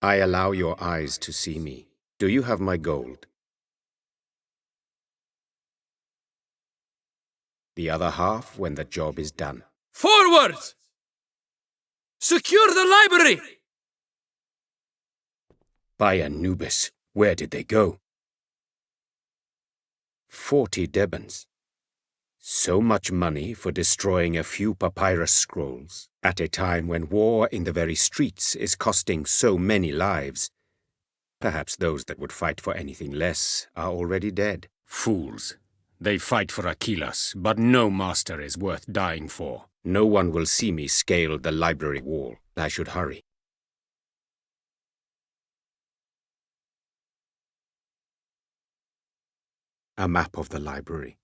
I allow your eyes to see me. Do you have my gold? The other half when the job is done. Forward! Secure the library! By Anubis, where did they go? 40 Debons. So much money for destroying a few papyrus scrolls, at a time when war in the very streets is costing so many lives. Perhaps those that would fight for anything less are already dead. Fools. They fight for Achilles, but no master is worth dying for. No one will see me scale the library wall. I should hurry. A map of the library.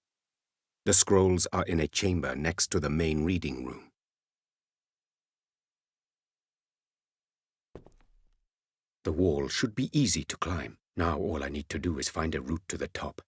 The scrolls are in a chamber next to the main reading room. The wall should be easy to climb. Now all I need to do is find a route to the top.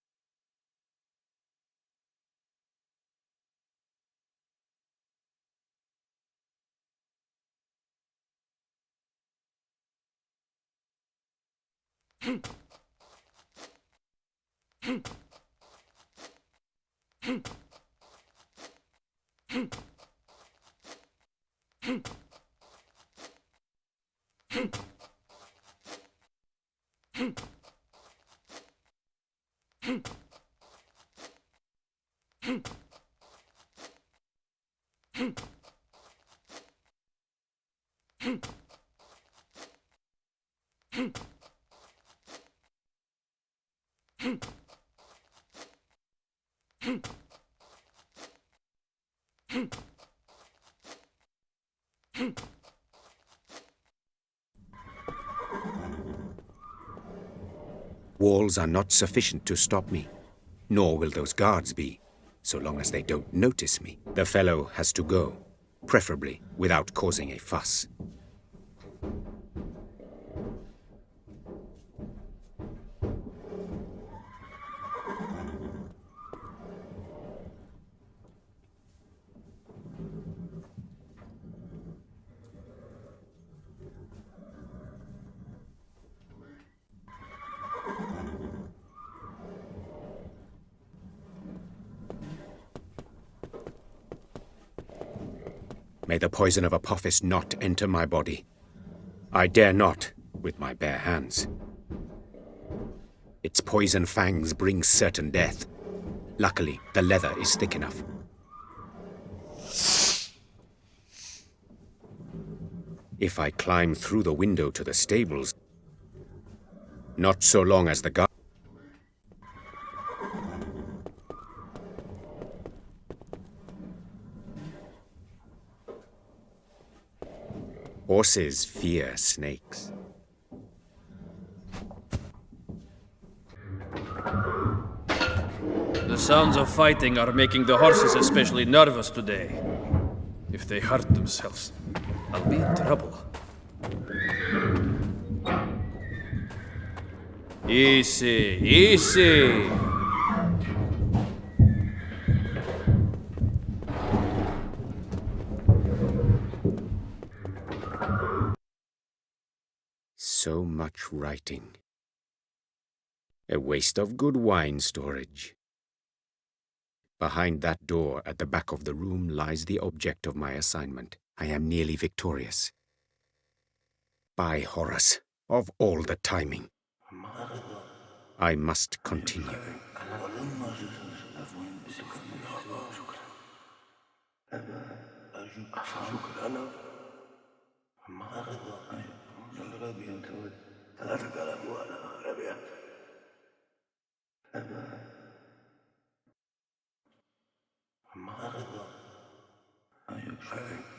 Walls are not sufficient to stop me, nor will those guards be, so long as they don't notice me. The fellow has to go, preferably without causing a fuss. May the poison of Apophis not enter my body. I dare not, with my bare hands. Its poison fangs bring certain death. Luckily, the leather is thick enough. If I climb through the window to the stables, not so long as the guard. Horses fear snakes. The sounds of fighting are making the horses especially nervous today. If they hurt themselves, I'll be in trouble. Easy, easy! So much writing. A waste of good wine storage. Behind that door at the back of the room lies the object of my assignment. I am nearly victorious. By Horus, of all the timing. I must continue.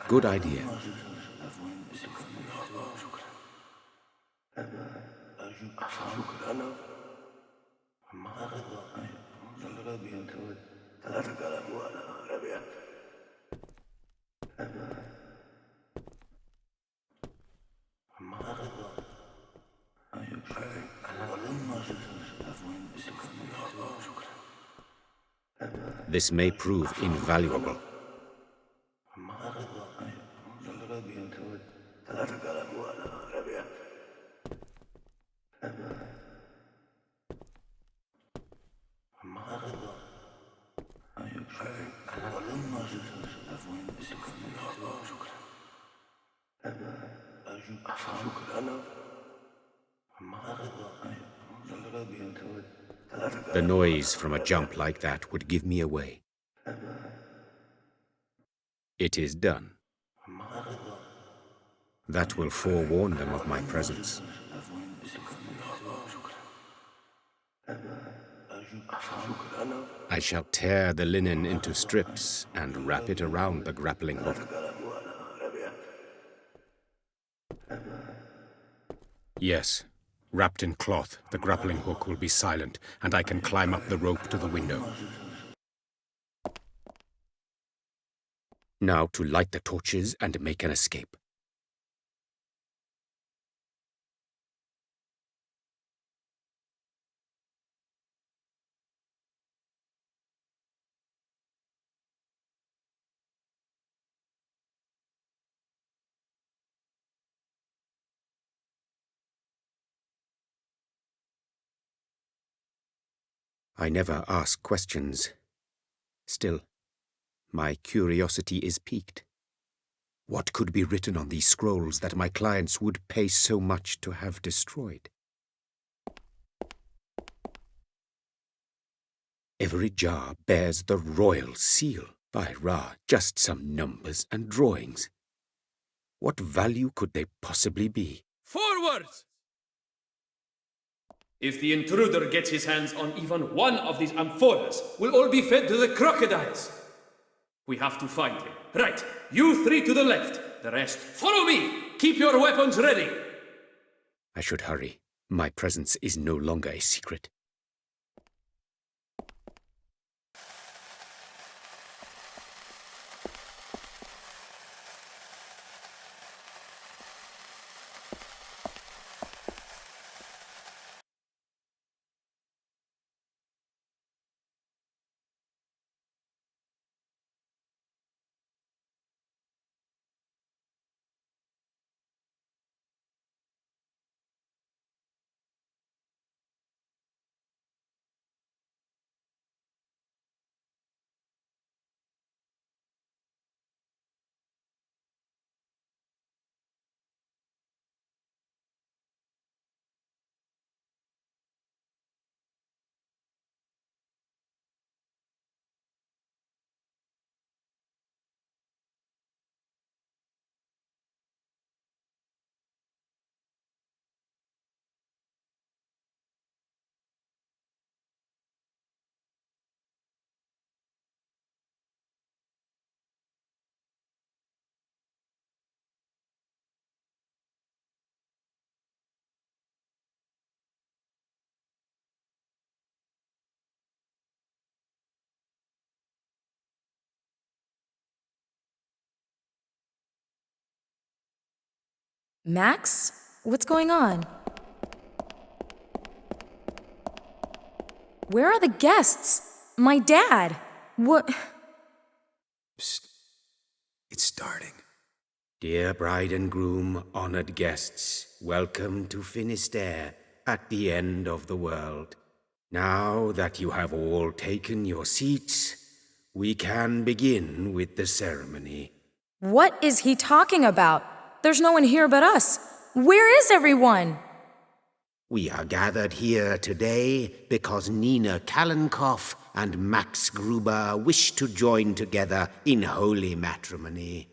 Good idea. This may prove invaluable. The noise from a jump like that would give me away. It is done. That will forewarn them of my presence. I shall tear the linen into strips and wrap it around the grappling hook. Yes, wrapped in cloth, the grappling hook will be silent, and I can climb up the rope to the window. Now to light the torches and make an escape. I never ask questions. Still, my curiosity is piqued. What could be written on these scrolls that my clients would pay so much to have destroyed? Every jar bears the royal seal. By Ra, just some numbers and drawings. What value could they possibly be? Forwards! If the intruder gets his hands on even one of these amphoras, we'll all be fed to the crocodiles. We have to find him. Right, you three to the left. The rest, follow me! Keep your weapons ready! I should hurry. My presence is no longer a secret. Max? What's going on? Where are the guests? My dad? What? Psst. It's starting. Dear bride and groom, honored guests, welcome to Finisterre, at the end of the world. Now that you have all taken your seats, we can begin with the ceremony. What is he talking about? There's no one here but us. Where is everyone? We are gathered here today because Nina Kalenkoff and Max Gruber wish to join together in holy matrimony.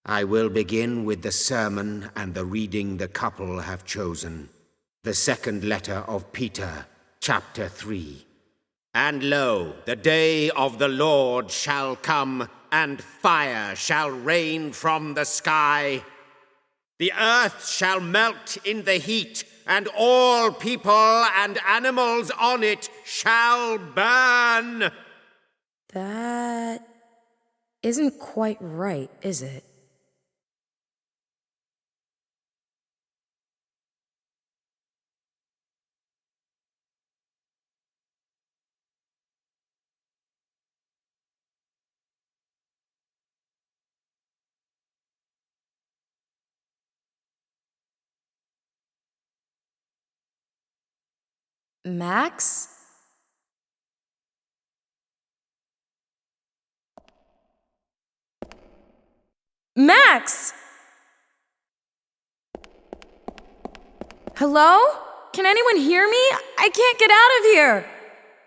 I will begin with the sermon and the reading the couple have chosen. The second letter of Peter, chapter 3. And lo, the day of the Lord shall come, and fire shall rain from the sky. The earth shall melt in the heat, and all people and animals on it shall burn. That isn't quite right, is it? Max? Max! Hello? Can anyone hear me? I can't get out of here!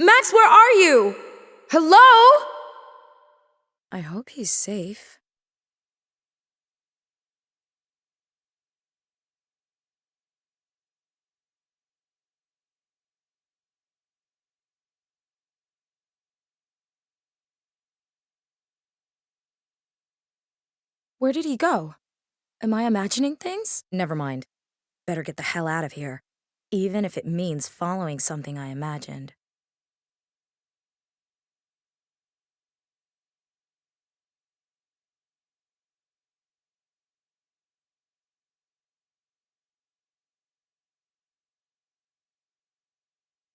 Max, where are you? Hello? I hope he's safe. Where did he go? Am I imagining things? Never mind. Better get the hell out of here, even if it means following something I imagined.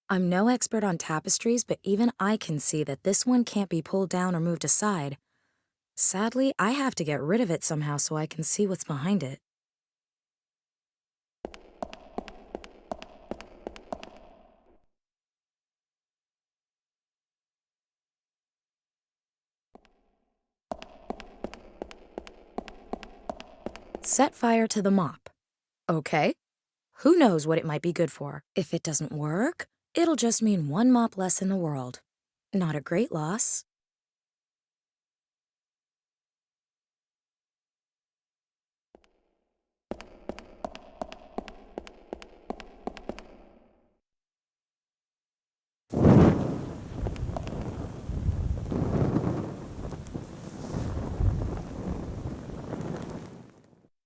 I'm no expert on tapestries, but even I can see that this one can't be pulled down or moved aside. Sadly, I have to get rid of it somehow so I can see what's behind it. Set fire to the mop. Okay. Who knows what it might be good for? If it doesn't work, it'll just mean one mop less in the world. Not a great loss.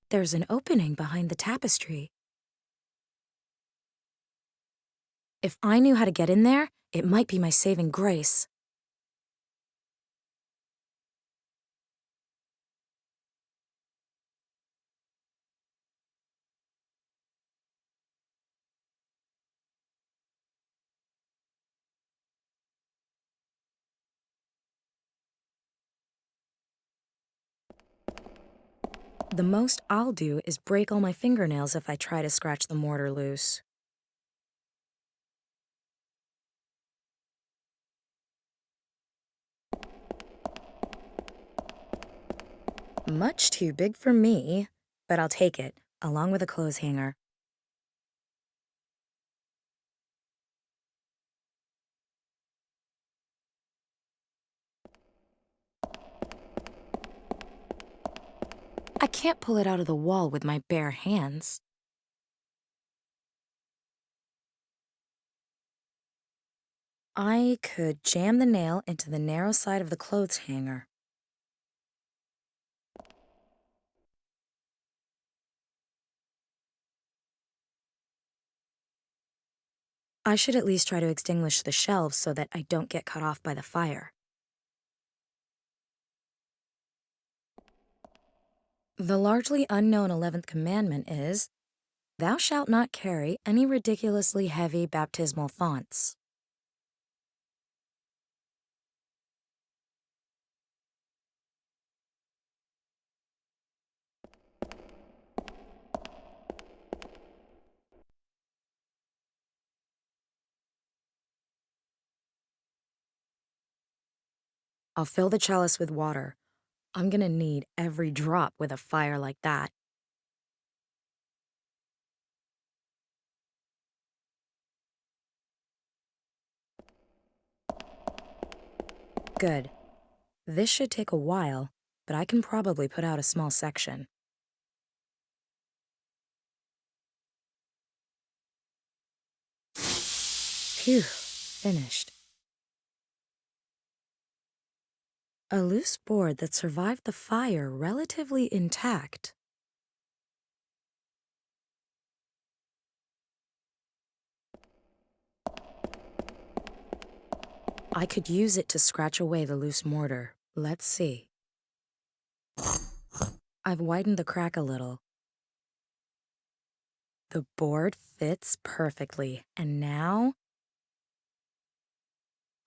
There's an opening behind the tapestry. If I knew how to get in there, it might be my saving grace. The most I'll do is break all my fingernails if I try to scratch the mortar loose. Much too big for me, but I'll take it, along with a clothes hanger. I can't pull it out of the wall with my bare hands. I could jam the nail into the narrow side of the clothes hanger. I should at least try to extinguish the shelves so that I don't get cut off by the fire. The largely unknown 11th commandment is, "Thou shalt not carry any ridiculously heavy baptismal fonts." I'll fill the chalice with water. I'm gonna need every drop with a fire like that. Good. This should take a while, but I can probably put out a small section. Phew, finished. A loose board that survived the fire relatively intact. I could use it to scratch away the loose mortar. Let's see. I've widened the crack a little. The board fits perfectly, and now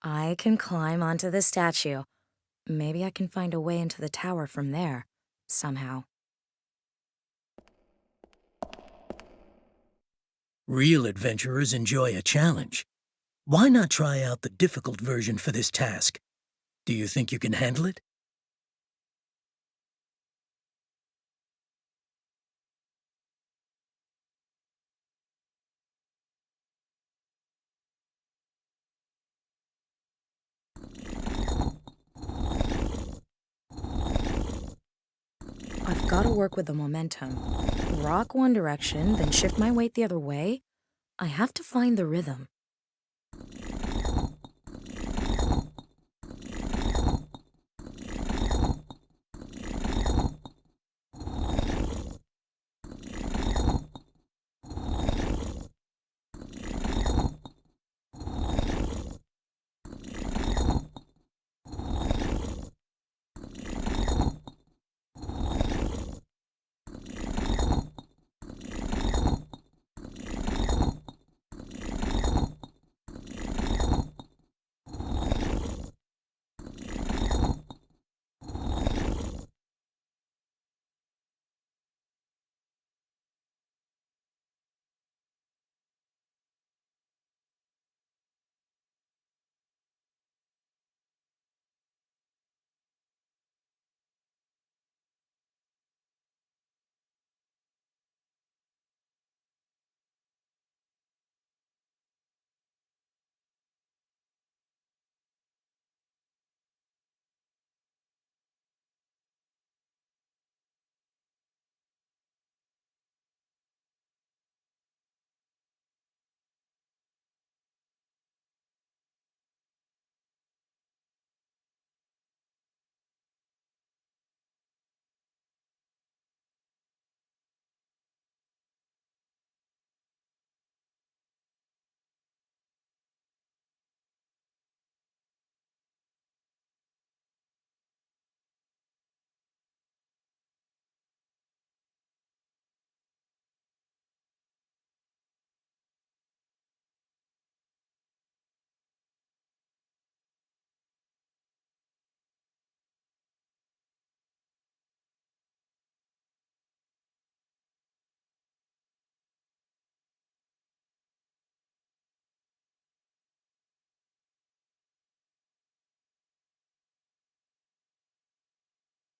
I can climb onto the statue. Maybe I can find a way into the tower from there, somehow. Real adventurers enjoy a challenge. Why not try out the difficult version for this task? Do you think you can handle it? I've got to work with the momentum. Rock one direction, then shift my weight the other way. I have to find the rhythm.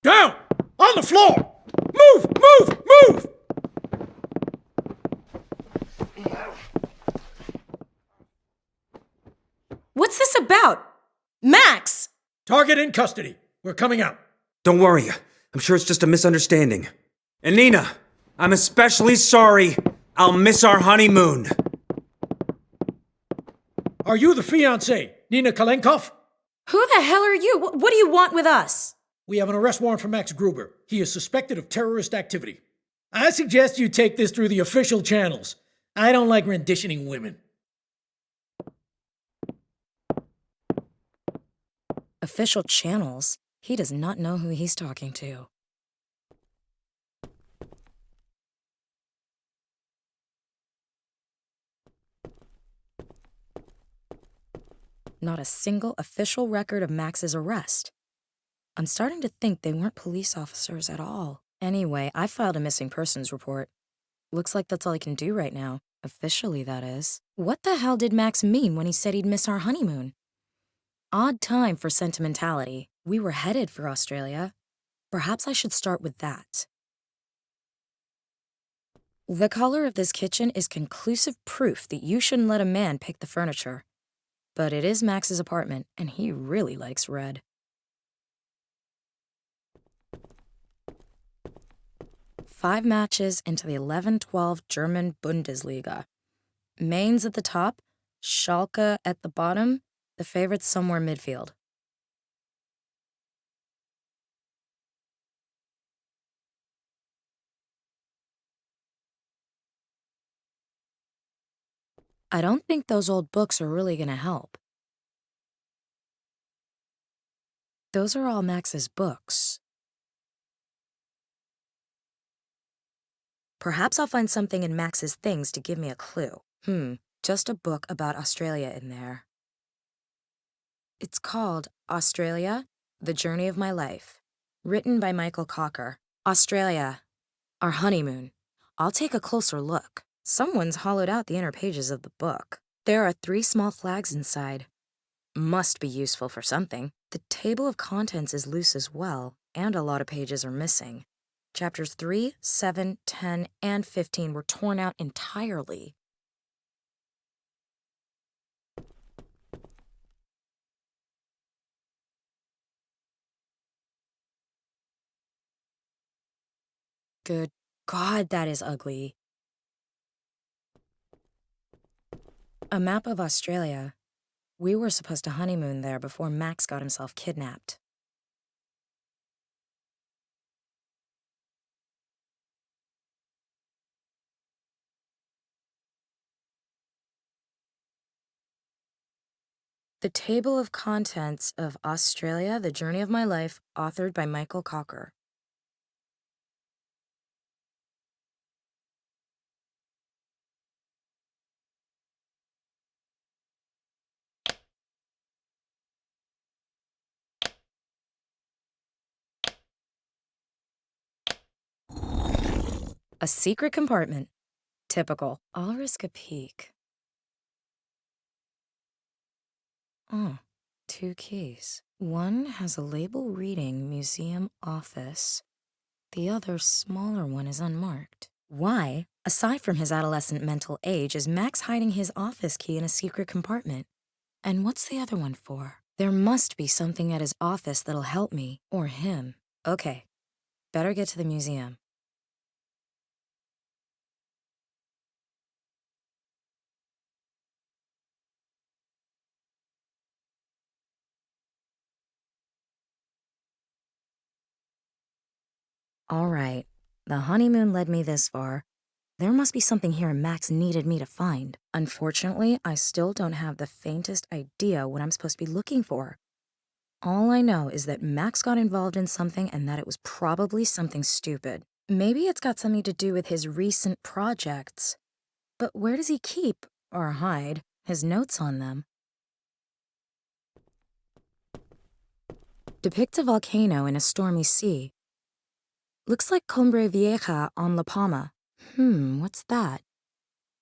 Down! On the floor! Move! Move! Move! What's this about? Max! Target in custody. We're coming out. Don't worry. I'm sure it's just a misunderstanding. And Nina, I'm especially sorry. I'll miss our honeymoon. Are you the fiancée, Nina Kalenkov? Who the hell are you? What do you want with us? We have an arrest warrant for Max Gruber. He is suspected of terrorist activity. I suggest you take this through the official channels. I don't like renditioning women. Official channels? He does not know who he's talking to. Not a single official record of Max's arrest. I'm starting to think they weren't police officers at all. Anyway, I filed a missing persons report. Looks like that's all I can do right now. Officially, that is. What the hell did Max mean when he said he'd miss our honeymoon? Odd time for sentimentality. We were headed for Australia. Perhaps I should start with that. The color of this kitchen is conclusive proof that you shouldn't let a man pick the furniture. But it is Max's apartment, and he really likes red. Five matches into the 11-12 German Bundesliga. Mainz at the top, Schalke at the bottom, the favorites somewhere midfield. I don't think those old books are really gonna help. Those are all Max's books. Perhaps I'll find something in Max's things to give me a clue. Just a book about Australia in there. It's called Australia, The Journey of My Life, written by Michael Cocker. Australia, our honeymoon. I'll take a closer look. Someone's hollowed out the inner pages of the book. There are 3 small flags inside. Must be useful for something. The table of contents is loose as well, and a lot of pages are missing. Chapters 3, 7, 10, and 15 were torn out entirely. Good God, that is ugly. A map of Australia. We were supposed to honeymoon there before Max got himself kidnapped. The Table of Contents of Australia, The Journey of My Life, authored by Michael Cocker. A secret compartment. Typical. I'll risk a peek. Oh, 2 keys. One has a label reading Museum Office. The other, smaller one, is unmarked. Why, aside from his adolescent mental age, is Max hiding his office key in a secret compartment? And what's the other one for? There must be something at his office that'll help me, or him. Okay, better get to the museum. All right, the honeymoon led me this far. There must be something here Max needed me to find. Unfortunately, I still don't have the faintest idea what I'm supposed to be looking for. All I know is that Max got involved in something and that it was probably something stupid. Maybe it's got something to do with his recent projects. But where does he keep, or hide, his notes on them? Depicts a volcano in a stormy sea. Looks like Cumbre Vieja on La Palma. What's that?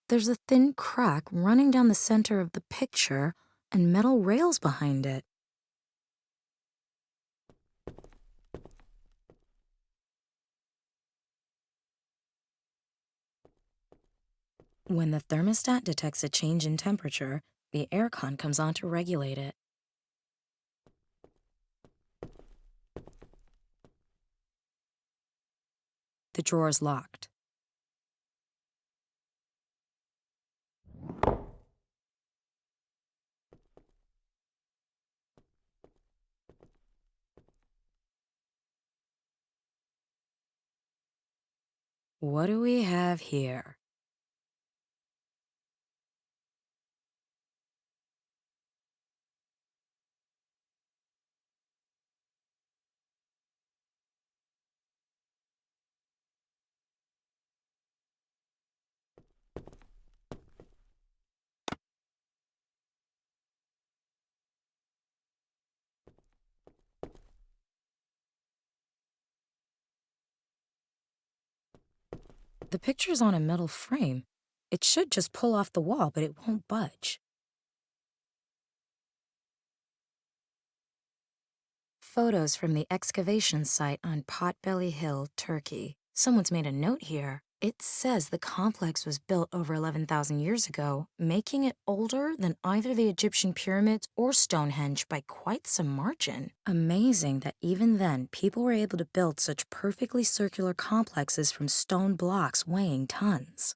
There's a thin crack running down the center of the picture and metal rails behind it. When the thermostat detects a change in temperature, the aircon comes on to regulate it. The drawer's locked. What do we have here? The picture's on a metal frame. It should just pull off the wall, but it won't budge. Photos from the excavation site on Potbelly Hill, Turkey. Someone's made a note here. It says the complex was built over 11,000 years ago, making it older than either the Egyptian pyramids or Stonehenge by quite some margin. Amazing that even then, people were able to build such perfectly circular complexes from stone blocks weighing tons.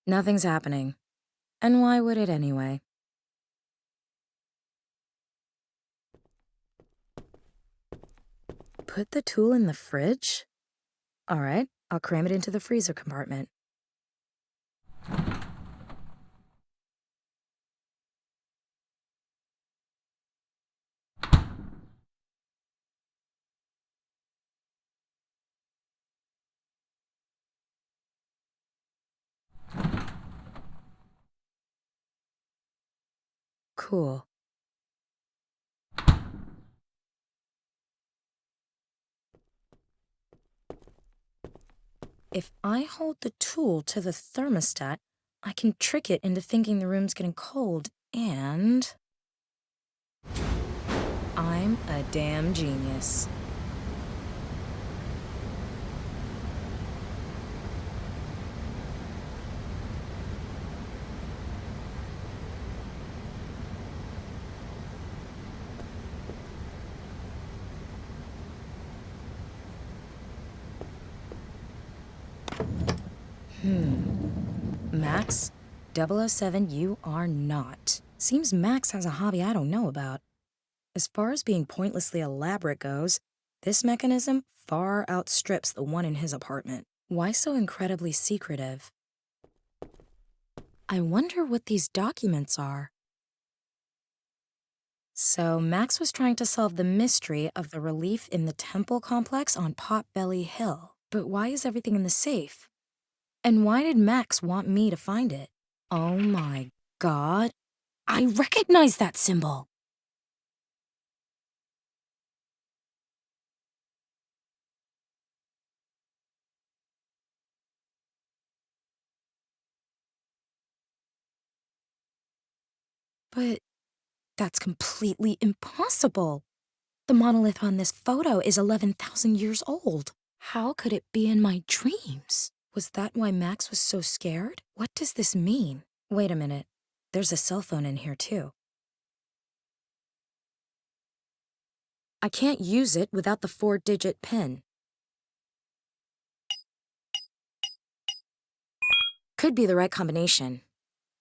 Nothing's happening. And why would it anyway? Put the tool in the fridge? All right, I'll cram it into the freezer compartment. Cool. If I hold the tool to the thermostat, I can trick it into thinking the room's getting cold, and... I'm a damn genius. Max? 007, you are not. Seems Max has a hobby I don't know about. As far as being pointlessly elaborate goes, this mechanism far outstrips the one in his apartment. Why so incredibly secretive? I wonder what these documents are. So Max was trying to solve the mystery of the relief in the temple complex on Potbelly Hill. But why is everything in the safe? And why did Max want me to find it? Oh my god. I recognize that symbol! But that's completely impossible. The monolith on this photo is 11,000 years old. How could it be in my dreams? Was that why Max was so scared? What does this mean? Wait a minute. There's a cell phone in here, too. I can't use it without the 4-digit PIN. Could be the right combination.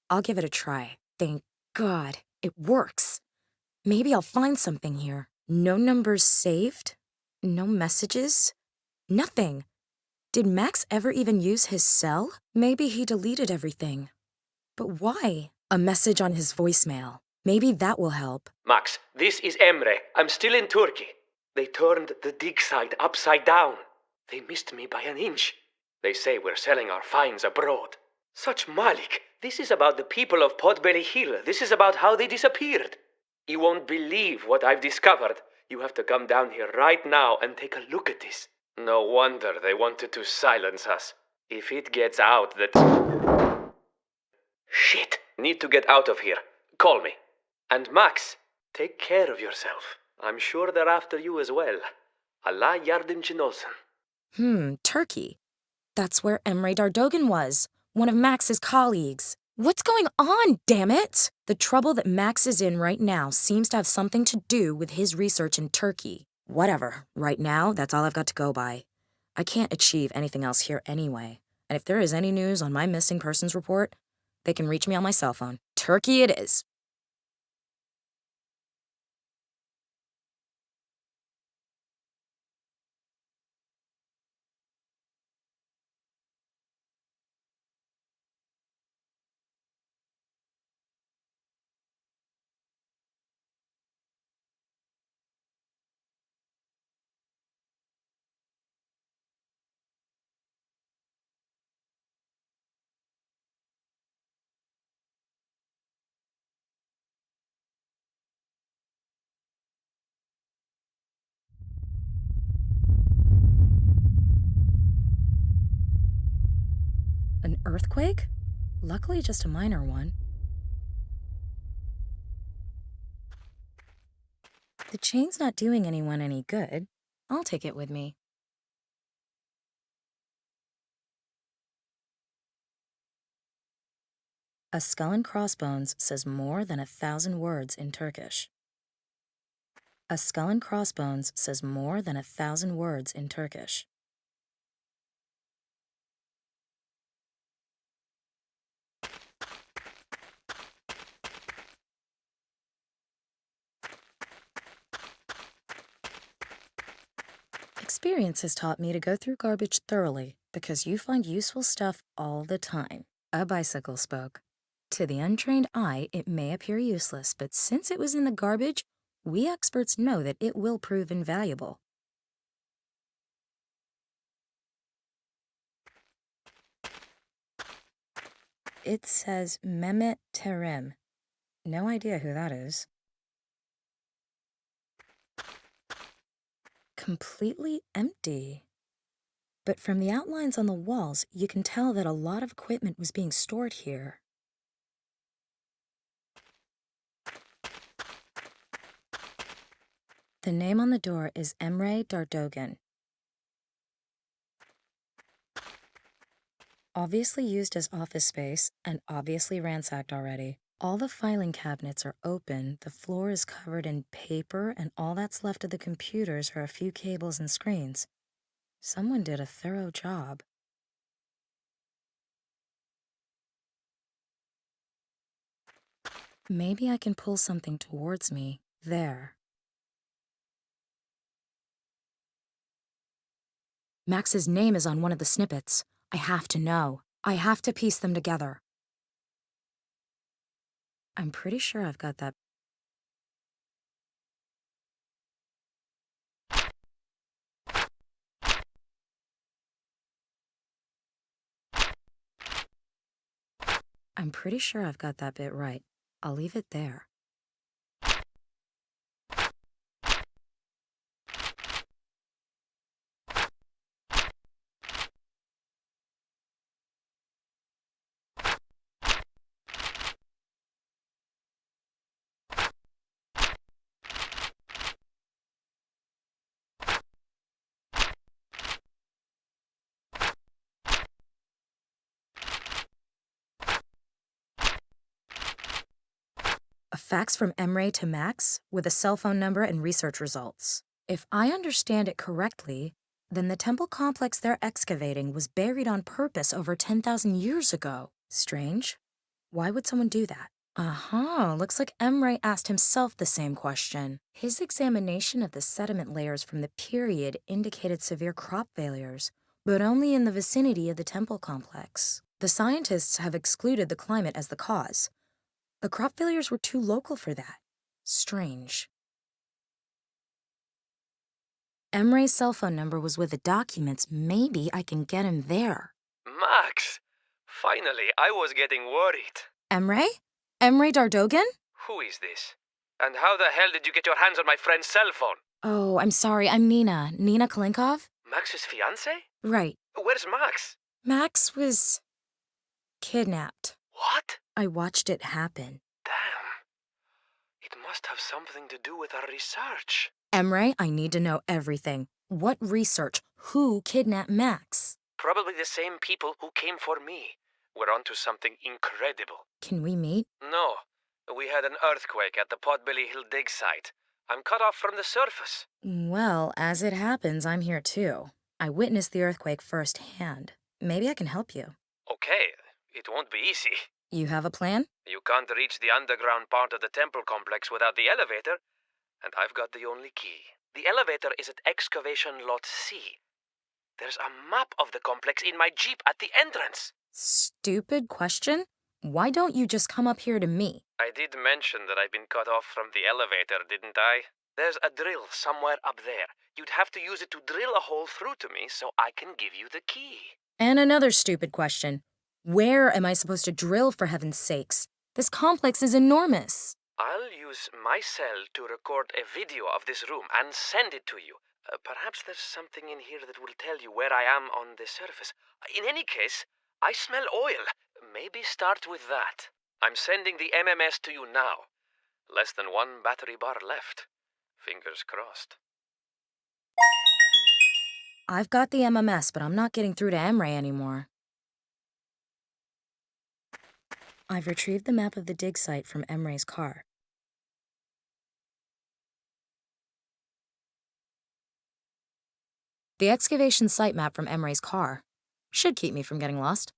I'll give it a try. Thank God, it works. Maybe I'll find something here. No numbers saved? No messages? Nothing. Did Max ever even use his cell? Maybe he deleted everything. But why? A message on his voicemail. Maybe that will help. Max, this is Emray. I'm still in Turkey. They turned the dig site upside down. They missed me by an inch. They say we're selling our finds abroad. Such Malik. This is about the people of Potbelly Hill. This is about how they disappeared. You won't believe what I've discovered. You have to come down here right now and take a look at this. No wonder they wanted to silence us. If it gets out that... Shit. Need to get out of here. Call me. And Max, take care of yourself. I'm sure they're after you as well. Allah yardımcın olsun. Turkey. That's where Emray Dardogan was, one of Max's colleagues. What's going on, damn it? The trouble that Max is in right now seems to have something to do with his research in Turkey. Whatever. Right now, that's all I've got to go by. I can't achieve anything else here anyway. And if there is any news on my missing persons report, they can reach me on my cell phone. Turkey it is. An earthquake? Luckily just a minor one. The chain's not doing anyone any good. I'll take it with me. A skull and crossbones says more than 1,000 words in Turkish. A skull and crossbones says more than 1,000 words in Turkish. Experience has taught me to go through garbage thoroughly because you find useful stuff all the time. A bicycle spoke. To the untrained eye, it may appear useless, but since it was in the garbage, we experts know that it will prove invaluable. It says Mehmet Terem. No idea who that is. Completely empty. But from the outlines on the walls, you can tell that a lot of equipment was being stored here. The name on the door is Emray Dardogan. Obviously used as office space and obviously ransacked already. All the filing cabinets are open, the floor is covered in paper, and all that's left of the computers are a few cables and screens. Someone did a thorough job. Maybe I can pull something towards me. There. Max's name is on one of the snippets. I have to know. I have to piece them together. I'm pretty sure I've got that. I'm pretty sure I've got that bit right. I'll leave it there. A fax from Emray to Max with a cell phone number and research results. If I understand it correctly, then the temple complex they're excavating was buried on purpose over 10,000 years ago. Strange. Why would someone do that? Looks like Emray asked himself the same question. His examination of the sediment layers from the period indicated severe crop failures, but only in the vicinity of the temple complex. The scientists have excluded the climate as the cause. The crop failures were too local for that. Strange. Emray's cell phone number was with the documents. Maybe I can get him there. Max! Finally, I was getting worried. Emray? Emray Dardogan? Who is this? And how the hell did you get your hands on my friend's cell phone? Oh, I'm sorry. I'm Nina. Nina Kalinkov? Max's fiancé? Right. Where's Max? Max was kidnapped. What? I watched it happen. Damn. It must have something to do with our research. Emray, I need to know everything. What research? Who kidnapped Max? Probably the same people who came for me. We're onto something incredible. Can we meet? No. We had an earthquake at the Potbelly Hill dig site. I'm cut off from the surface. Well, as it happens, I'm here too. I witnessed the earthquake firsthand. Maybe I can help you. Okay, it won't be easy. You have a plan? You can't reach the underground part of the temple complex without the elevator, and I've got the only key. The elevator is at excavation lot C. There's a map of the complex in my Jeep at the entrance. Stupid question? Why don't you just come up here to me? I did mention that I've been cut off from the elevator, didn't I? There's a drill somewhere up there. You'd have to use it to drill a hole through to me so I can give you the key. And another stupid question. Where am I supposed to drill, for heaven's sakes? This complex is enormous. I'll use my cell to record a video of this room and send it to you. Perhaps there's something in here that will tell you where I am on the surface. In any case, I smell oil. Maybe start with that. I'm sending the MMS to you now. Less than one battery bar left. Fingers crossed. I've got the MMS, but I'm not getting through to Emray anymore. I've retrieved the map of the dig site from Emray's car. The excavation site map from Emray's car should keep me from getting lost.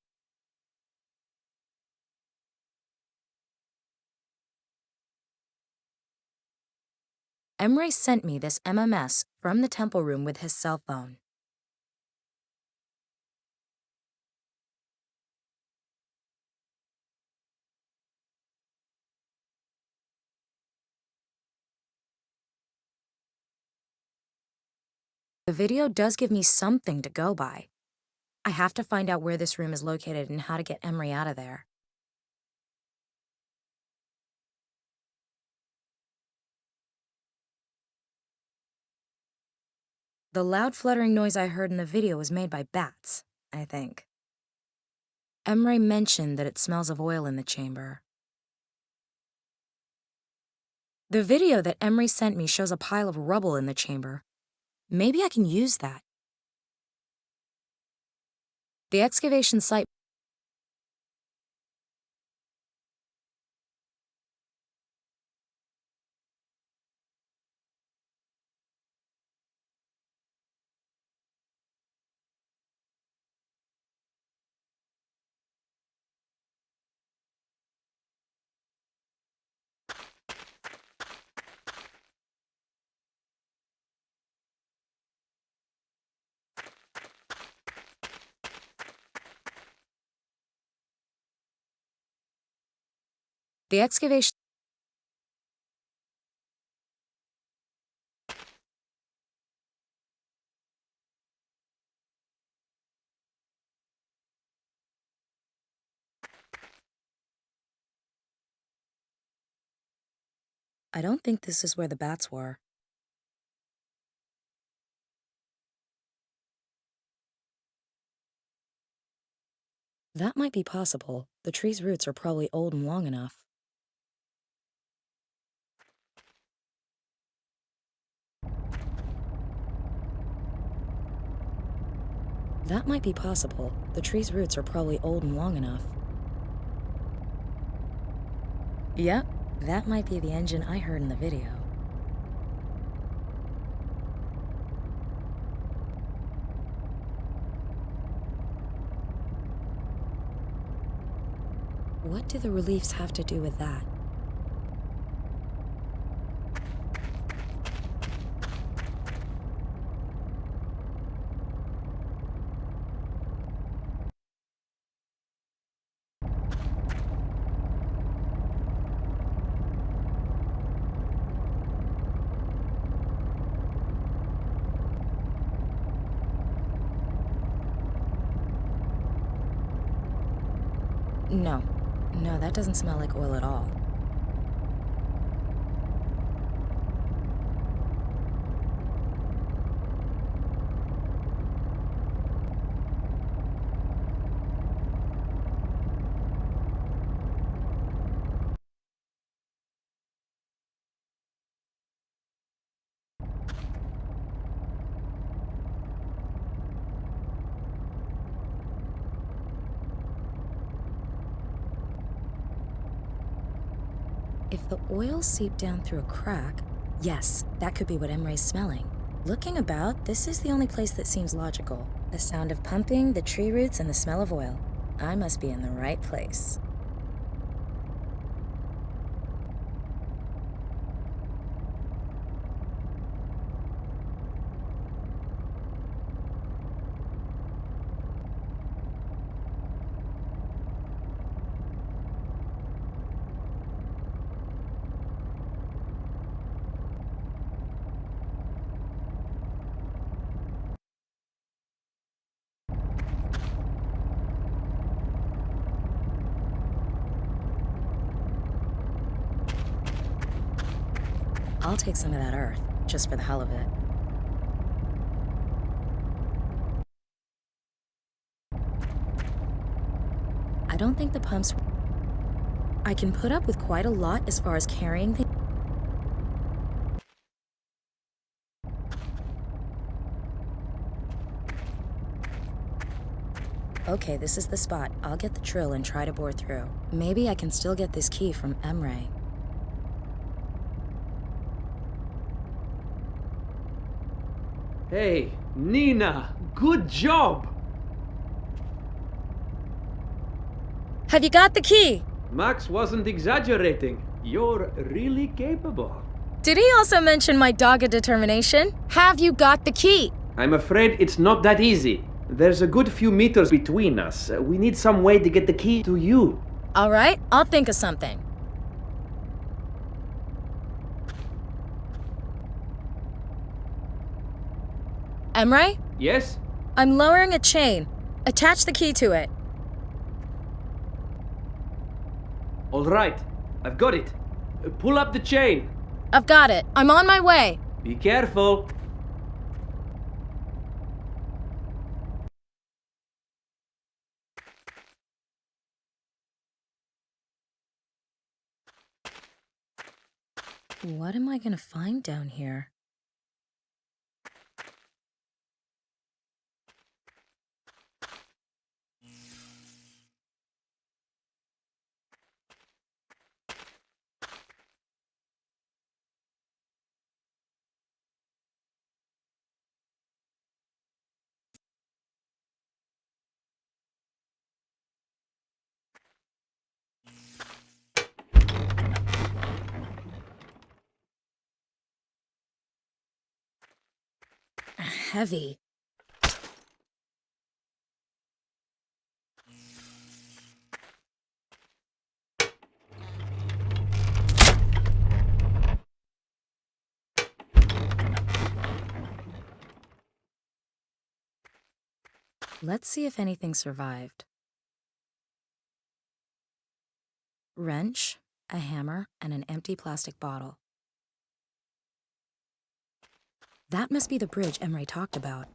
Emray sent me this MMS from the temple room with his cell phone. The video does give me something to go by. I have to find out where this room is located and how to get Emray out of there. The loud fluttering noise I heard in the video was made by bats, I think. Emray mentioned that it smells of oil in the chamber. The video that Emray sent me shows a pile of rubble in the chamber. Maybe I can use that. The excavation site. The excavation. I don't think this is where the bats were. That might be possible. The tree's roots are probably old and long enough. That might be possible. The tree's roots are probably old and long enough. Yep, that might be the engine I heard in the video. What do the reliefs have to do with that? No, that doesn't smell like oil at all. If the oil seeped down through a crack, yes, that could be what Emray's smelling. Looking about, this is the only place that seems logical. The sound of pumping, the tree roots, and the smell of oil. I must be in the right place. I'll take some of that earth, just for the hell of it. I don't think the pumps... I can put up with quite a lot as far as carrying things. Okay, this is the spot. I'll get the drill and try to bore through. Maybe I can still get this key from Emray. Hey, Nina, good job! Have you got the key? Max wasn't exaggerating. You're really capable. Did he also mention my dogged determination? Have you got the key? I'm afraid it's not that easy. There's a good few meters between us. We need some way to get the key to you. All right, I'll think of something. Emray? Yes? I'm lowering a chain. Attach the key to it. All right, I've got it. Pull up the chain. I've got it. I'm on my way. Be careful. What am I gonna find down here? Heavy. Let's see if anything survived. Wrench, a hammer, and an empty plastic bottle. That must be the bridge Emray talked about.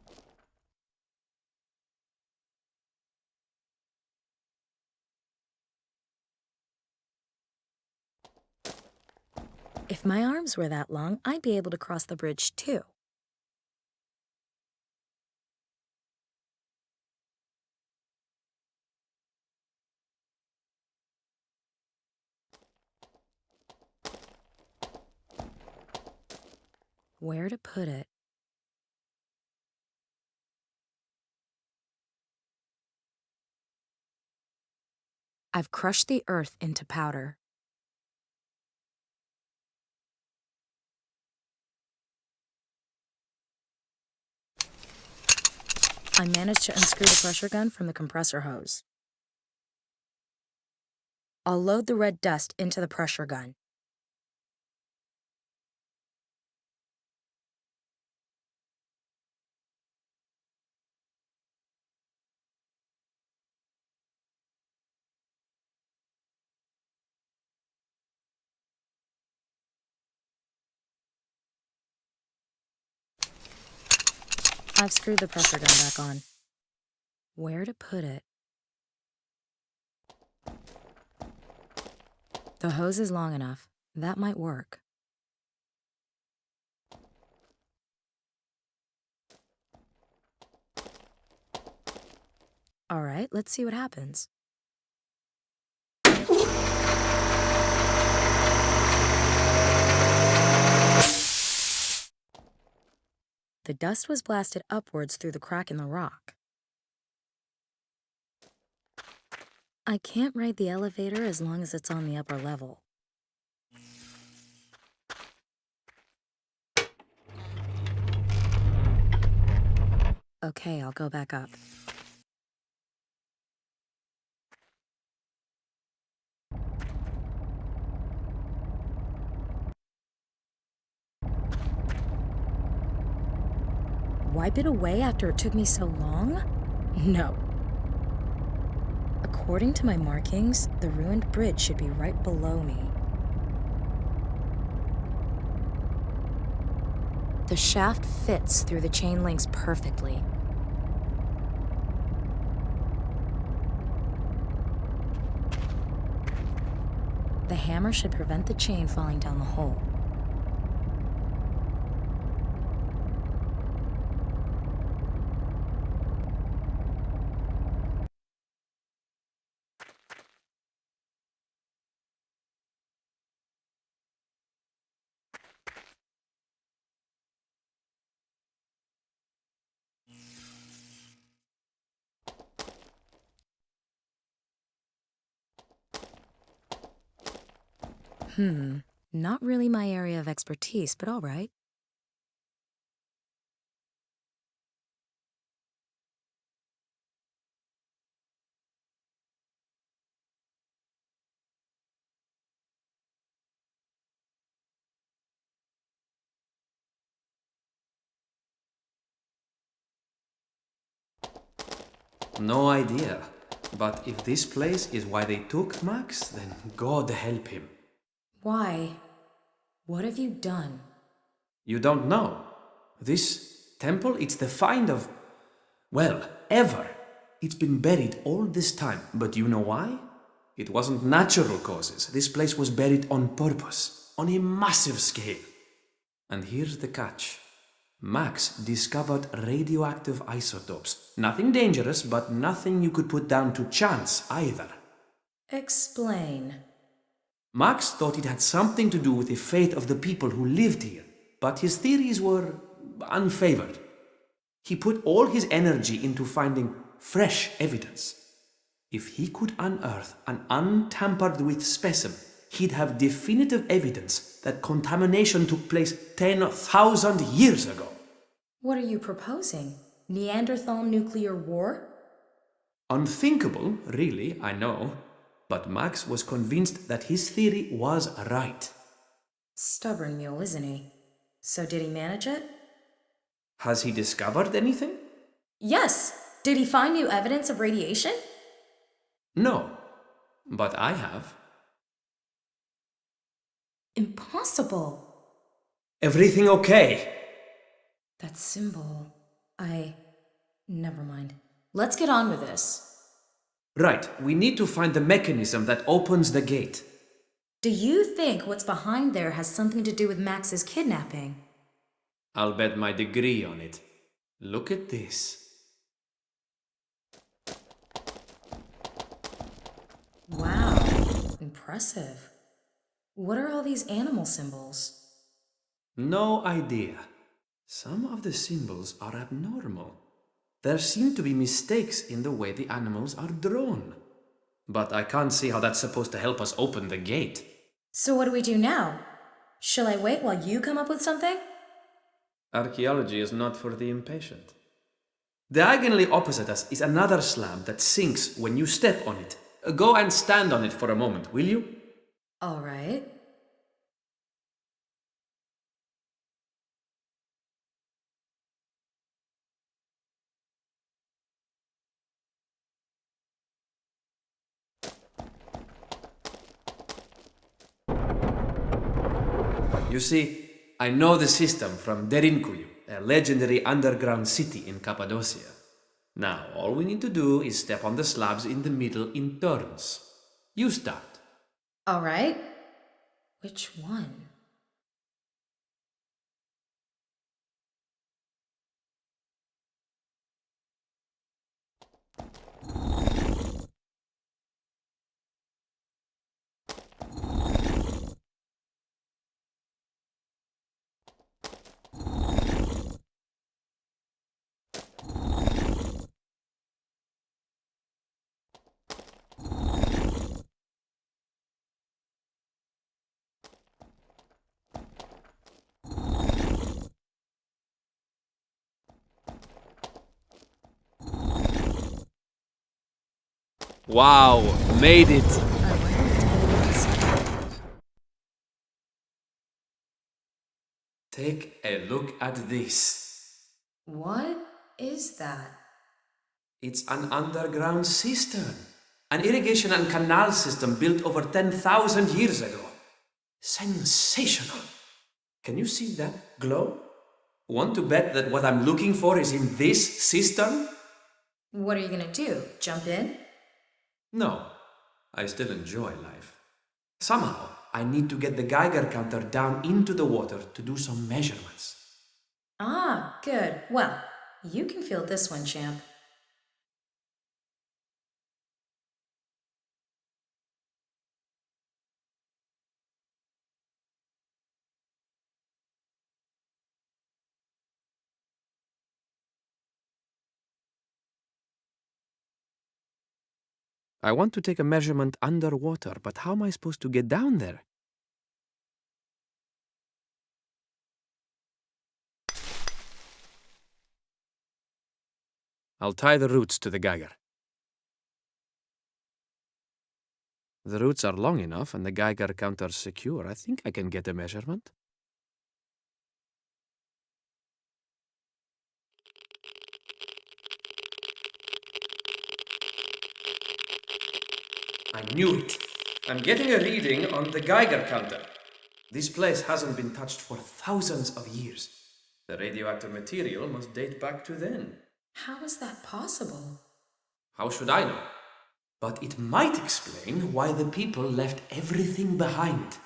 If my arms were that long, I'd be able to cross the bridge too. Where to put it? I've crushed the earth into powder. I managed to unscrew the pressure gun from the compressor hose. I'll load the red dust into the pressure gun. I've screwed the pressure gun back on. Where to put it? The hose is long enough. That might work. All right, let's see what happens. The dust was blasted upwards through the crack in the rock. I can't ride the elevator as long as it's on the upper level. Okay, I'll go back up. Wipe it away after it took me so long? No. According to my markings, the ruined bridge should be right below me. The shaft fits through the chain links perfectly. The hammer should prevent the chain falling down the hole. Not really my area of expertise, but all right. No idea. But if this place is why they took Max, then God help him. Why? What have you done? You don't know. This temple, it's the find of, well, ever. It's been buried all this time, but you know why? It wasn't natural causes. This place was buried on purpose. on a massive scale. And here's the catch. Max discovered radioactive isotopes. Nothing dangerous, but nothing you could put down to chance either. Explain. Max thought it had something to do with the fate of the people who lived here, but his theories were unfavored. He put all his energy into finding fresh evidence. If he could unearth an untampered with specimen, he'd have definitive evidence that contamination took place 10,000 years ago. What are you proposing? Neanderthal nuclear war? Unthinkable, really, I know. But Max was convinced that his theory was right. Stubborn mule, isn't he? So did he manage it? Has he discovered anything? Yes! Did he find new evidence of radiation? No, but I have. Impossible! Everything okay? That symbol... Never mind. Let's get on with this. Right, we need to find the mechanism that opens the gate. Do you think what's behind there has something to do with Max's kidnapping? I'll bet my degree on it. Look at this. Wow, impressive. What are all these animal symbols? No idea. Some of the symbols are abnormal. There seem to be mistakes in the way the animals are drawn. But I can't see how that's supposed to help us open the gate. So what do we do now? Shall I wait while you come up with something? Archaeology is not for the impatient. Diagonally opposite us is another slab that sinks when you step on it. Go and stand on it for a moment, will you? All right. You see, I know the system from Derinkuyu, a legendary underground city in Cappadocia. Now, all we need to do is step on the slabs in the middle in turns. You start. All right. Which one? Wow, made it! Take a look at this. What is that? It's an underground cistern. An irrigation and canal system built over 10,000 years ago. Sensational. Can you see that glow? Want to bet that what I'm looking for is in this cistern? What are you gonna do? Jump in? No, I still enjoy life. Somehow, I need to get the Geiger counter down into the water to do some measurements. Ah, good. Well, you can feel this one, champ. I want to take a measurement underwater, but how am I supposed to get down there? I'll tie the roots to the Geiger. The roots are long enough and the Geiger counter's secure. I think I can get a measurement. I knew it. I'm getting a reading on the Geiger counter. This place hasn't been touched for thousands of years. The radioactive material must date back to then. How is that possible? How should I know? But it might explain why the people left everything behind.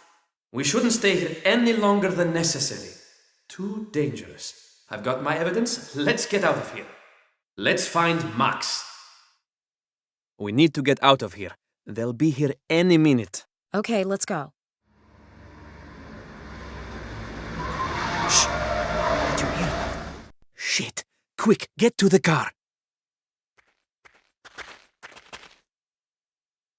We shouldn't stay here any longer than necessary. Too dangerous. I've got my evidence. Let's get out of here. Let's find Max. We need to get out of here. They'll be here any minute. Okay, let's go. Shh! Did you hear that? Shit! Quick, get to the car!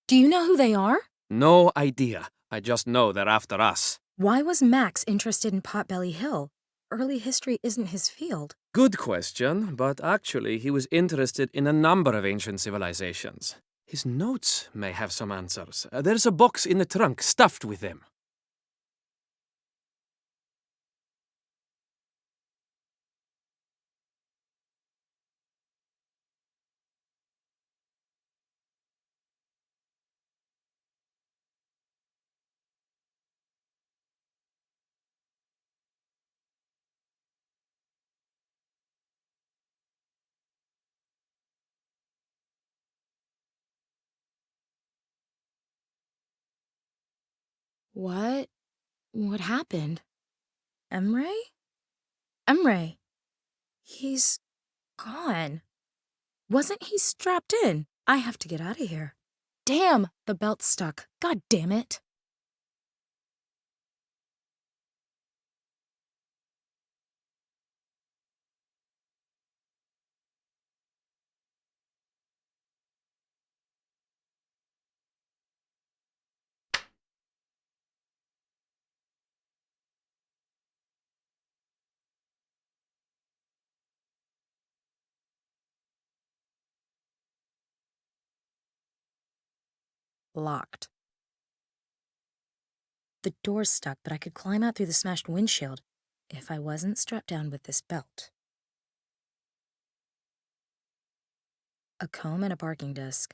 Do you know who they are? No idea. I just know they're after us. Why was Max interested in Potbelly Hill? Early history isn't his field. Good question, but actually he was interested in a number of ancient civilizations. His notes may have some answers. There's a box in the trunk stuffed with them. What? What happened? Emray? Emray. He's gone. Wasn't he strapped in? I have to get out of here. Damn, the belt's stuck. God damn it. Locked. The door's stuck, but I could climb out through the smashed windshield if I wasn't strapped down with this belt. A comb and a barking disc.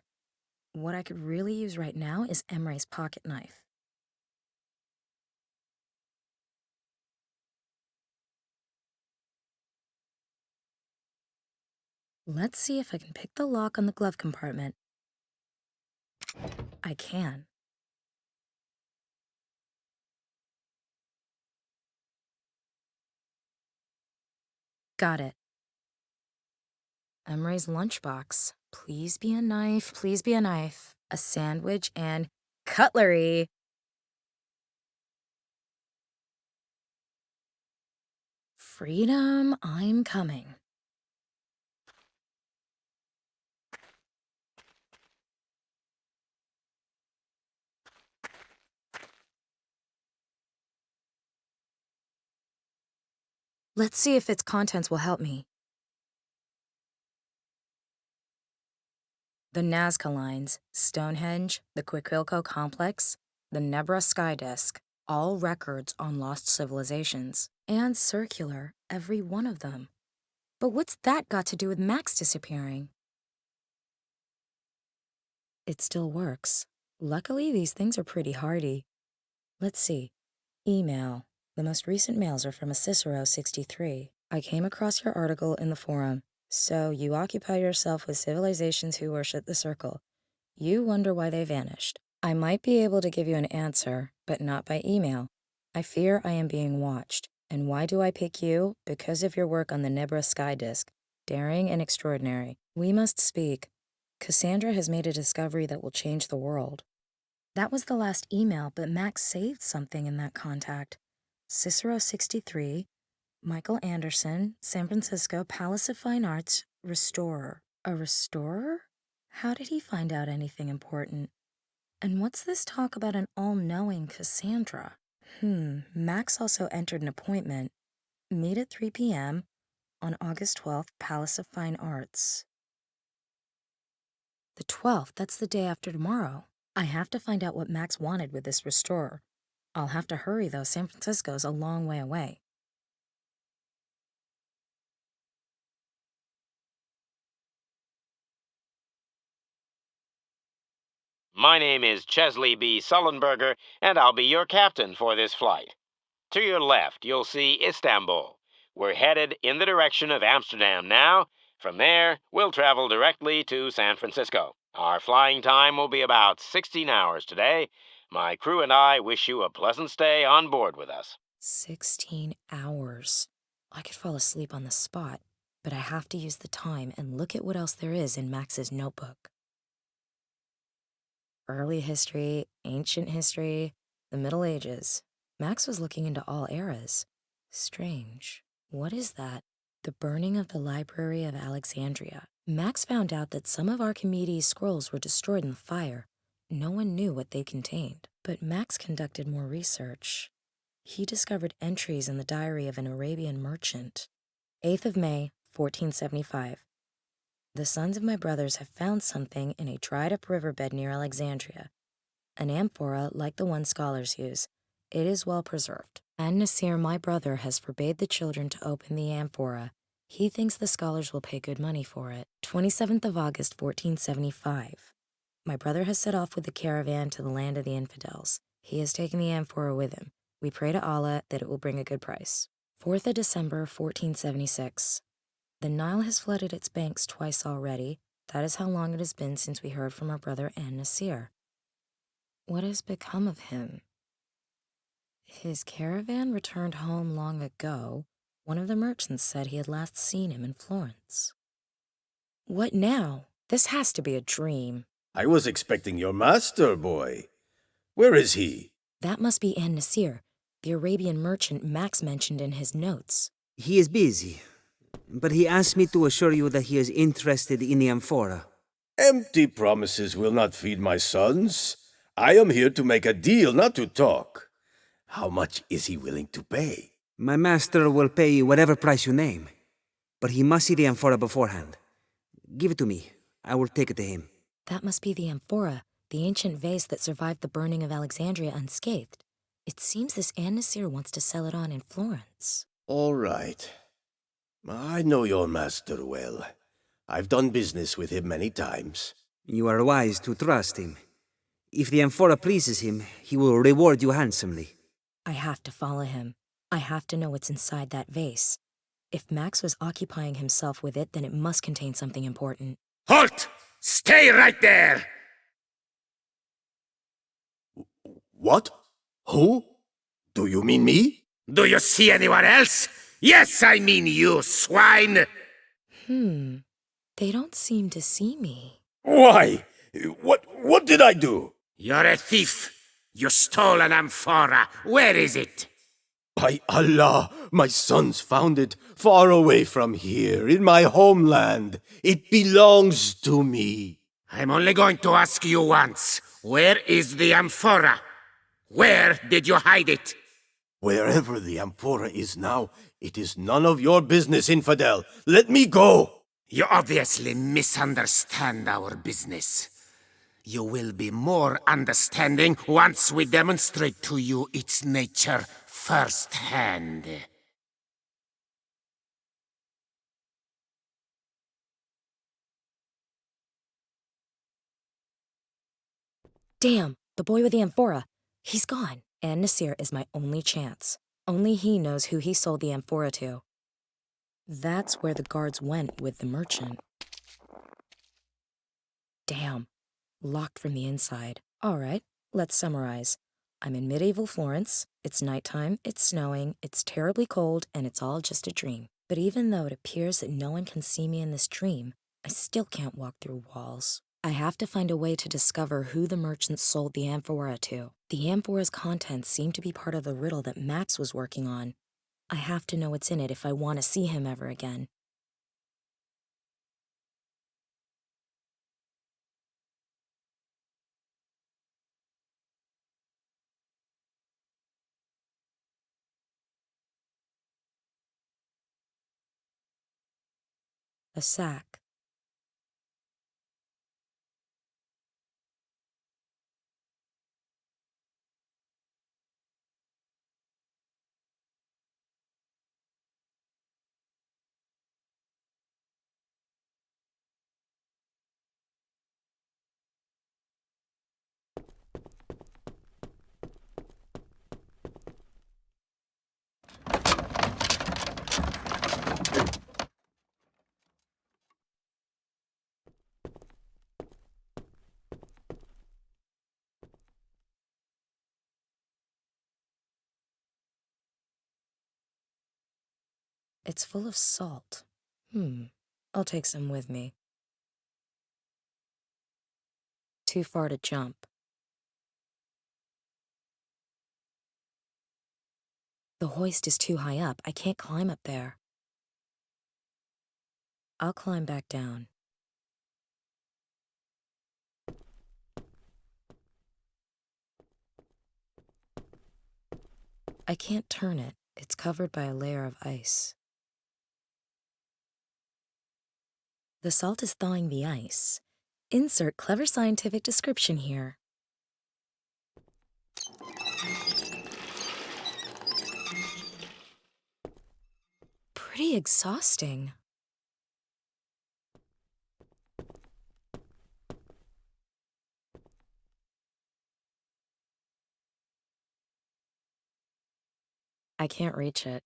What I could really use right now is Emray's pocket knife. Let's see if I can pick the lock on the glove compartment. I can. Got it. Emray's lunchbox. Please be a knife, please be a knife. A sandwich and cutlery. Freedom, I'm coming. Let's see if its contents will help me. The Nazca lines, Stonehenge, the Quiquilco complex, the Nebra sky disk, all records on lost civilizations. And circular, every one of them. But what's that got to do with Max disappearing? It still works. Luckily, these things are pretty hardy. Let's see. Email. The most recent mails are from a Cicero 63. I came across your article in the forum. So you occupy yourself with civilizations who worship the circle. You wonder why they vanished. I might be able to give you an answer, but not by email. I fear I am being watched. And why do I pick you? Because of your work on the Nebra sky disk. Daring and extraordinary. We must speak. Cassandra has made a discovery that will change the world. That was the last email, but Max saved something in that contact. Cicero 63, Michael Anderson, San Francisco, Palace of Fine Arts, restorer. A restorer? How did he find out anything important? And what's this talk about an all-knowing Cassandra? Max also entered an appointment. Meet at 3 p.m. on August 12th, Palace of Fine Arts. The 12th, that's the day after tomorrow. I have to find out what Max wanted with this restorer. I'll have to hurry, though. San Francisco's a long way away. My name is Chesley B. Sullenberger, and I'll be your captain for this flight. To your left, you'll see Istanbul. We're headed in the direction of Amsterdam now. From there, we'll travel directly to San Francisco. Our flying time will be about 16 hours today. My crew and I wish you a pleasant stay on board with us. 16 hours. I could fall asleep on the spot, but I have to use the time and look at what else there is in Max's notebook. Early history, ancient history, the Middle Ages. Max was looking into all eras. Strange. What is that? The burning of the Library of Alexandria. Max found out that some of Archimedes' scrolls were destroyed in the fire. No one knew what they contained. But Max conducted more research. He discovered entries in the diary of an Arabian merchant. 8th of May, 1475. The sons of my brothers have found something in a dried-up riverbed near Alexandria. An amphora like the one scholars use. It is well preserved. Annasear, my brother, has forbade the children to open the amphora. He thinks the scholars will pay good money for it. 27th of August, 1475. My brother has set off with the caravan to the land of the infidels. He has taken the amphora with him. We pray to Allah that it will bring a good price. 4th of December, 1476. The Nile has flooded its banks twice already. That is how long it has been since we heard from our brother annasear. What has become of him? His caravan returned home long ago. One of the merchants said he had last seen him in Florence. What now? This has to be a dream. I was expecting your master, boy. Where is he? That must be annasear, the Arabian merchant Max mentioned in his notes. He is busy, but he asked me to assure you that he is interested in the amphora. Empty promises will not feed my sons. I am here to make a deal, not to talk. How much is he willing to pay? My master will pay you whatever price you name, but he must see the amphora beforehand. Give it to me. I will take it to him. That must be the amphora, the ancient vase that survived the burning of Alexandria unscathed. It seems this annasear wants to sell it on in Florence. All right. I know your master well. I've done business with him many times. You are wise to trust him. If the amphora pleases him, he will reward you handsomely. I have to follow him. I have to know what's inside that vase. If Max was occupying himself with it, then it must contain something important. Halt! Stay right there! What? Who? Do you mean me? Do you see anyone else? Yes, I mean you, swine! They don't seem to see me. Why? What did I do? You're a thief. You stole an amphora. Where is it? By Allah, my sons found it far away from here, in my homeland. It belongs to me. I'm only going to ask you once. Where is the amphora? Where did you hide it? Wherever the amphora is now, it is none of your business, infidel. Let me go. You obviously misunderstand our business. You will be more understanding once we demonstrate to you its nature firsthand. Damn, the boy with the amphora. He's gone. Annasear is my only chance. Only he knows who he sold the amphora to. That's where the guards went with the merchant. Damn. Locked from the inside. All right, let's summarize. I'm in medieval Florence. It's nighttime, it's snowing, it's terribly cold, and it's all just a dream. But even though it appears that no one can see me in this dream, I still can't walk through walls. I have to find a way to discover who the merchant sold the amphora to. The amphora's contents seem to be part of the riddle that Max was working on. I have to know what's in it if I want to see him ever again. A sack. It's full of salt. I'll take some with me. Too far to jump. The hoist is too high up. I can't climb up there. I'll climb back down. I can't turn it. It's covered by a layer of ice. The salt is thawing the ice. Insert clever scientific description here. Pretty exhausting. I can't reach it.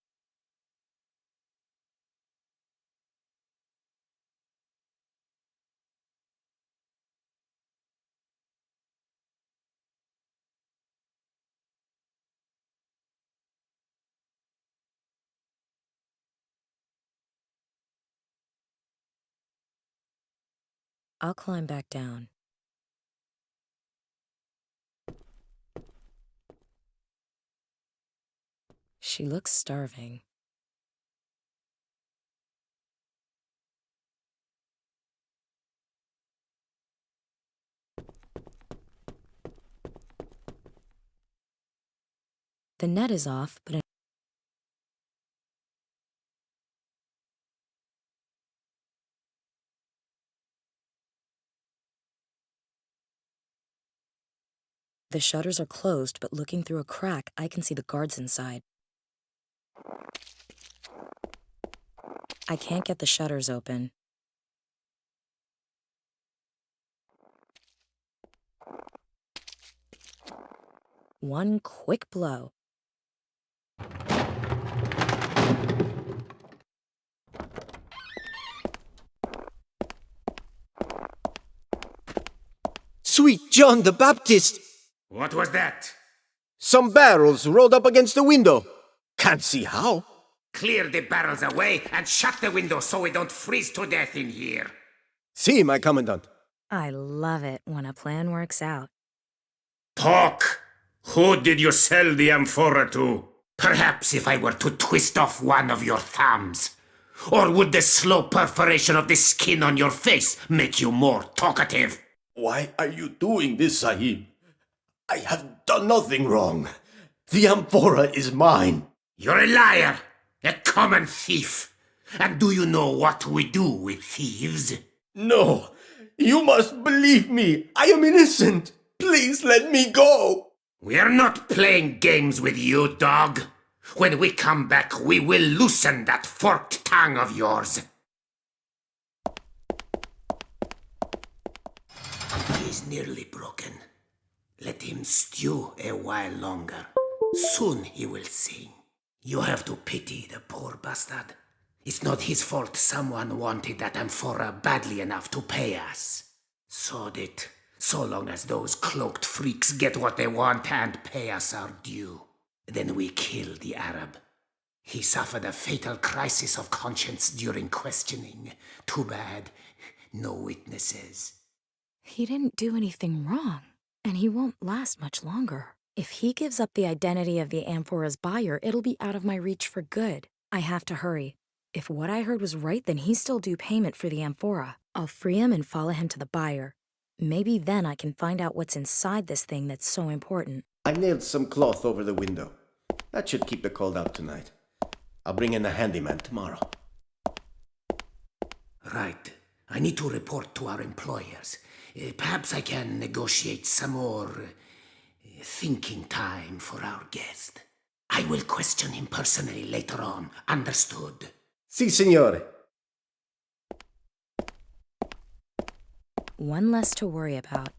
I'll climb back down. She looks starving. The net is off, but the shutters are closed, but looking through a crack, I can see the guards inside. I can't get the shutters open. One quick blow. Sweet John the Baptist! What was that? Some barrels rolled up against the window. Can't see how. Clear the barrels away and shut the window so we don't freeze to death in here. See, my commandant. I love it when a plan works out. Talk! Who did you sell the amphora to? Perhaps if I were to twist off one of your thumbs. Or would the slow perforation of the skin on your face make you more talkative? Why are you doing this, Sahib? I have done nothing wrong. The amphora is mine. You're a liar, a common thief. And do you know what we do with thieves? No, you must believe me. I am innocent. Please let me go. We're not playing games with you, dog. When we come back, we will loosen that forked tongue of yours. He's nearly broken. Let him stew a while longer. Soon he will sing. You have to pity the poor bastard. It's not his fault someone wanted that amphora badly enough to pay us. Sod it, so long as those cloaked freaks get what they want and pay us our due. Then we kill the Arab. He suffered a fatal crisis of conscience during questioning. Too bad, no witnesses. He didn't do anything wrong, and he won't last much longer. If he gives up the identity of the amphora's buyer, it'll be out of my reach for good. I have to hurry. If what I heard was right, then he's still due payment for the amphora. I'll free him and follow him to the buyer. Maybe then I can find out what's inside this thing that's so important. I nailed some cloth over the window. That should keep the cold out tonight. I'll bring in a handyman tomorrow. Right. I need to report to our employers. Perhaps I can negotiate some more thinking time for our guest. I will question him personally later on. Understood? Si, signore. One less to worry about,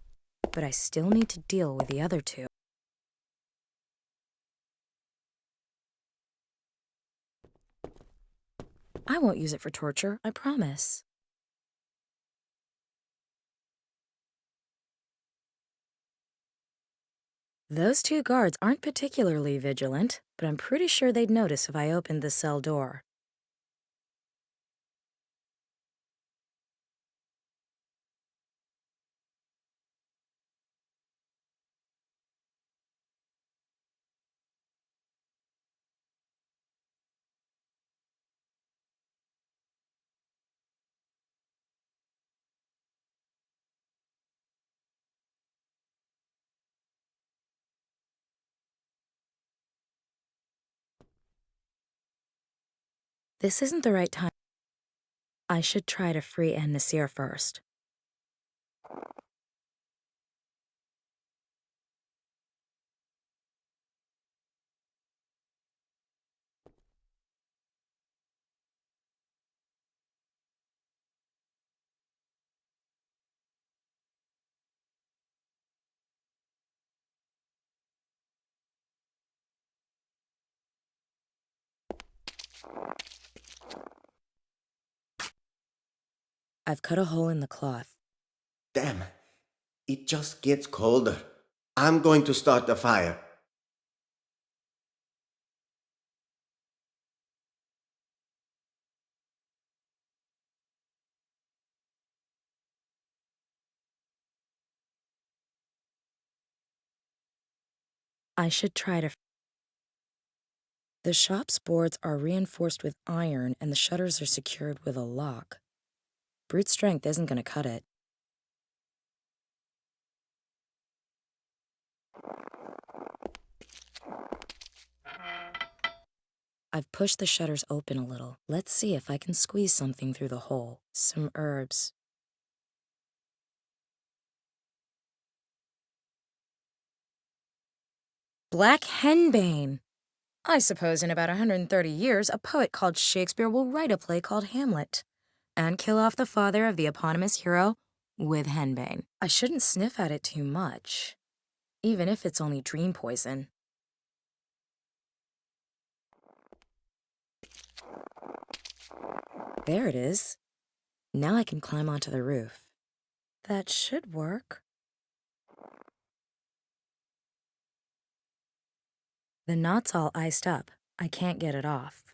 but I still need to deal with the other two. I won't use it for torture, I promise. Those two guards aren't particularly vigilant, but I'm pretty sure they'd notice if I opened the cell door. This isn't the right time. I should try to free annasear first. I've cut a hole in the cloth. Damn, it just gets colder. I'm going to start the fire. I should try to... The shop's boards are reinforced with iron and the shutters are secured with a lock. Brute strength isn't going to cut it. I've pushed the shutters open a little. Let's see if I can squeeze something through the hole. Some herbs. Black henbane! I suppose in about 130 years, a poet called Shakespeare will write a play called Hamlet and kill off the father of the eponymous hero with henbane. I shouldn't sniff at it too much, even if it's only dream poison. There it is. Now I can climb onto the roof. That should work. The knot's all iced up. I can't get it off.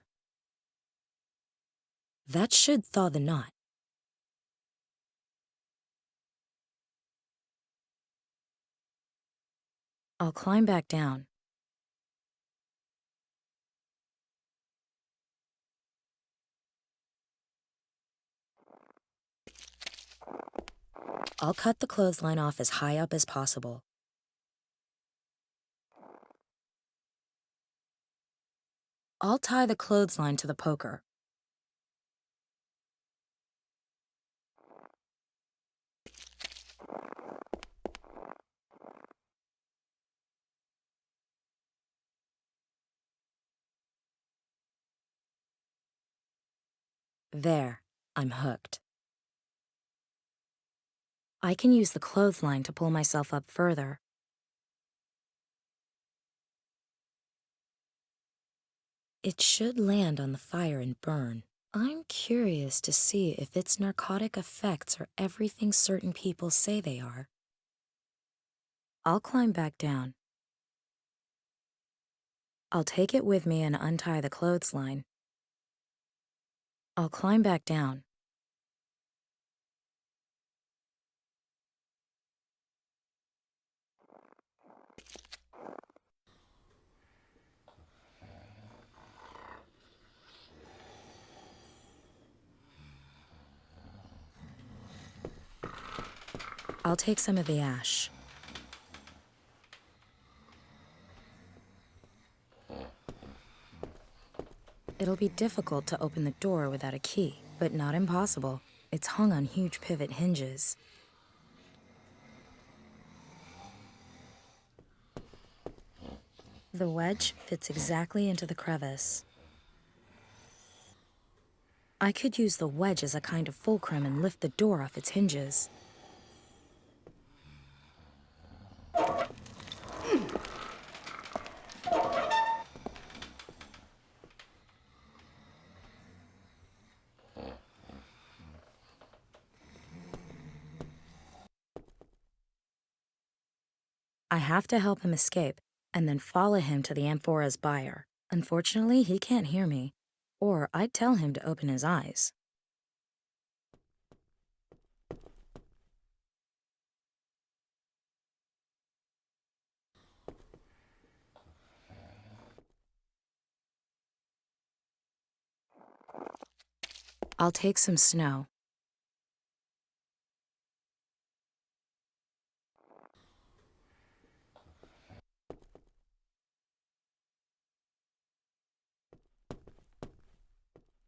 That should thaw the knot. I'll climb back down. I'll cut the clothesline off as high up as possible. I'll tie the clothesline to the poker. There, I'm hooked. I can use the clothesline to pull myself up further. It should land on the fire and burn. I'm curious to see if its narcotic effects are everything certain people say they are. I'll climb back down. I'll take it with me and untie the clothesline. I'll climb back down. I'll take some of the ash. It'll be difficult to open the door without a key, but not impossible. It's hung on huge pivot hinges. The wedge fits exactly into the crevice. I could use the wedge as a kind of fulcrum and lift the door off its hinges. I have to help him escape and then follow him to the amphoras buyer. Unfortunately, he can't hear me, or I'd tell him to open his eyes. I'll take some snow.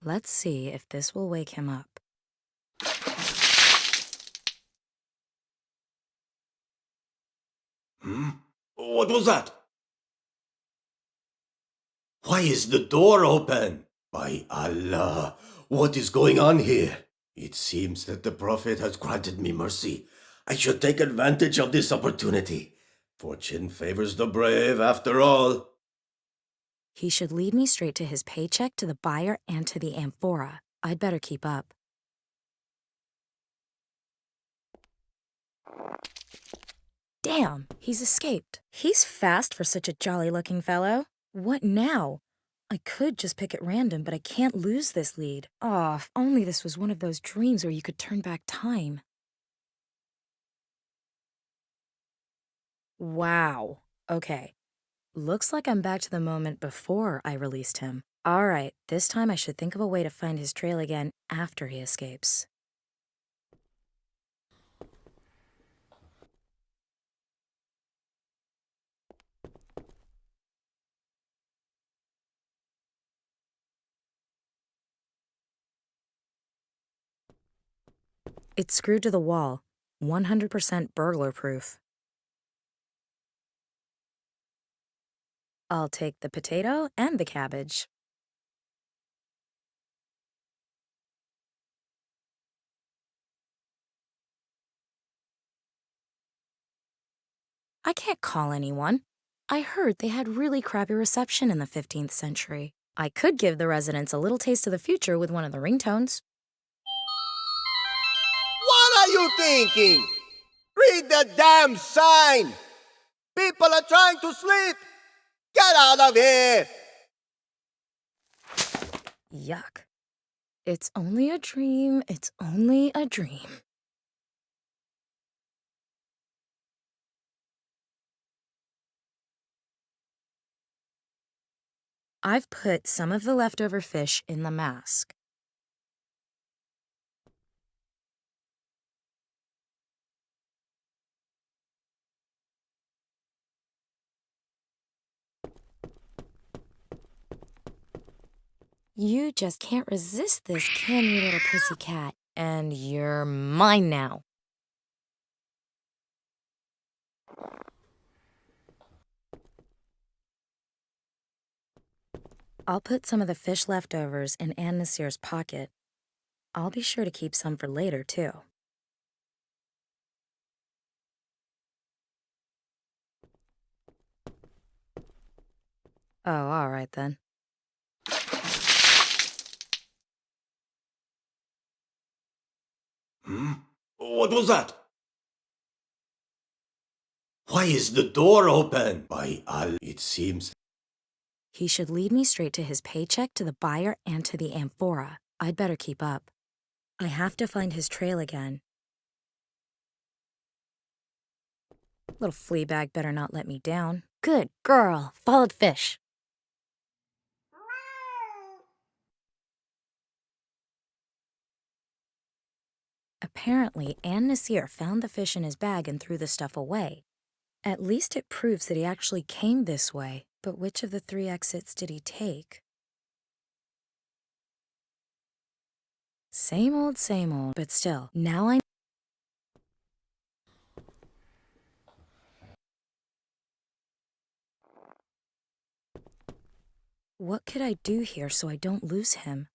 Let's see if this will wake him up. What was that? Why is the door open? By Allah, what is going on here? It seems that the Prophet has granted me mercy. I should take advantage of this opportunity. Fortune favors the brave, after all. He should lead me straight to his paycheck, to the buyer, and to the amphora. I'd better keep up. Damn, he's escaped. He's fast for such a jolly-looking fellow. What now? I could just pick at random, but I can't lose this lead. Oh, if only this was one of those dreams where you could turn back time. Wow. Okay. Looks like I'm back to the moment before I released him. All right, this time I should think of a way to find his trail again after he escapes. It's screwed to the wall, 100% burglar-proof. I'll take the potato and the cabbage. I can't call anyone. I heard they had really crappy reception in the 15th century. I could give the residents a little taste of the future with one of the ringtones. What are you thinking? Read the damn sign! People are trying to sleep! Get out of here! Yuck. It's only a dream, it's only a dream. I've put some of the leftover fish in the mask. You just can't resist this, can you, little pussycat? And you're mine now. I'll put some of the fish leftovers in annasear's pocket. I'll be sure to keep some for later, too. Oh, all right then. What was that? Why is the door open? By Allah, it seems. He should lead me straight to his paycheck, to the buyer, and to the amphora. I'd better keep up. I have to find his trail again. Little flea bag better not let me down. Good girl, followed fish. Apparently, annasear found the fish in his bag and threw the stuff away. At least it proves that he actually came this way. But which of the 3 exits did he take? Same old, but still, now I... What could I do here so I don't lose him?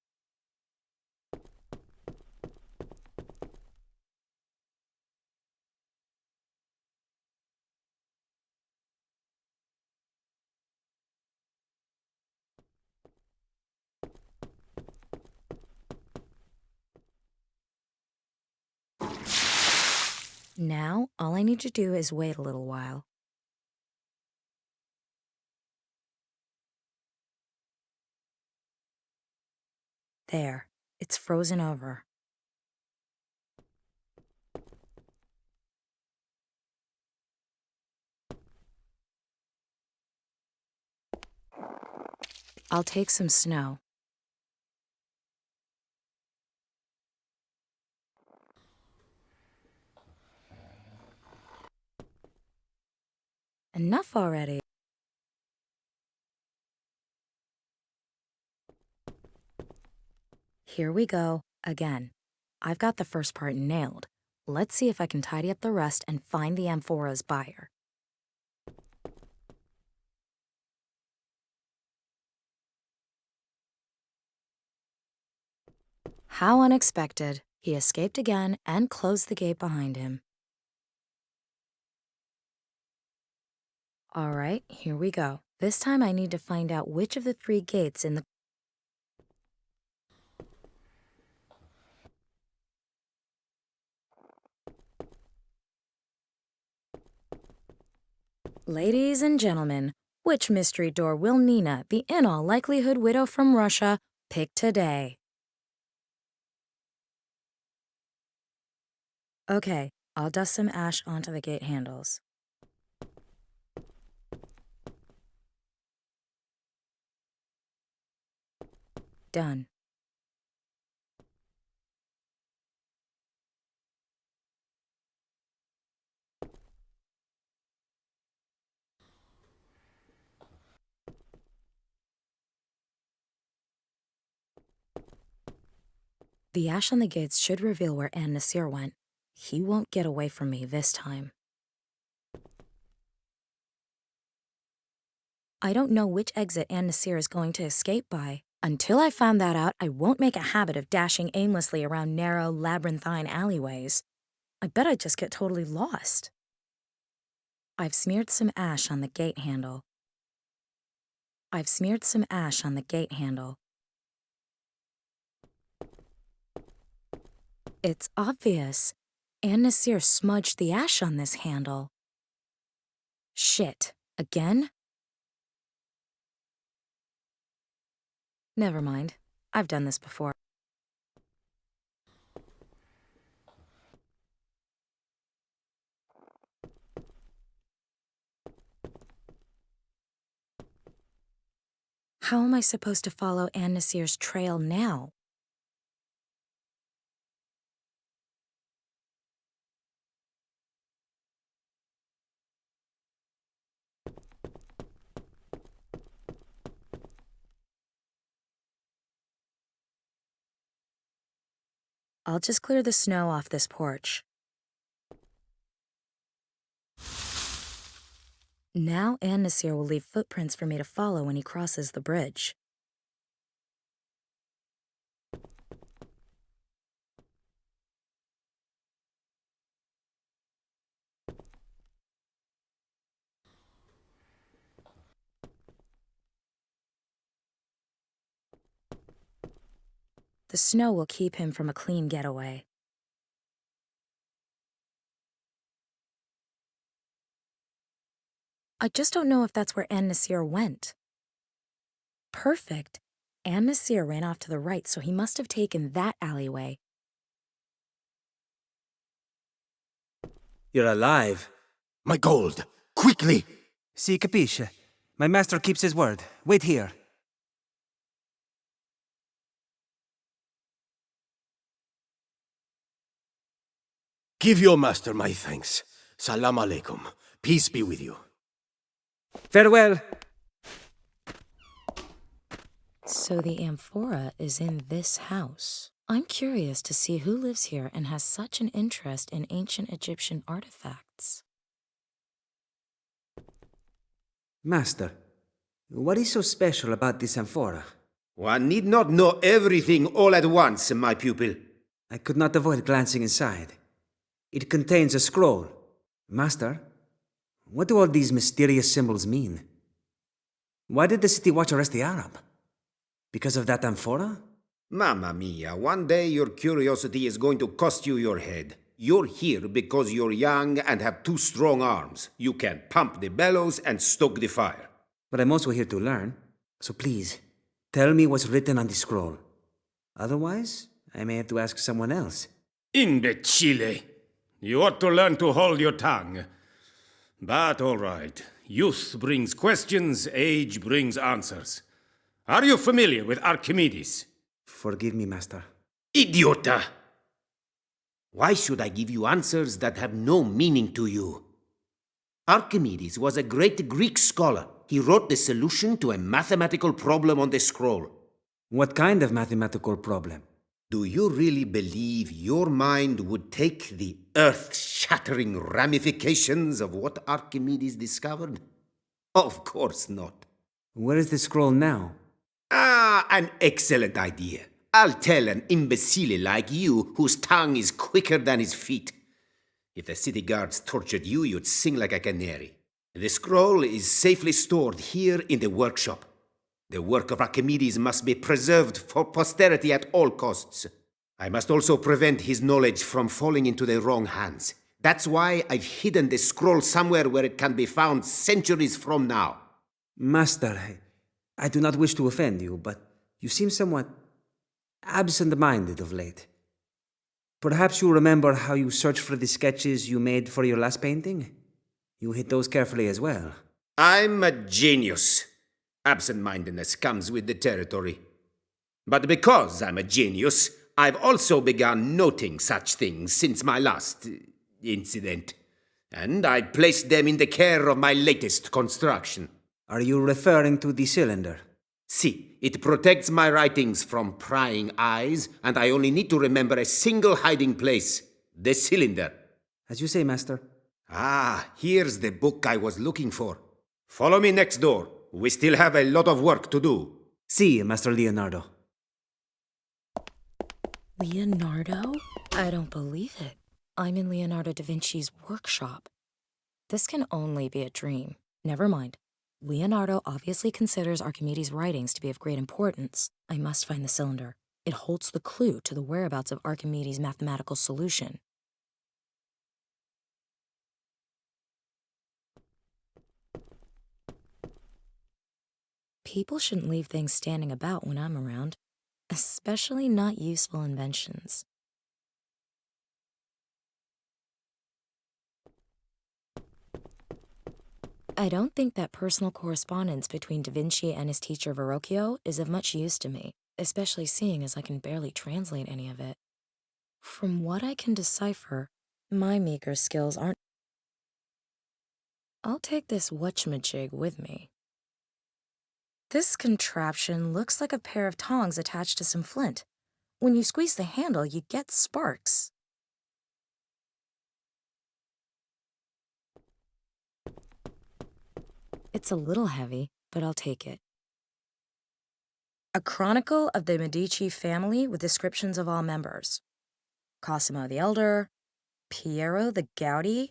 Now, all I need to do is wait a little while. There, it's frozen over. I'll take some snow. Enough already. Here we go, again. I've got the first part nailed. Let's see if I can tidy up the rest and find the amphora's buyer. How unexpected. He escaped again and closed the gate behind him. All right, here we go. This time I need to find out which of the 3 gates in the... Ladies and gentlemen, which mystery door will Nina, the in all likelihood widow from Russia, pick today? Okay, I'll dust some ash onto the gate handles. Done. The ash on the gates should reveal where Annasear went. He won't get away from me this time. I don't know which exit Annasear is going to escape by. Until I find that out, I won't make a habit of dashing aimlessly around narrow, labyrinthine alleyways. I bet I'd just get totally lost. I've smeared some ash on the gate handle. It's obvious. Annasear smudged the ash on this handle. Shit. Again? Never mind. I've done this before. How am I supposed to follow Annasear's trail now? I'll just clear the snow off this porch. Now Annasear will leave footprints for me to follow when he crosses the bridge. The snow will keep him from a clean getaway. I just don't know if that's where Annasear went. Perfect. Annasear ran off to the right, so he must have taken that alleyway. You're alive. My gold! Quickly! Si capisce. My master keeps his word. Wait here. Give your master my thanks. Salam alaikum. Peace be with you. Farewell. So the amphora is in this house. I'm curious to see who lives here and has such an interest in ancient Egyptian artifacts. Master, what is so special about this amphora? One need not know everything all at once, my pupil. I could not avoid glancing inside. It contains a scroll. Master, what do all these mysterious symbols mean? Why did the city watch arrest the Arab? Because of that amphora? Mamma mia, one day your curiosity is going to cost you your head. You're here because you're young and have 2 strong arms. You can pump the bellows and stoke the fire. But I'm also here to learn. So please, tell me what's written on the scroll. Otherwise, I may have to ask someone else. Imbecile! You ought to learn to hold your tongue. But all right. Youth brings questions, age brings answers. Are you familiar with Archimedes? Forgive me, Master. Idiota! Why should I give you answers that have no meaning to you? Archimedes was a great Greek scholar. He wrote the solution to a mathematical problem on the scroll. What kind of mathematical problem? Do you really believe your mind would take the earth-shattering ramifications of what Archimedes discovered? Of course not. Where is the scroll now? Ah, an excellent idea. I'll tell an imbecile like you whose tongue is quicker than his feet. If the city guards tortured you, you'd sing like a canary. The scroll is safely stored here in the workshop. The work of Archimedes must be preserved for posterity at all costs. I must also prevent his knowledge from falling into the wrong hands. That's why I've hidden the scroll somewhere where it can be found centuries from now. Master, I do not wish to offend you, but you seem somewhat absent-minded of late. Perhaps you remember how you searched for the sketches you made for your last painting? You hid those carefully as well. I'm a genius. Absent-mindedness comes with the territory. But because I'm a genius, I've also begun noting such things since my last incident. And I placed them in the care of my latest construction. Are you referring to the cylinder? See, it protects my writings from prying eyes, and I only need to remember a single hiding place, the cylinder. As you say, Master. Ah, here's the book I was looking for. Follow me next door. We still have a lot of work to do. See, Master Leonardo. Leonardo? I don't believe it. I'm in Leonardo da Vinci's workshop. This can only be a dream. Never mind. Leonardo obviously considers Archimedes' writings to be of great importance. I must find the cylinder. It holds the clue to the whereabouts of Archimedes' mathematical solution. People shouldn't leave things standing about when I'm around, especially not useful inventions. I don't think that personal correspondence between Da Vinci and his teacher Verrocchio is of much use to me, especially seeing as I can barely translate any of it. From what I can decipher, my meager skills aren't. I'll take this whatchamajig with me. This contraption looks like a pair of tongs attached to some flint. When you squeeze the handle, you get sparks. It's a little heavy, but I'll take it. A chronicle of the Medici family with descriptions of all members. Cosimo the Elder, Piero the Gouty,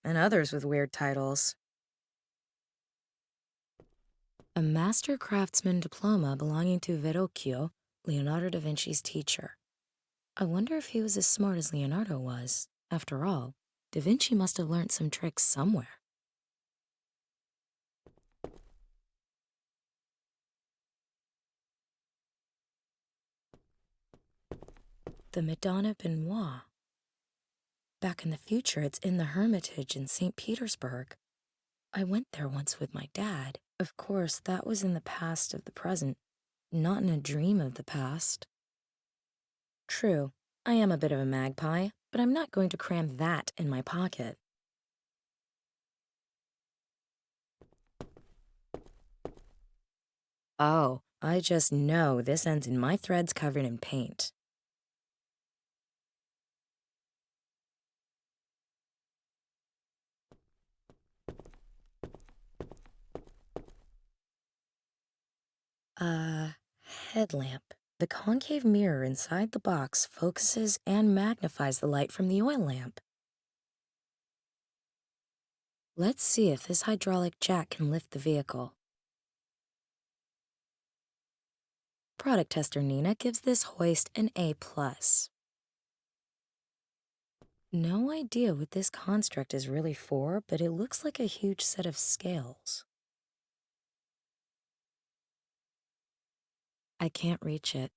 and others with weird titles. A master craftsman diploma belonging to Verrocchio, Leonardo da Vinci's teacher. I wonder if he was as smart as Leonardo was. After all, da Vinci must have learned some tricks somewhere. The Madonna Benoit. Back in the future, it's in the Hermitage in St. Petersburg. I went there once with my dad. Of course, that was in the past of the present, not in a dream of the past. True, I am a bit of a magpie, but I'm not going to cram that in my pocket. Oh, I just know this ends in my threads covered in paint. Headlamp. The concave mirror inside the box focuses and magnifies the light from the oil lamp. Let's see if this hydraulic jack can lift the vehicle. Product tester Nina gives this hoist an A+. No idea what this construct is really for, but it looks like a huge set of scales. I can't reach it.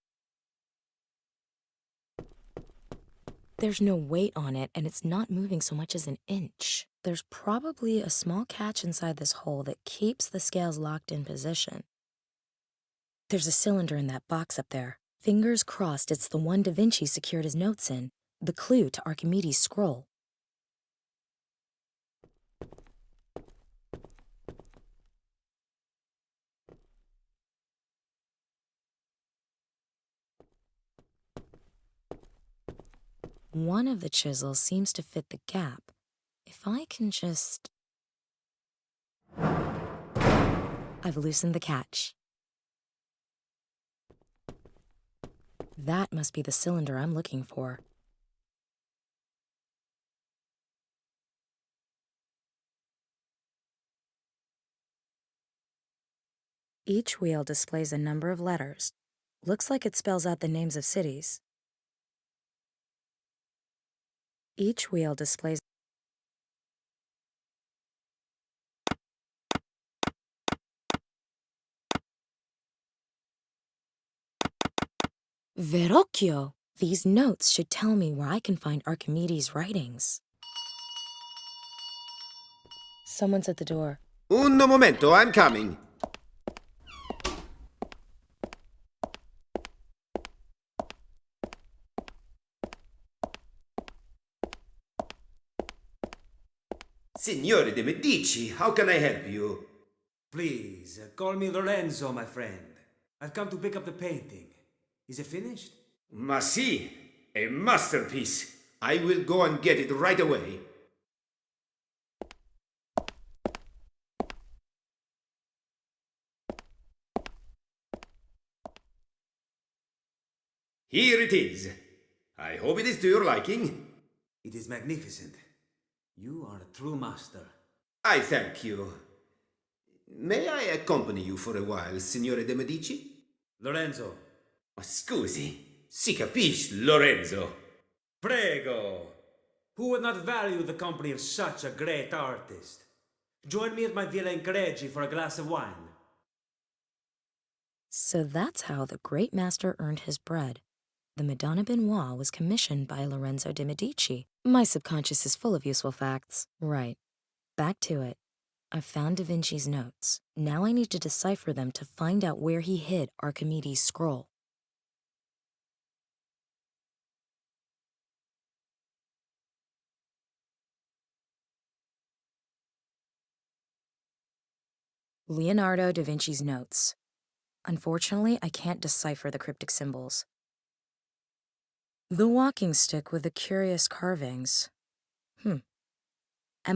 There's no weight on it, and it's not moving so much as an inch. There's probably a small catch inside this hole that keeps the scales locked in position. There's a cylinder in that box up there. Fingers crossed it's the one Da Vinci secured his notes in, the clue to Archimedes' scroll. One of the chisels seems to fit the gap. If I can just... I've loosened the catch. That must be the cylinder I'm looking for. Each wheel displays a number of letters. Looks like it spells out the names of cities. Each wheel displays Verrocchio! These notes should tell me where I can find Archimedes' writings. Someone's at the door. Un momento, I'm coming. Signore de Medici, how can I help you? Please, call me Lorenzo, my friend. I've come to pick up the painting. Is it finished? Ma si, a masterpiece. I will go and get it right away. Here it is. I hope it is to your liking. It is magnificent. You are a true master. I thank you. May I accompany you for a while, Signore de Medici? Lorenzo. Scusi, si capisce, Lorenzo. Prego! Who would not value the company of such a great artist? Join me at my Villa in Cregi for a glass of wine. So that's how the great master earned his bread. The Madonna Benoit was commissioned by Lorenzo de Medici. My subconscious is full of useful facts. Right. Back to it. I've found Da Vinci's notes. Now I need to decipher them to find out where he hid Archimedes' scroll. Leonardo da Vinci's notes. Unfortunately, I can't decipher the cryptic symbols. The walking stick with the curious carvings. Am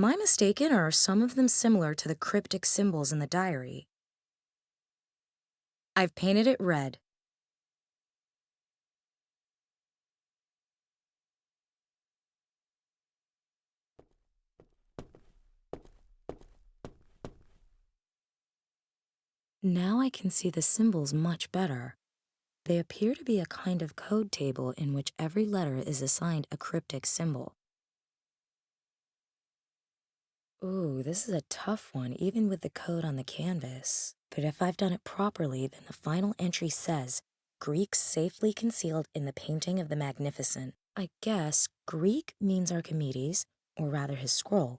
I mistaken, or are some of them similar to the cryptic symbols in the diary? I've painted it red. Now I can see the symbols much better. They appear to be a kind of code table in which every letter is assigned a cryptic symbol. Ooh, this is a tough one, even with the code on the canvas. But if I've done it properly, then the final entry says, Greek safely concealed in the painting of the Magnificent. I guess Greek means Archimedes, or rather his scroll,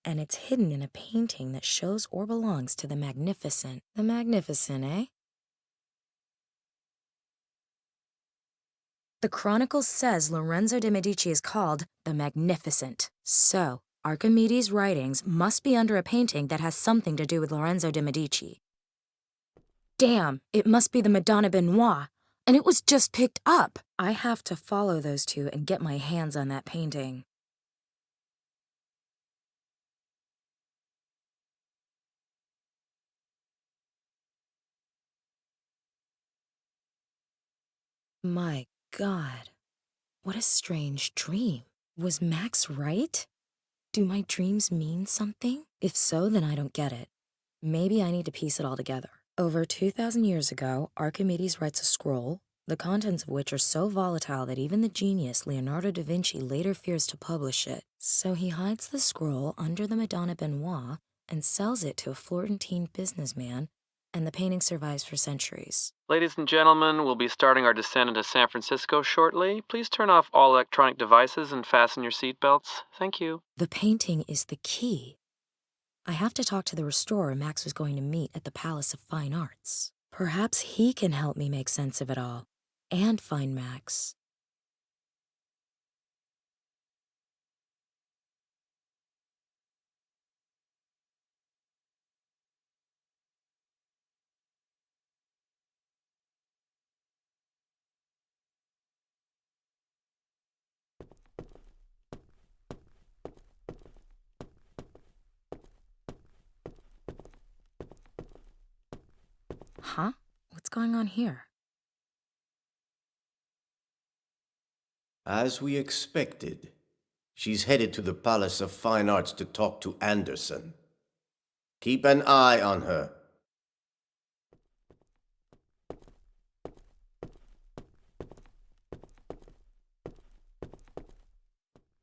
and it's hidden in a painting that shows or belongs to the Magnificent. The Magnificent, eh? The Chronicle says Lorenzo de Medici is called the Magnificent. So, Archimedes' writings must be under a painting that has something to do with Lorenzo de Medici. Damn, it must be the Madonna Benoit, and it was just picked up. I have to follow those two and get my hands on that painting. My God, what a strange dream. Was Max right? Do my dreams mean something? If so, then I don't get it. Maybe I need to piece it all together. Over 2,000 years ago, Archimedes writes a scroll, the contents of which are so volatile that even the genius Leonardo da Vinci later fears to publish it. So he hides the scroll under the Madonna Benoit and sells it to a Florentine businessman, and the painting survives for centuries. Ladies and gentlemen, we'll be starting our descent into San Francisco shortly. Please turn off all electronic devices and fasten your seatbelts. Thank you. The painting is the key. I have to talk to the restorer Max was going to meet at the Palace of Fine Arts. Perhaps he can help me make sense of it all, and find Max. Huh? What's going on here? As we expected, she's headed to the Palace of Fine Arts to talk to Anderson. Keep an eye on her.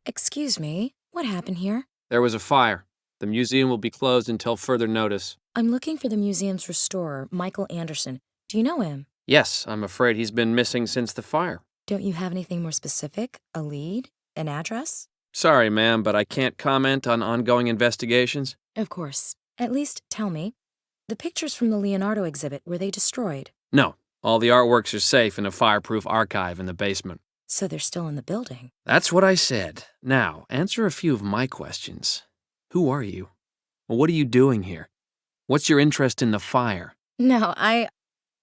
Excuse me, what happened here? There was a fire. The museum will be closed until further notice. I'm looking for the museum's restorer, Michael Anderson. Do you know him? Yes, I'm afraid he's been missing since the fire. Don't you have anything more specific? A lead? An address? Sorry, ma'am, but I can't comment on ongoing investigations. Of course. At least tell me. The pictures from the Leonardo exhibit, were they destroyed? No, all the artworks are safe in a fireproof archive in the basement. So they're still in the building. That's what I said. Now, answer a few of my questions. Who are you? What are you doing here? What's your interest in the fire? No, I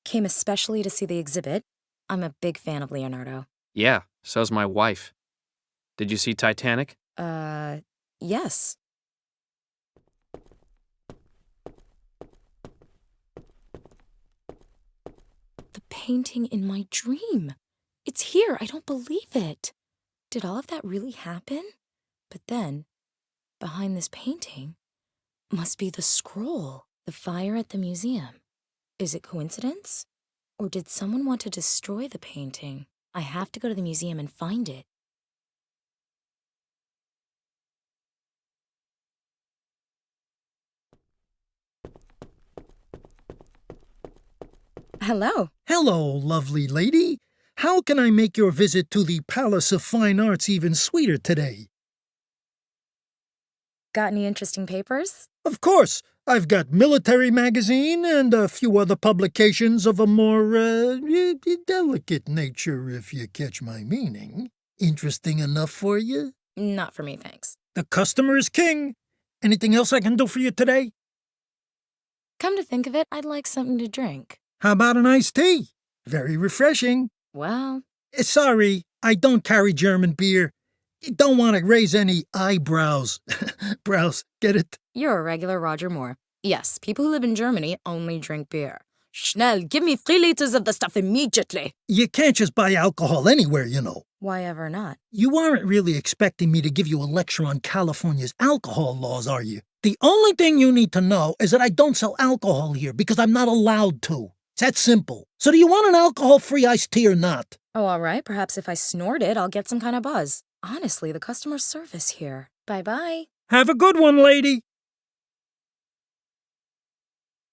came especially to see the exhibit. I'm a big fan of Leonardo. Yeah, so's my wife. Did you see Titanic? Yes. The painting in my dream. It's here. I don't believe it. Did all of that really happen? But then, behind this painting, must be the scroll. The fire at the museum. Is it coincidence? Or did someone want to destroy the painting? I have to go to the museum and find it. Hello. Hello, lovely lady. How can I make your visit to the Palace of Fine Arts even sweeter today? Got any interesting papers? Of course, I've got Military Magazine and a few other publications of a more, delicate nature, if you catch my meaning. Interesting enough for you? Not for me, thanks. The customer is king. Anything else I can do for you today? Come to think of it, I'd like something to drink. How about an iced tea? Very refreshing. Well, Sorry, I don't carry German beer. You don't want to raise any eyebrows. Brows, get it? you're a regular Roger Moore. Yes, people who live in Germany only drink beer. Schnell, give me 3 liters of the stuff immediately. You can't just buy alcohol anywhere, you know. Why ever not? You aren't really expecting me to give you a lecture on California's alcohol laws, are you? The only thing you need to know is that I don't sell alcohol here because I'm not allowed to. It's that simple. So do you want an alcohol-free iced tea or not? Oh, all right. Perhaps if I snort it, I'll get some kind of buzz. Honestly, the customer service here. Bye-bye. Have a good one, lady.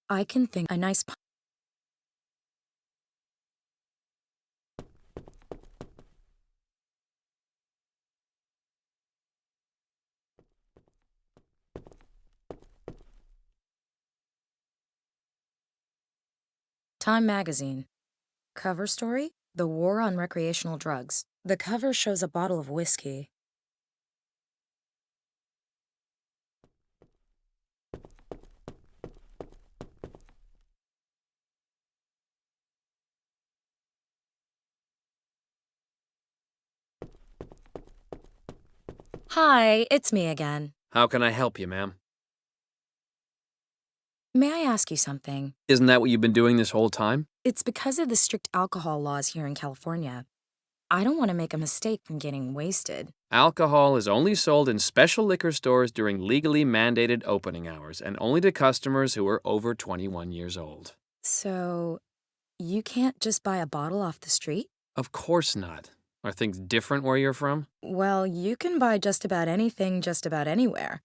I can think a nice... Time Magazine. Cover story? The War on Recreational Drugs. The cover shows a bottle of whiskey. Hi, it's me again. How can I help you, ma'am? May I ask you something? Isn't that what you've been doing this whole time? It's because of the strict alcohol laws here in California. I don't want to make a mistake from getting wasted. Alcohol is only sold in special liquor stores during legally mandated opening hours and only to customers who are over 21 years old. So, you can't just buy a bottle off the street? Of course not. Are things different where you're from? Well, you can buy just about anything just about anywhere.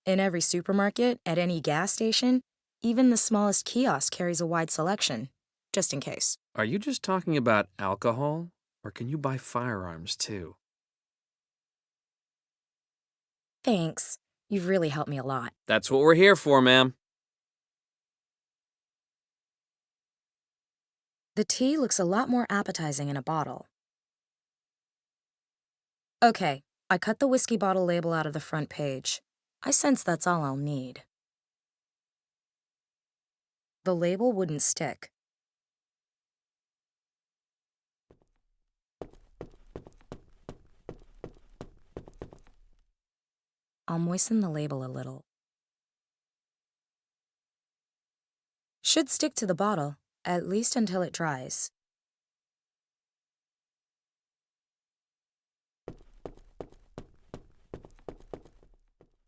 In every supermarket, at any gas station, even the smallest kiosk carries a wide selection, just in case. Are you just talking about alcohol? Or can you buy firearms too? Thanks. You've really helped me a lot. That's what we're here for, ma'am. The tea looks a lot more appetizing in a bottle. Okay, I cut the whiskey bottle label out of the front page. I sense that's all I'll need. The label wouldn't stick. I'll moisten the label a little. Should stick to the bottle. At least until it dries.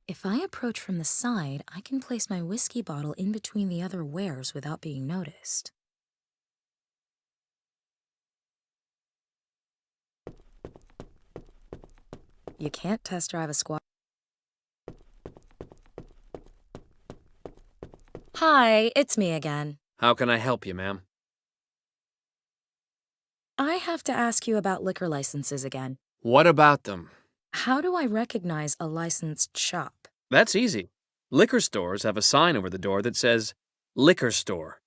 If I approach from the side, I can place my whiskey bottle in between the other wares without being noticed. You can't test drive a squad. Hi, it's me again. How can I help you, ma'am? I have to ask you about liquor licenses again. What about them? How do I recognize a licensed shop? That's easy. Liquor stores have a sign over the door that says, Liquor Store.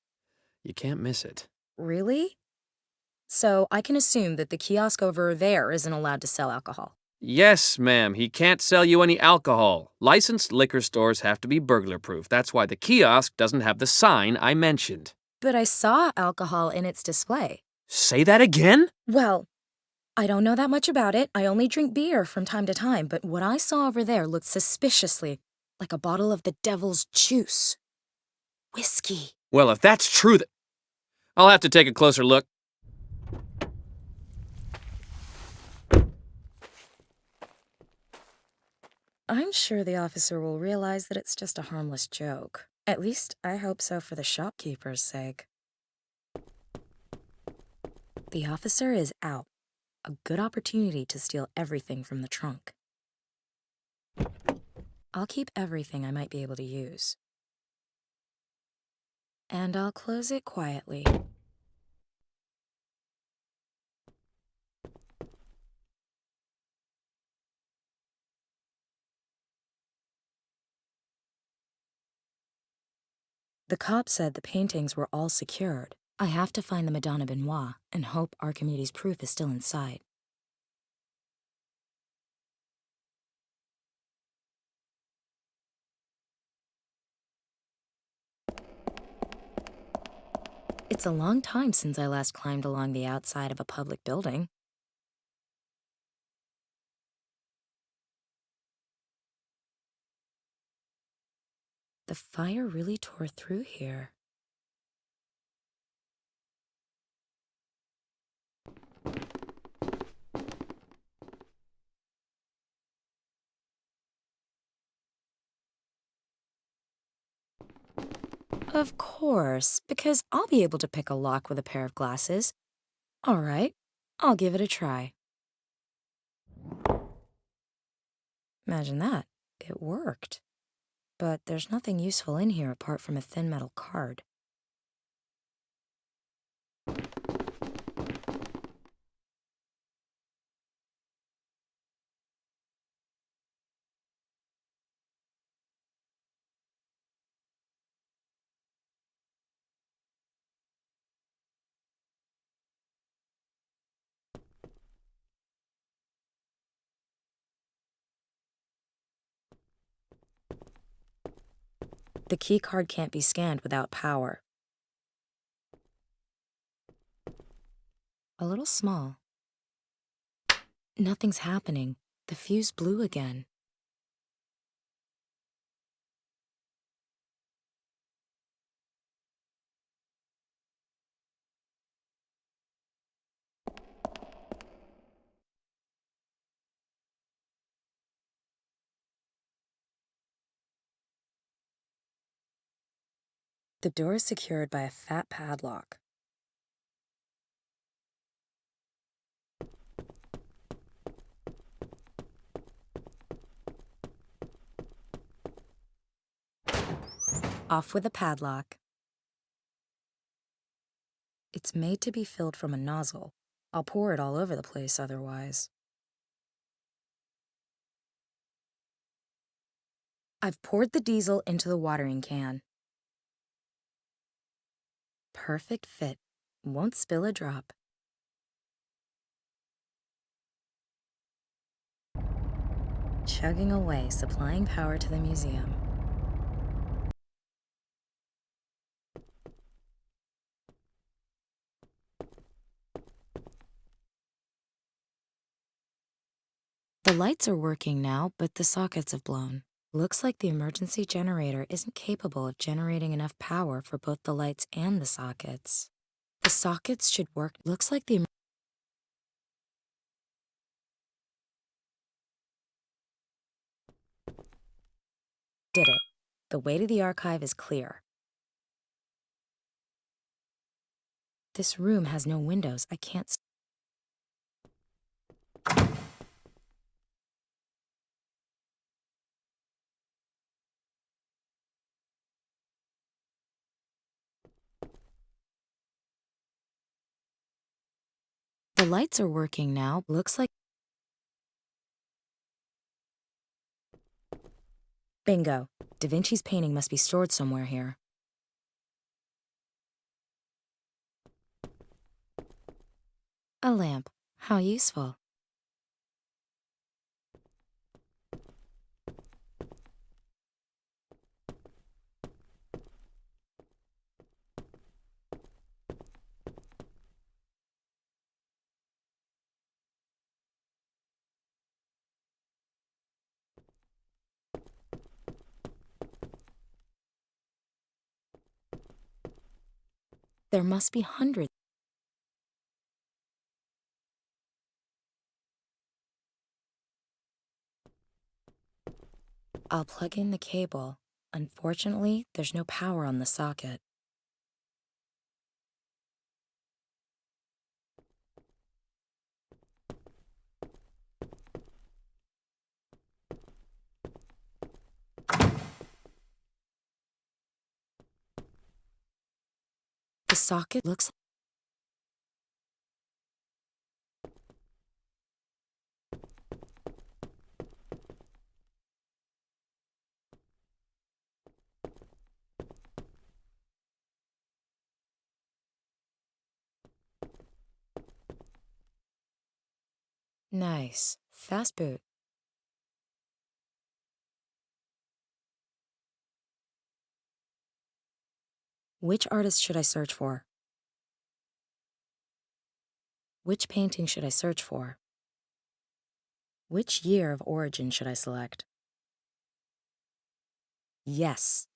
You can't miss it. Really? So I can assume that the kiosk over there isn't allowed to sell alcohol. Yes, ma'am, he can't sell you any alcohol. Licensed liquor stores have to be burglar-proof. That's why the kiosk doesn't have the sign I mentioned. But I saw alcohol in its display. Say that again? Well, I don't know that much about it. I only drink beer from time to time, but what I saw over there looked suspiciously like a bottle of the devil's juice. Whiskey. Well, if that's true, I'll have to take a closer look. I'm sure the officer will realize that it's just a harmless joke. At least, I hope so for the shopkeeper's sake. The officer is out. A good opportunity to steal everything from the trunk. I'll keep everything I might be able to use. And I'll close it quietly. The cop said the paintings were all secured. I have to find the Madonna Benoit and hope Archimedes' proof is still inside. It's a long time since I last climbed along the outside of a public building. The fire really tore through here. Of course, because I'll be able to pick a lock with a pair of glasses. All right, I'll give it a try. Imagine that. It worked. But there's nothing useful in here apart from a thin metal card. The key card can't be scanned without power. A little small. Nothing's happening. The fuse blew again. The door is secured by a fat padlock. Off with the padlock. It's made to be filled from a nozzle. I'll pour it all over the place otherwise. I've poured the diesel into the watering can. Perfect fit. Won't spill a drop. Chugging away, supplying power to the museum. The lights are working now, but the sockets have blown. Looks like the emergency generator isn't capable of generating enough power for both the lights and the sockets. The sockets should work. Looks like the... Did it. The way to the archive is clear. This room has no windows. I can't... The lights are working now. Looks like... Bingo. Da Vinci's painting must be stored somewhere here. A lamp. How useful. There must be hundreds. I'll plug in the cable. Unfortunately, there's no power on the socket. The socket looks... Nice. Fast boot. Which artist should I search for? Which painting should I search for? Which year of origin should I select? Yes.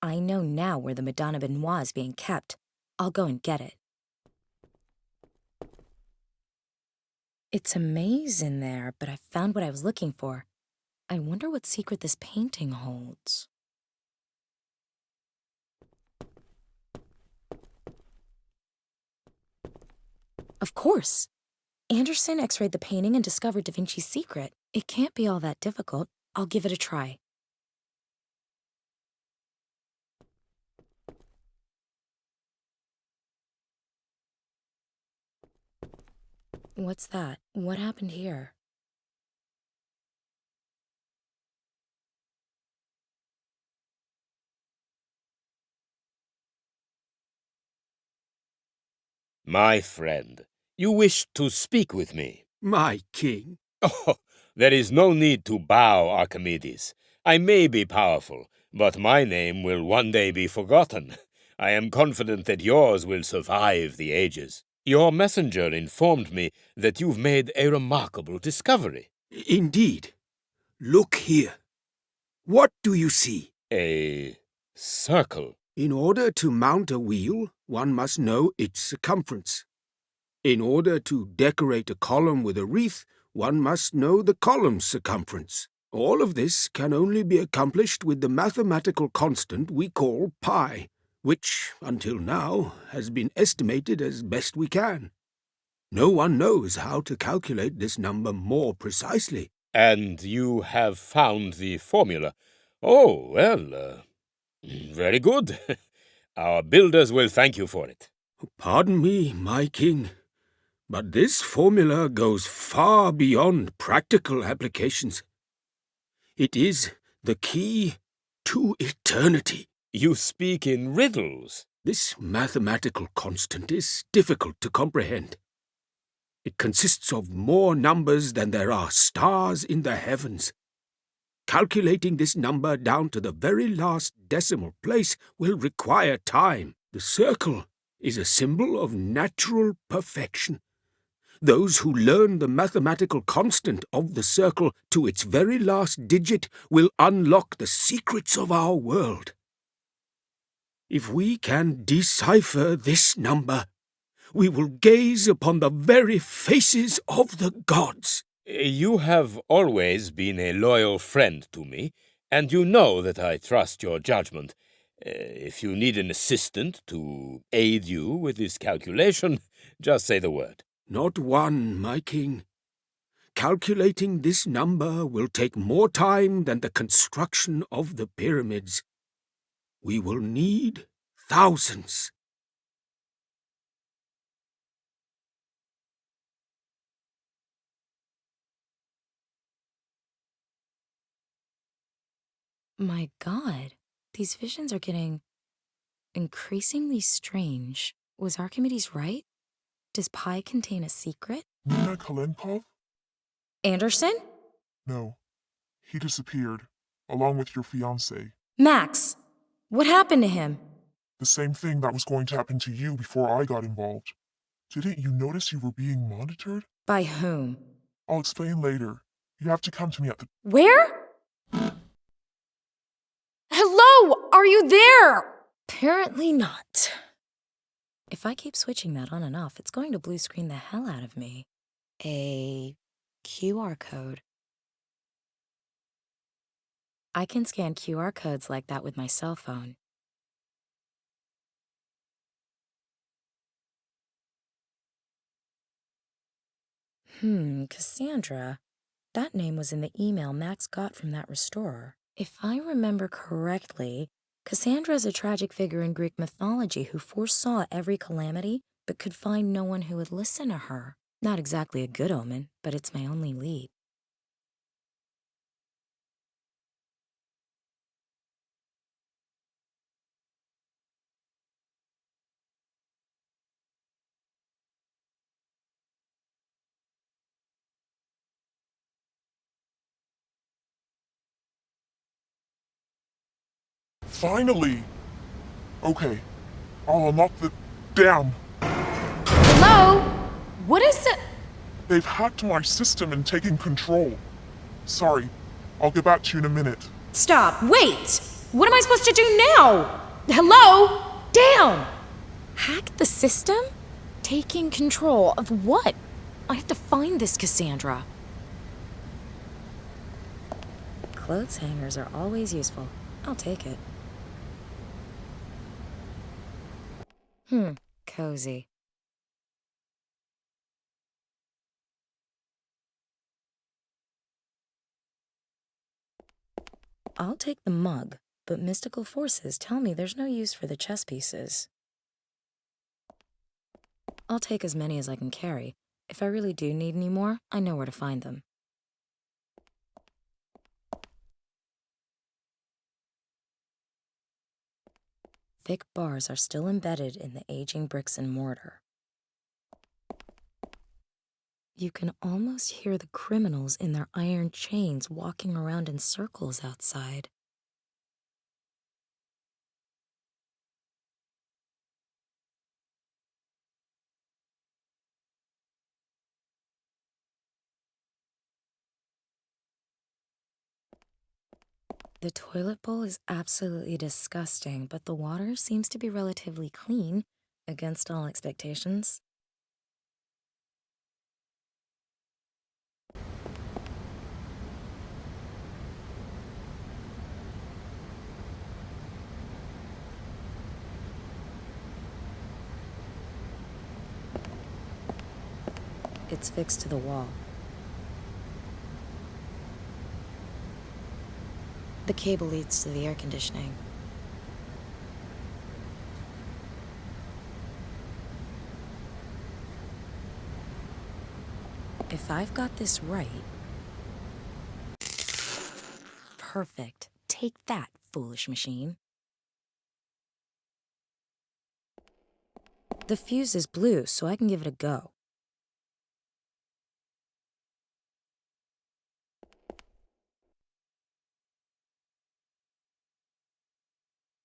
I know now where the Madonna Benoit is being kept. I'll go and get it. It's a maze in there, but I found what I was looking for. I wonder what secret this painting holds. Of course! Anderson x-rayed the painting and discovered Da Vinci's secret. It can't be all that difficult. I'll give it a try. What's that? What happened here? My friend, you wish to speak with me. My king. Oh, there is no need to bow, Archimedes. I may be powerful, but my name will one day be forgotten. I am confident that yours will survive the ages. Your messenger informed me that you've made a remarkable discovery. Indeed. Look here. What do you see? A circle. In order to mount a wheel, one must know its circumference. In order to decorate a column with a wreath, one must know the column's circumference. All of this can only be accomplished with the mathematical constant we call pi, which, until now, has been estimated as best we can. No one knows how to calculate this number more precisely. And you have found the formula. Oh, well, very good. Our builders will thank you for it. Pardon me, my king, but this formula goes far beyond practical applications. It is the key to eternity. You speak in riddles. This mathematical constant is difficult to comprehend. It consists of more numbers than there are stars in the heavens. Calculating this number down to the very last decimal place will require time. The circle is a symbol of natural perfection. Those who learn the mathematical constant of the circle to its very last digit will unlock the secrets of our world. If we can decipher this number, we will gaze upon the very faces of the gods. You have always been a loyal friend to me, and you know that I trust your judgment. If you need an assistant to aid you with this calculation, just say the word. Not one, my king. Calculating this number will take more time than the construction of the pyramids. We will need thousands. My God, these visions are getting increasingly strange. Was Archimedes right? Does pi contain a secret? Nina Kalenkov? Anderson? No. He disappeared, along with your fiancé. Max! What happened to him? The same thing that was going to happen to you before I got involved. Didn't you notice you were being monitored? By whom? I'll explain later. You have to come to me at the... Where? Hello? Are you there? Apparently not. If I keep switching that on and off, it's going to blue screen the hell out of me. A QR code. I can scan QR codes like that with my cell phone. Cassandra. That name was in the email Max got from that restorer. If I remember correctly, Cassandra is a tragic figure in Greek mythology who foresaw every calamity but could find no one who would listen to her. Not exactly a good omen, but it's my only lead. Finally! Okay, I'll unlock the... Damn! Hello? What is it? They've hacked my system and taken control. Sorry, I'll get back to you in a minute. Stop, wait! What am I supposed to do now? Hello? Damn! Hack the system? Taking control of what? I have to find this Cassandra. Clothes hangers are always useful. I'll take it. Cozy. I'll take the mug, but mystical forces tell me there's no use for the chess pieces. I'll take as many as I can carry. If I really do need any more, I know where to find them. Thick bars are still embedded in the aging bricks and mortar. You can almost hear the criminals in their iron chains walking around in circles outside. The toilet bowl is absolutely disgusting, but the water seems to be relatively clean, against all expectations. It's fixed to the wall. The cable leads to the air conditioning. If I've got this right... Perfect. Take that, foolish machine. The fuse is blue, so I can give it a go.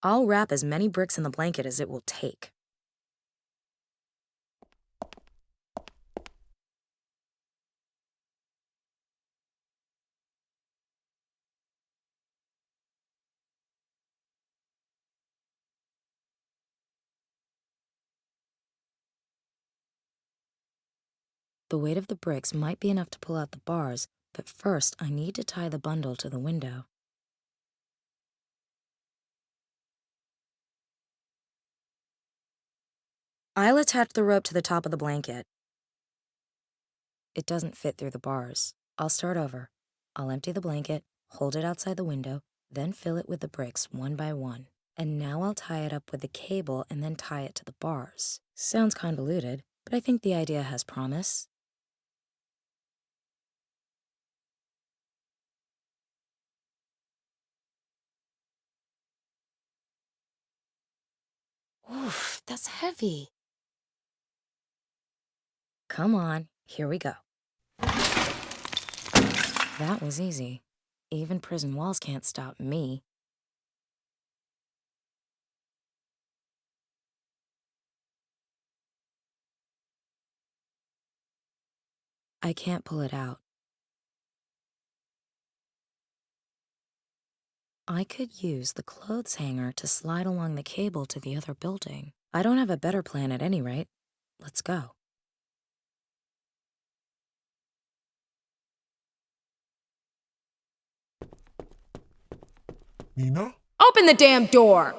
I'll wrap as many bricks in the blanket as it will take. The weight of the bricks might be enough to pull out the bars, but first I need to tie the bundle to the window. I'll attach the rope to the top of the blanket. It doesn't fit through the bars. I'll start over. I'll empty the blanket, hold it outside the window, then fill it with the bricks one by one. And now I'll tie it up with the cable and then tie it to the bars. Sounds convoluted, but I think the idea has promise. Oof, that's heavy. Come on, here we go. That was easy. Even prison walls can't stop me. I can't pull it out. I could use the clothes hanger to slide along the cable to the other building. I don't have a better plan at any rate. Let's go. Nina? Open the damn door!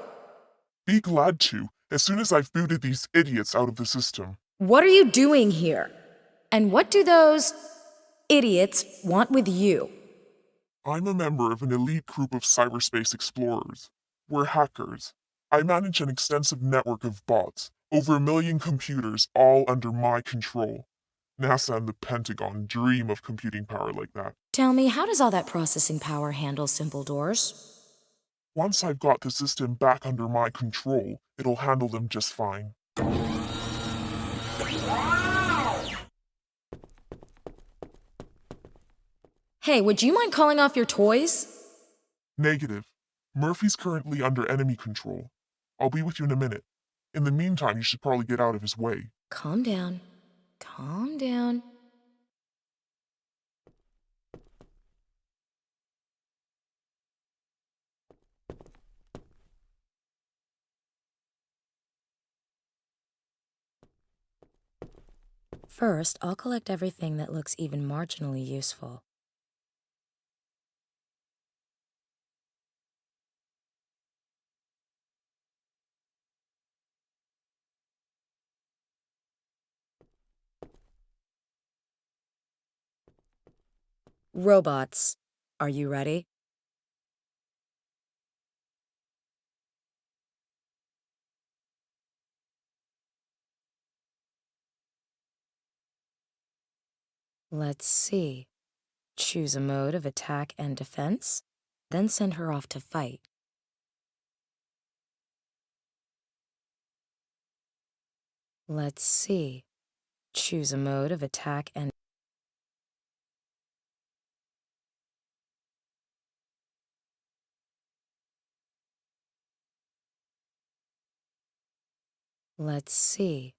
Be glad to, as soon as I've booted these idiots out of the system. What are you doing here? And what do those idiots want with you? I'm a member of an elite group of cyberspace explorers. We're hackers. I manage an extensive network of bots, over 1 million computers, all under my control. NASA and the Pentagon dream of computing power like that. Tell me, how does all that processing power handle simple doors? Once I've got the system back under my control, it'll handle them just fine. Hey, would you mind calling off your toys? Negative. Murphy's currently under enemy control. I'll be with you in a minute. In the meantime, you should probably get out of his way. Calm down. Calm down. First, I'll collect everything that looks even marginally useful. Robots, are you ready? Let's see. Choose a mode of attack and defense, then send her off to fight. Let's see. Choose a mode of attack and let's see.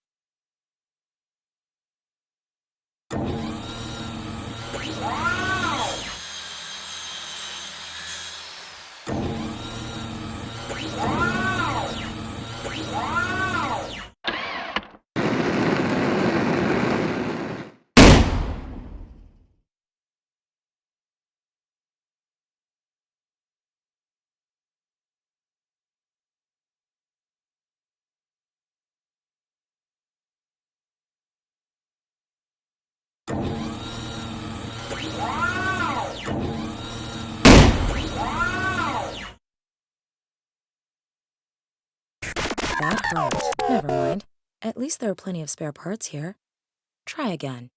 That hurt. Never mind. At least there are plenty of spare parts here. Try again.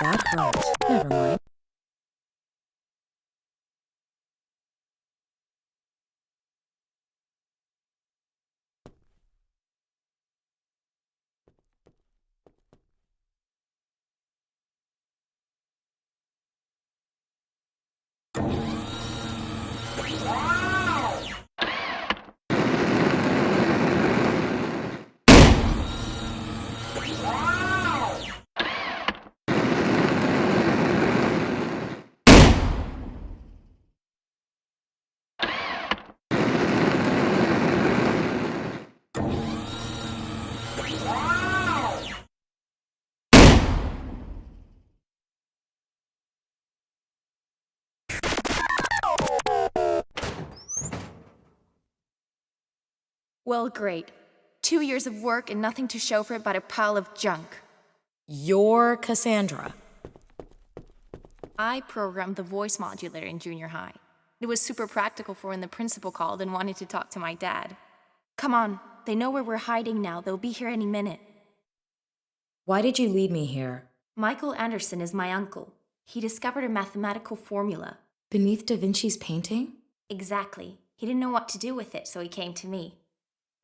That hurt. Never mind. Well, great. 2 years of work and nothing to show for it but a pile of junk. You're Cassandra. I programmed the voice modulator in junior high. It was super practical for when the principal called and wanted to talk to my dad. Come on, they know where we're hiding now. They'll be here any minute. Why did you lead me here? Michael Anderson is my uncle. He discovered a mathematical formula. Beneath Da Vinci's painting? Exactly. He didn't know what to do with it, so he came to me.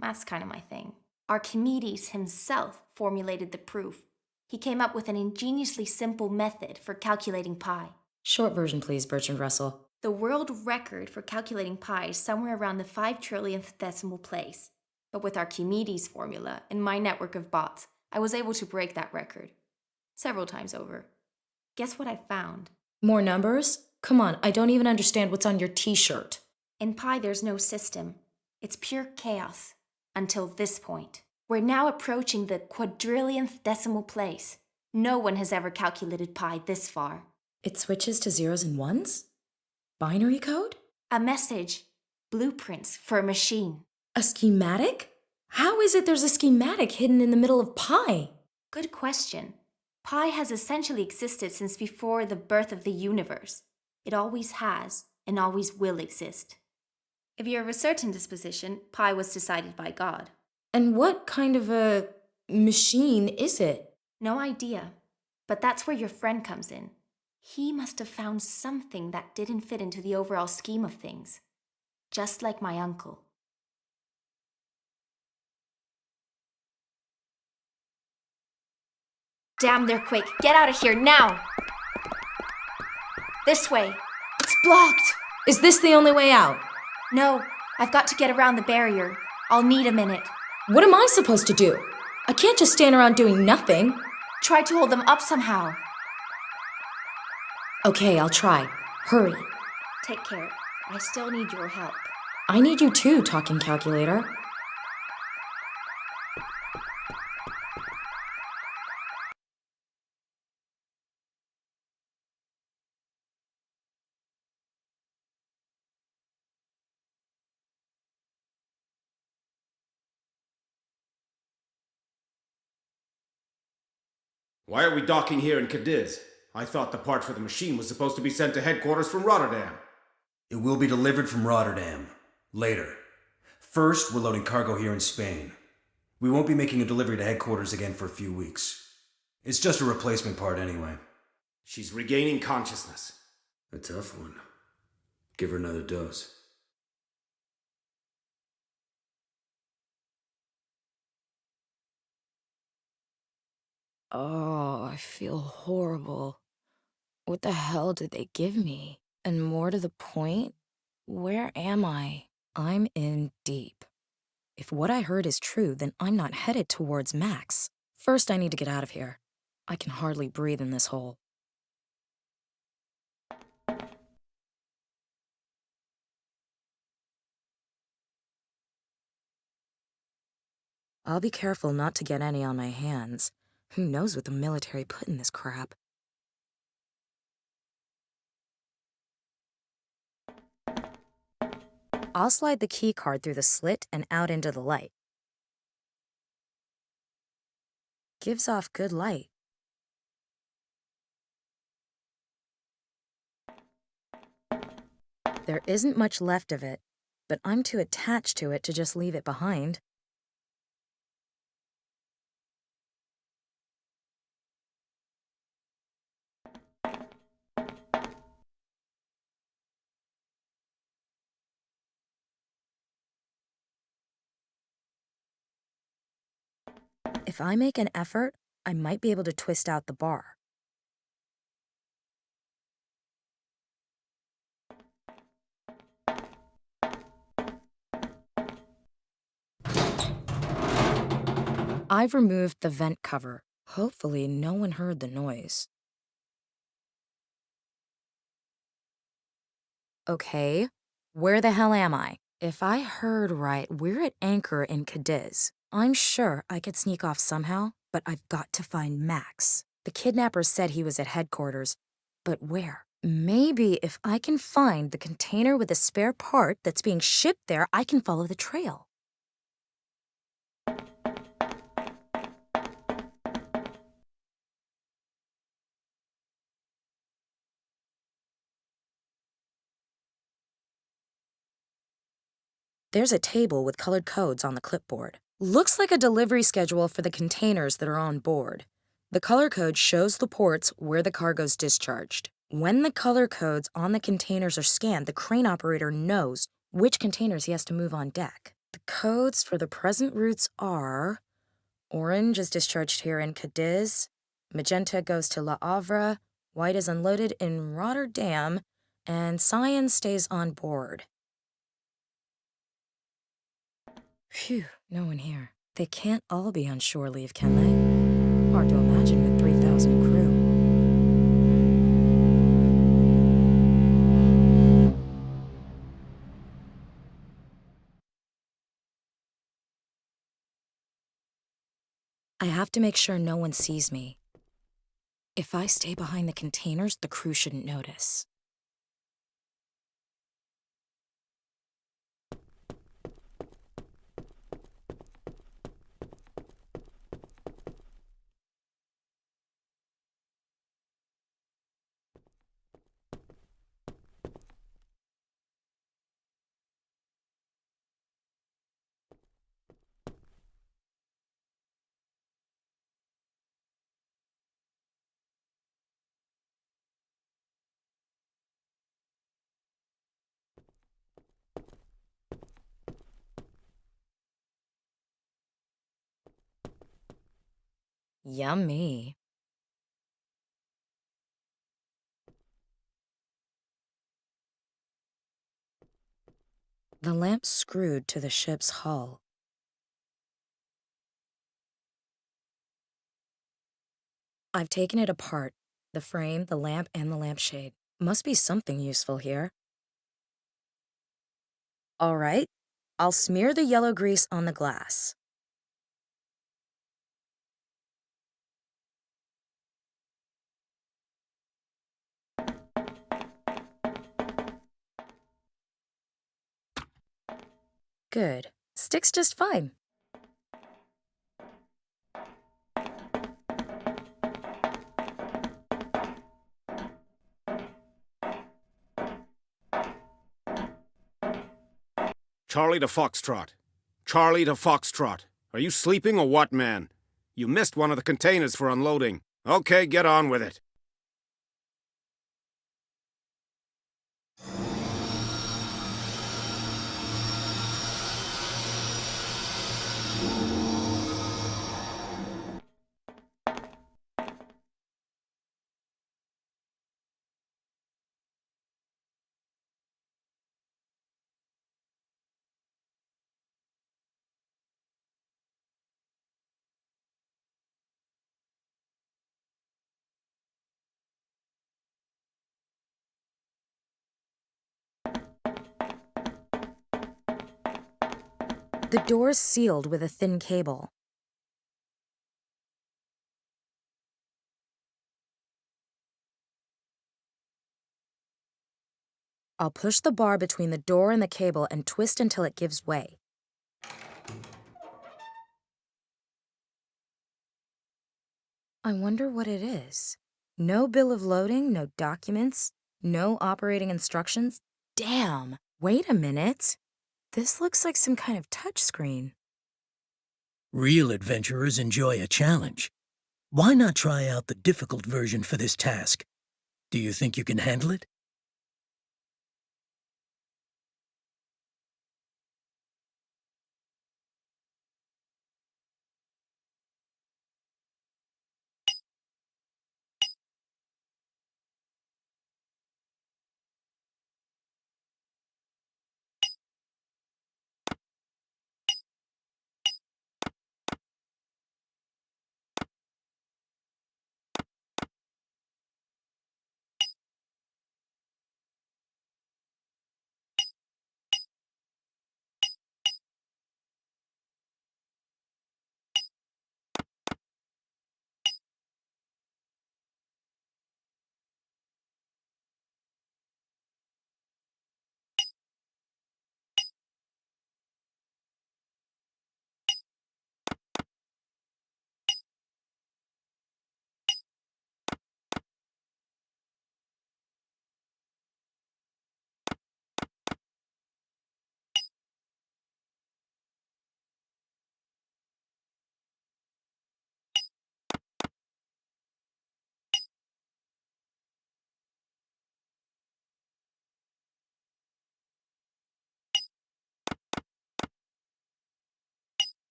Math's kind of my thing. Archimedes himself formulated the proof. He came up with an ingeniously simple method for calculating pi. Short version, please, Bertrand Russell. The world record for calculating pi is somewhere around the 5 trillionth decimal place. But with Archimedes' formula and my network of bots, I was able to break that record. Several times over. Guess what I found? More numbers? Come on, I don't even understand what's on your t-shirt. In pi, there's no system. It's pure chaos. Until this point. We're now approaching the quadrillionth decimal place. No one has ever calculated pi this far. It switches to zeros and ones? Binary code? A message. Blueprints for a machine. A schematic? How is it there's a schematic hidden in the middle of pi? Good question. Pi has essentially existed since before the birth of the universe. It always has and always will exist. If you're of a certain disposition, pi was decided by God. And what kind of a machine is it? No idea. But that's where your friend comes in. He must have found something that didn't fit into the overall scheme of things. Just like my uncle. Damn, they're quick. Get out of here now! This way. It's blocked! Is this the only way out? No, I've got to get around the barrier. I'll need a minute. What am I supposed to do? I can't just stand around doing nothing. Try to hold them up somehow. Okay, I'll try. Hurry. Take care. I still need your help. I need you too, talking calculator. Why are we docking here in Cadiz? I thought the part for the machine was supposed to be sent to headquarters from Rotterdam. It will be delivered from Rotterdam. Later. First, we're loading cargo here in Spain. We won't be making a delivery to headquarters again for a few weeks. It's just a replacement part anyway. She's regaining consciousness. A tough one. Give her another dose. Oh, I feel horrible. What the hell did they give me? And more to the point, where am I? I'm in deep. If what I heard is true, then I'm not headed towards Max. First, I need to get out of here. I can hardly breathe in this hole. I'll be careful not to get any on my hands. Who knows what the military put in this crap? I'll slide the key card through the slit and out into the light. Gives off good light. There isn't much left of it, but I'm too attached to it to just leave it behind. If I make an effort, I might be able to twist out the bar. I've removed the vent cover. Hopefully, no one heard the noise. Okay, where the hell am I? If I heard right, we're at anchor in Cadiz. I'm sure I could sneak off somehow, but I've got to find Max. The kidnapper said he was at headquarters, but where? Maybe if I can find the container with a spare part that's being shipped there, I can follow the trail. There's a table with colored codes on the clipboard. Looks like a delivery schedule for the containers that are on board. The color code shows the ports where the cargo's discharged. When the color codes on the containers are scanned, the crane operator knows which containers he has to move on deck. The codes for the present routes are: orange is discharged here in Cadiz, magenta goes to La Havre, white is unloaded in Rotterdam, and cyan stays on board. Phew, no one here. They can't all be on shore leave, can they? Hard to imagine with 3,000 crew. I have to make sure no one sees me. If I stay behind the containers, the crew shouldn't notice. Yummy. The lamp's screwed to the ship's hull. I've taken it apart. The frame, the lamp, and the lampshade. Must be something useful here. All right, I'll smear the yellow grease on the glass. Good. Sticks just fine. Charlie to Foxtrot. Charlie to Foxtrot. Are you sleeping or what, man? You missed one of the containers for unloading. Okay, get on with it. The door's sealed with a thin cable. I'll push the bar between the door and the cable and twist until it gives way. I wonder what it is. No bill of lading, no documents, no operating instructions. Damn! Wait a minute. This looks like some kind of touchscreen. Real adventurers enjoy a challenge. Why not try out the difficult version for this task? Do you think you can handle it?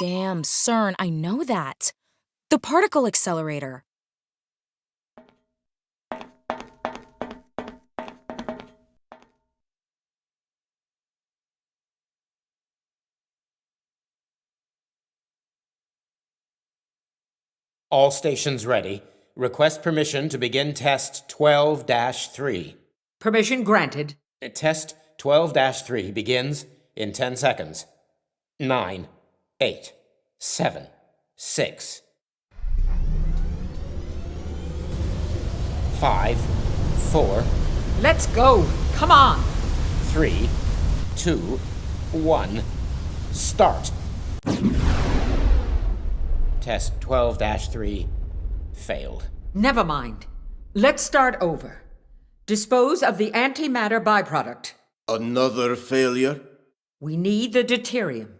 Damn, CERN, I know that. The particle accelerator. All stations ready. Request permission to begin test 12-3. Permission granted. Test 12-3 begins in 10 seconds. 9, 8, 7, 6, 5, 4, Let's go. Come on. 3, 2, 1, start. Test 12-3 failed. Never mind. Let's start over. Dispose of the antimatter byproduct. Another failure? We need the deuterium.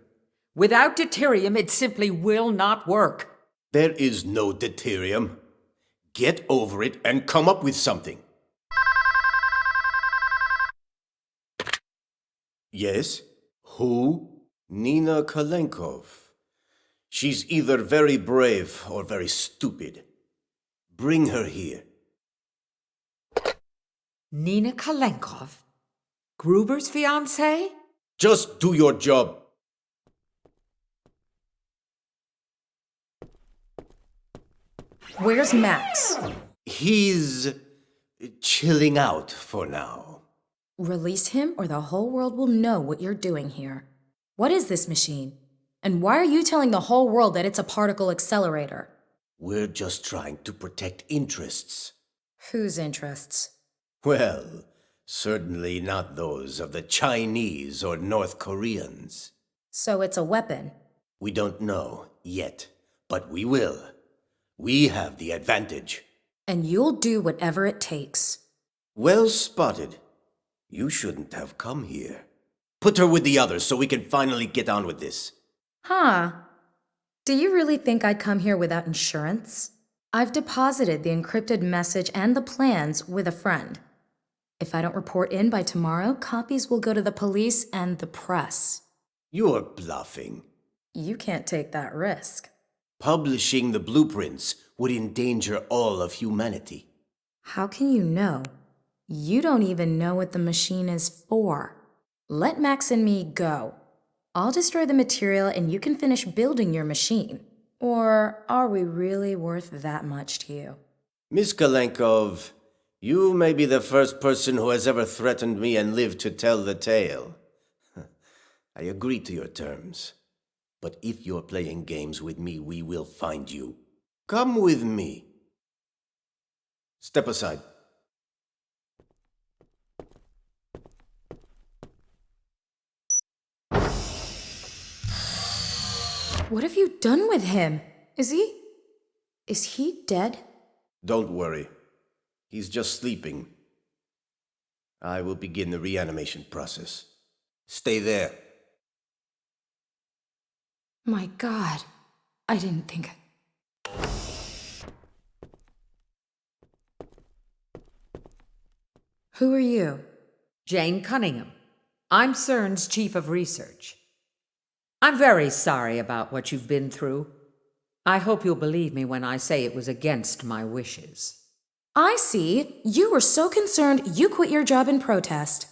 Without deuterium, it simply will not work. There is no deuterium. Get over it and come up with something. Yes? Who? Nina Kalenkov. She's either very brave or very stupid. Bring her here. Nina Kalenkov? Gruber's fiancée? Just do your job. Where's Max? He's chilling out for now. Release him or the whole world will know what you're doing here. What is this machine? And why are you telling the whole world that it's a particle accelerator? We're just trying to protect interests. Whose interests? Well, certainly not those of the Chinese or North Koreans. So it's a weapon? We don't know yet, but we will. We have the advantage. And you'll do whatever it takes. Well spotted. You shouldn't have come here. Put her with the others so we can finally get on with this. Huh. Do you really think I'd come here without insurance? I've deposited the encrypted message and the plans with a friend. If I don't report in by tomorrow, copies will go to the police and the press. You're bluffing. You can't take that risk. Publishing the blueprints would endanger all of humanity. How can you know? You don't even know what the machine is for. Let Max and me go. I'll destroy the material and you can finish building your machine. Or are we really worth that much to you? Miss Kalenkov, you may be the first person who has ever threatened me and lived to tell the tale. I agree to your terms. But if you're playing games with me, we will find you. Come with me. Step aside. What have you done with him? Is he dead? Don't worry. He's just sleeping. I will begin the reanimation process. Stay there. My God, I didn't think. Who are you? Jane Cunningham. I'm CERN's Chief of Research. I'm very sorry about what you've been through. I hope you'll believe me when I say it was against my wishes. I see. You were so concerned you quit your job in protest.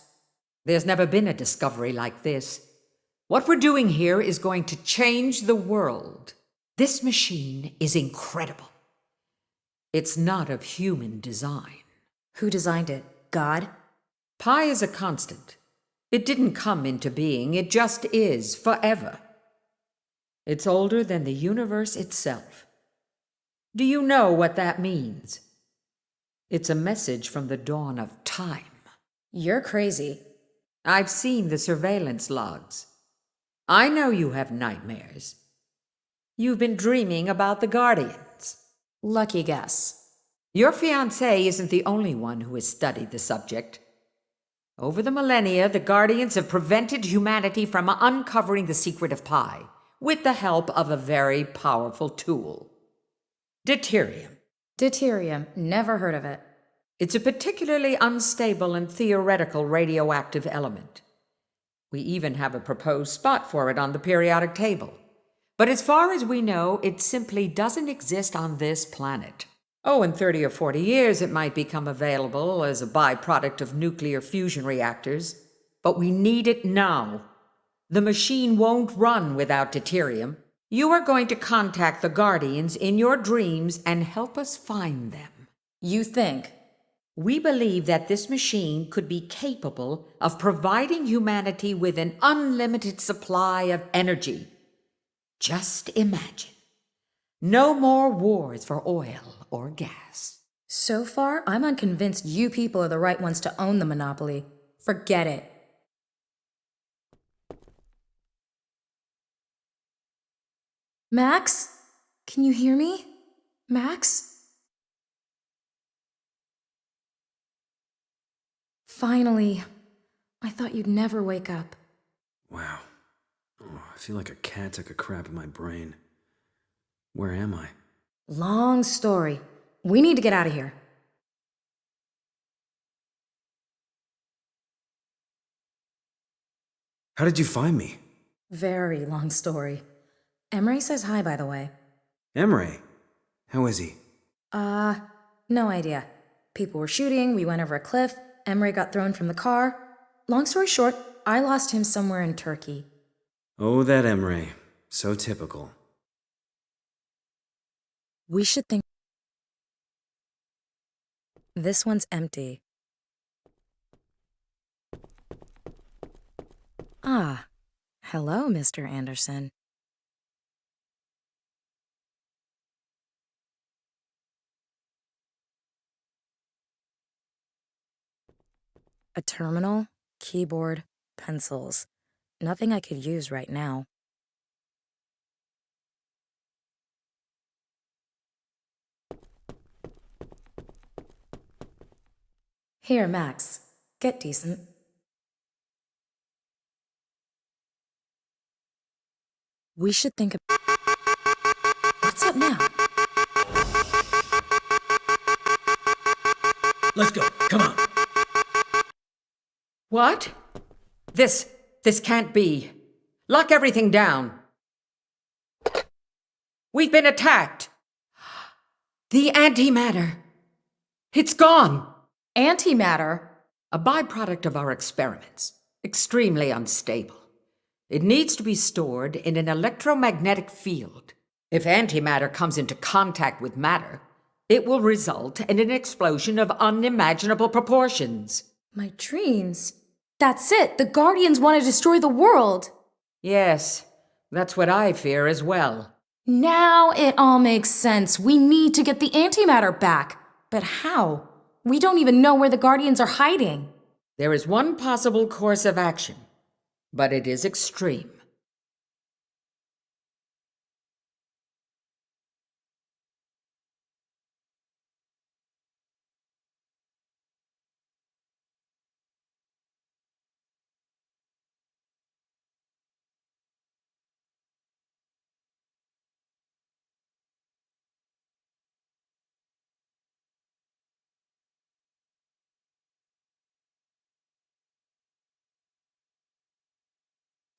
There's never been a discovery like this. What we're doing here is going to change the world. This machine is incredible. It's not of human design. Who designed it? God? Pi is a constant. It didn't come into being, it just is, forever. It's older than the universe itself. Do you know what that means? It's a message from the dawn of time. You're crazy. I've seen the surveillance logs. I know you have nightmares. You've been dreaming about the Guardians. Lucky guess. Your fiancé isn't the only one who has studied the subject. Over the millennia, the Guardians have prevented humanity from uncovering the secret of Pi, with the help of a very powerful tool. Deuterium. Deuterium. Never heard of it. It's a particularly unstable and theoretical radioactive element. We even have a proposed spot for it on the periodic table. But as far as we know, it simply doesn't exist on this planet. Oh, in 30 or 40 years, it might become available as a byproduct of nuclear fusion reactors. But we need it now. The machine won't run without deuterium. You are going to contact the Guardians in your dreams and help us find them. You think? We believe that this machine could be capable of providing humanity with an unlimited supply of energy. Just imagine. No more wars for oil or gas. So far, I'm unconvinced you people are the right ones to own the monopoly. Forget it. Max? Can you hear me? Max? Finally. I thought you'd never wake up. Wow. Oh, I feel like a cat took a crap in my brain. Where am I? Long story. We need to get out of here. How did you find me? Very long story. Emray says hi, by the way. Emray? How is he? No idea. People were shooting, we went over a cliff, Emray got thrown from the car. Long story short, I lost him somewhere in Turkey. Oh, that Emray. So typical. We should think... This one's empty. Ah, hello, Mr. Anderson. A terminal, keyboard, pencils. Nothing I could use right now. Here, Max. Get decent. We should think of... What's up now? Let's go. Come on. What? This can't be. Lock everything down. We've been attacked. The antimatter. It's gone. Antimatter? A byproduct of our experiments. Extremely unstable. It needs to be stored in an electromagnetic field. If antimatter comes into contact with matter, it will result in an explosion of unimaginable proportions. My dreams. That's it. The Guardians want to destroy the world. Yes, that's what I fear as well. Now it all makes sense. We need to get the antimatter back. But how? We don't even know where the Guardians are hiding. There is one possible course of action, but it is extreme.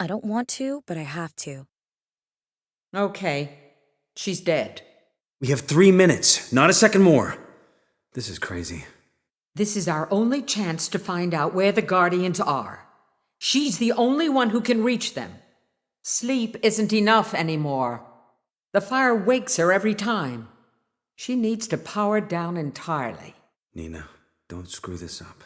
I don't want to, but I have to. Okay, she's dead. We have 3 minutes, not a second more. This is crazy. This is our only chance to find out where the Guardians are. She's the only one who can reach them. Sleep isn't enough anymore. The fire wakes her every time. She needs to power down entirely. Nina, don't screw this up.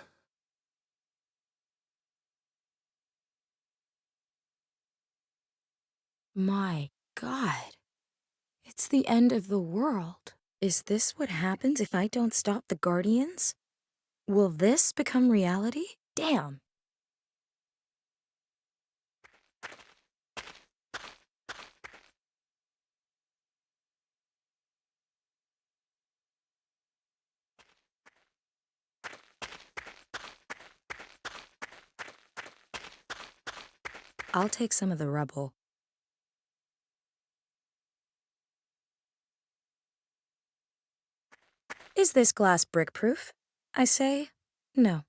My God. It's the end of the world. Is this what happens if I don't stop the Guardians? Will this become reality? Damn. I'll take some of the rubble. Is this glass brick-proof? I say, no.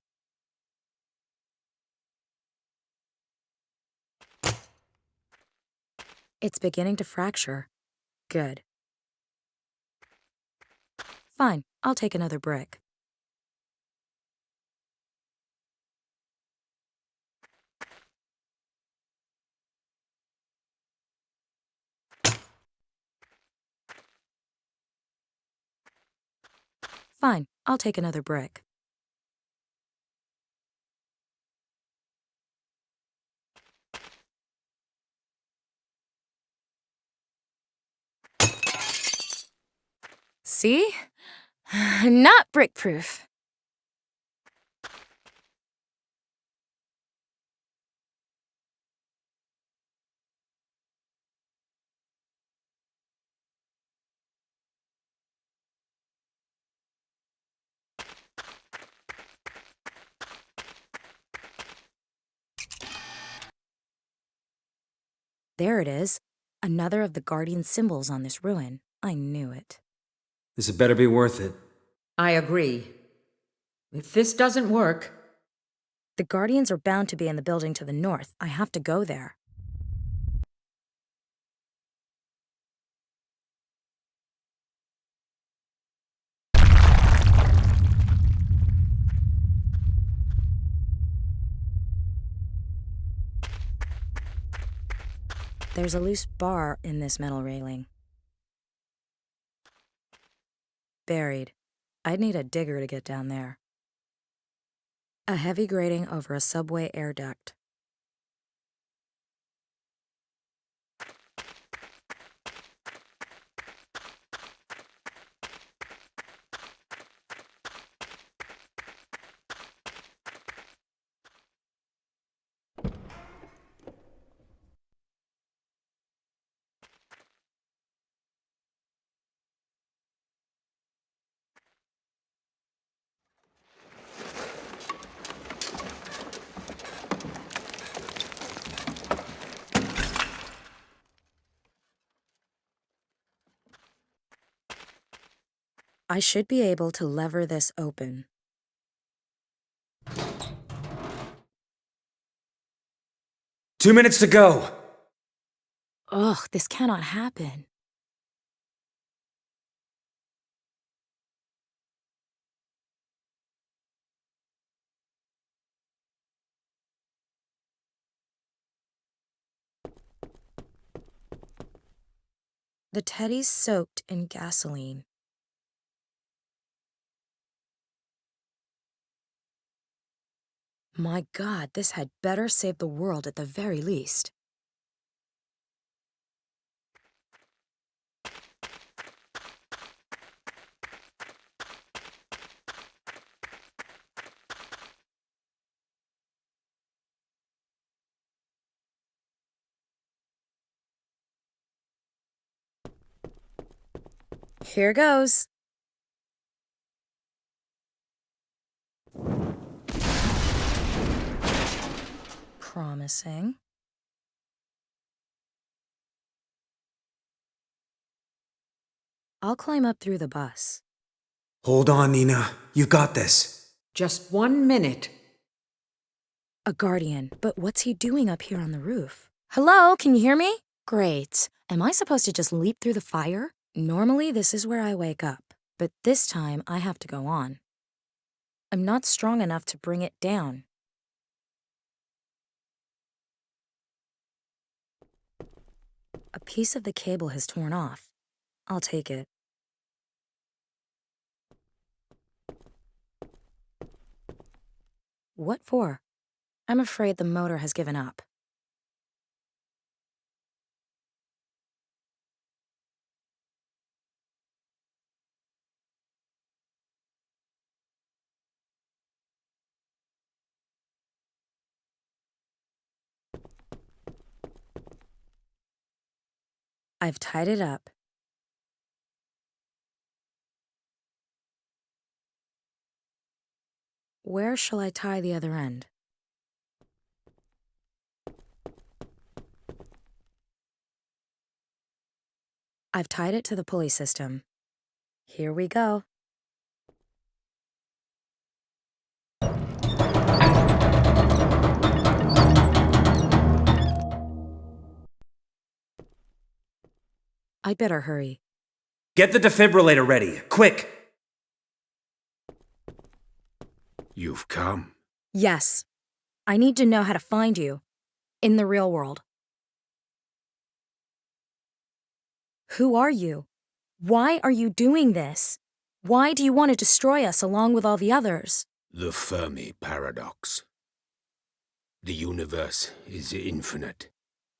It's beginning to fracture. Good. Fine, I'll take another brick. Fine, I'll take another brick. See? Not brick-proof. There it is. Another of the Guardian symbols on this ruin. I knew it. This had better be worth it. I agree. If this doesn't work... The Guardians are bound to be in the building to the north. I have to go there. There's a loose bar in this metal railing. Buried. I'd need a digger to get down there. A heavy grating over a subway air duct. I should be able to lever this open. Two minutes to go. Ugh, this cannot happen. The teddy's soaked in gasoline. My God, this had better save the world at the very least. Here goes. Promising. I'll climb up through the bus. Hold on, Nina. You got this. Just 1 minute. A guardian, but what's he doing up here on the roof? Hello, can you hear me? Great. Am I supposed to just leap through the fire? Normally, this is where I wake up, but this time I have to go on. I'm not strong enough to bring it down. A piece of the cable has torn off. I'll take it. What for? I'm afraid the motor has given up. I've tied it up. Where shall I tie the other end? I've tied it to the pulley system. Here we go. I'd better hurry. Get the defibrillator ready, quick! You've come. Yes. I need to know how to find you. In the real world. Who are you? Why are you doing this? Why do you want to destroy us along with all the others? The Fermi paradox. The universe is infinite,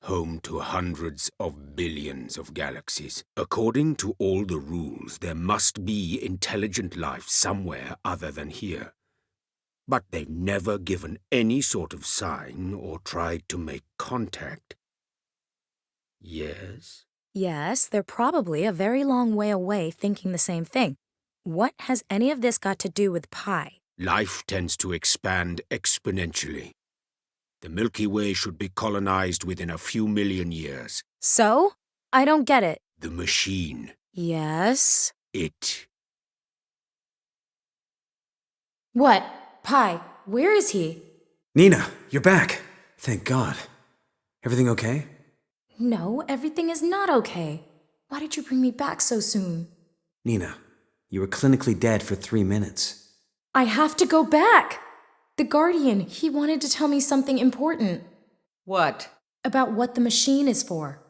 home to hundreds of billions of galaxies. According to all the rules, there must be intelligent life somewhere other than here. But they've never given any sort of sign or tried to make contact. Yes? Yes, they're probably a very long way away thinking the same thing. What has any of this got to do with pi? Life tends to expand exponentially. The Milky Way should be colonized within a few million years. So? I don't get it. The machine. Yes? It. What? Pi, where is he? Nina, you're back. Thank God. Everything okay? No, everything is not okay. Why did you bring me back so soon? Nina, you were clinically dead for 3 minutes. I have to go back! The Guardian, he wanted to tell me something important. What? About what the machine is for.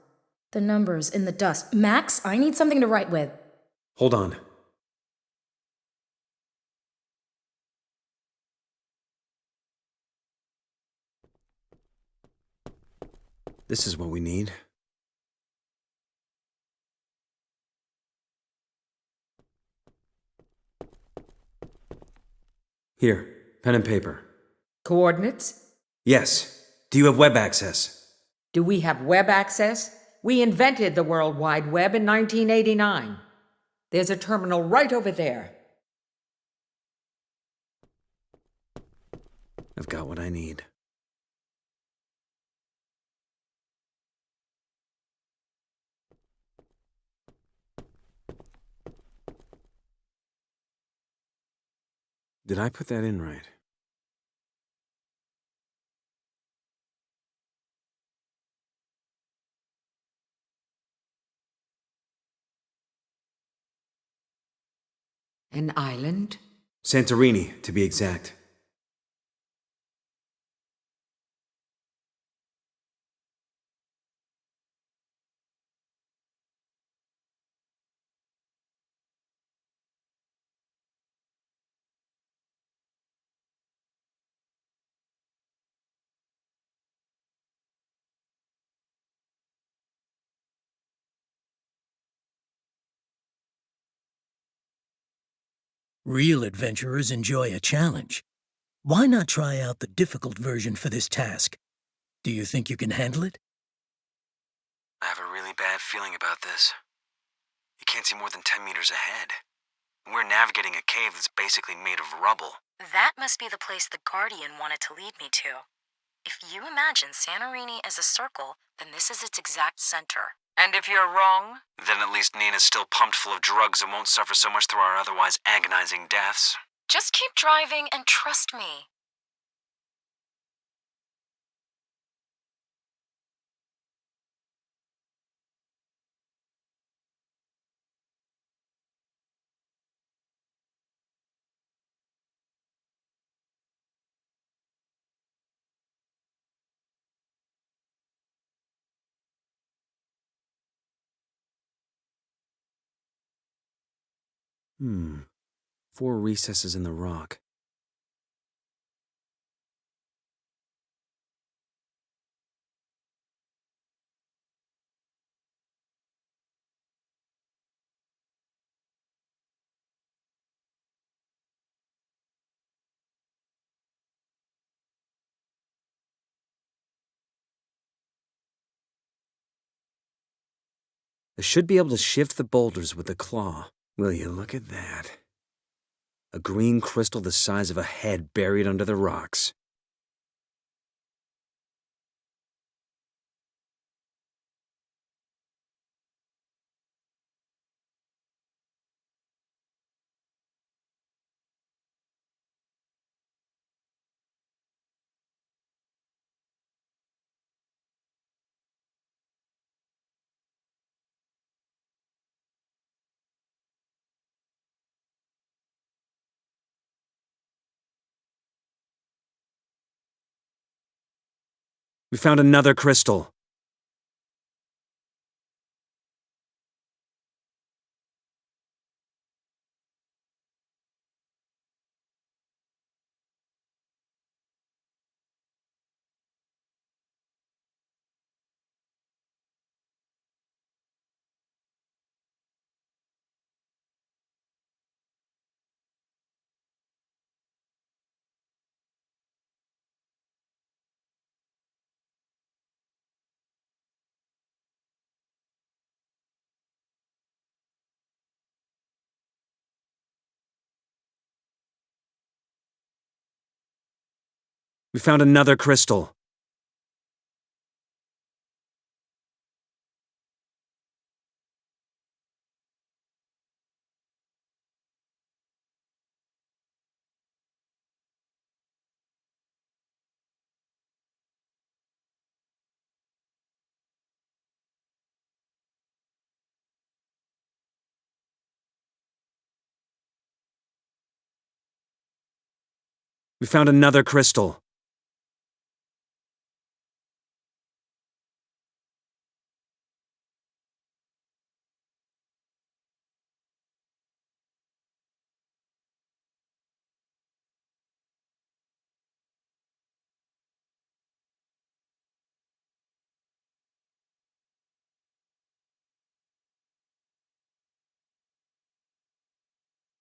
The numbers in the dust. Max, I need something to write with. Hold on. This is what we need. Here, pen and paper. Coordinates? Yes. Do you have web access? Do we have web access? We invented the World Wide Web in 1989. There's a terminal right over there. I've got what I need. Did I put that in right? An island? Santorini, to be exact. Real adventurers enjoy a challenge. Why not try out the difficult version for this task? Do you think you can handle it? I have a really bad feeling about this. You can't see more than 10 meters ahead. We're navigating a cave that's basically made of rubble. That must be the place the Guardian wanted to lead me to. If you imagine Santorini as a circle, then this is its exact center. And if you're wrong? Then at least Nina's still pumped full of drugs and won't suffer so much through our otherwise agonizing deaths. Just keep driving and trust me. Hmm. 4 recesses in the rock. I should be able to shift the boulders with the claw. Will you look at that? A green crystal the size of a head buried under the rocks. We found another crystal. We found another crystal. We found another crystal.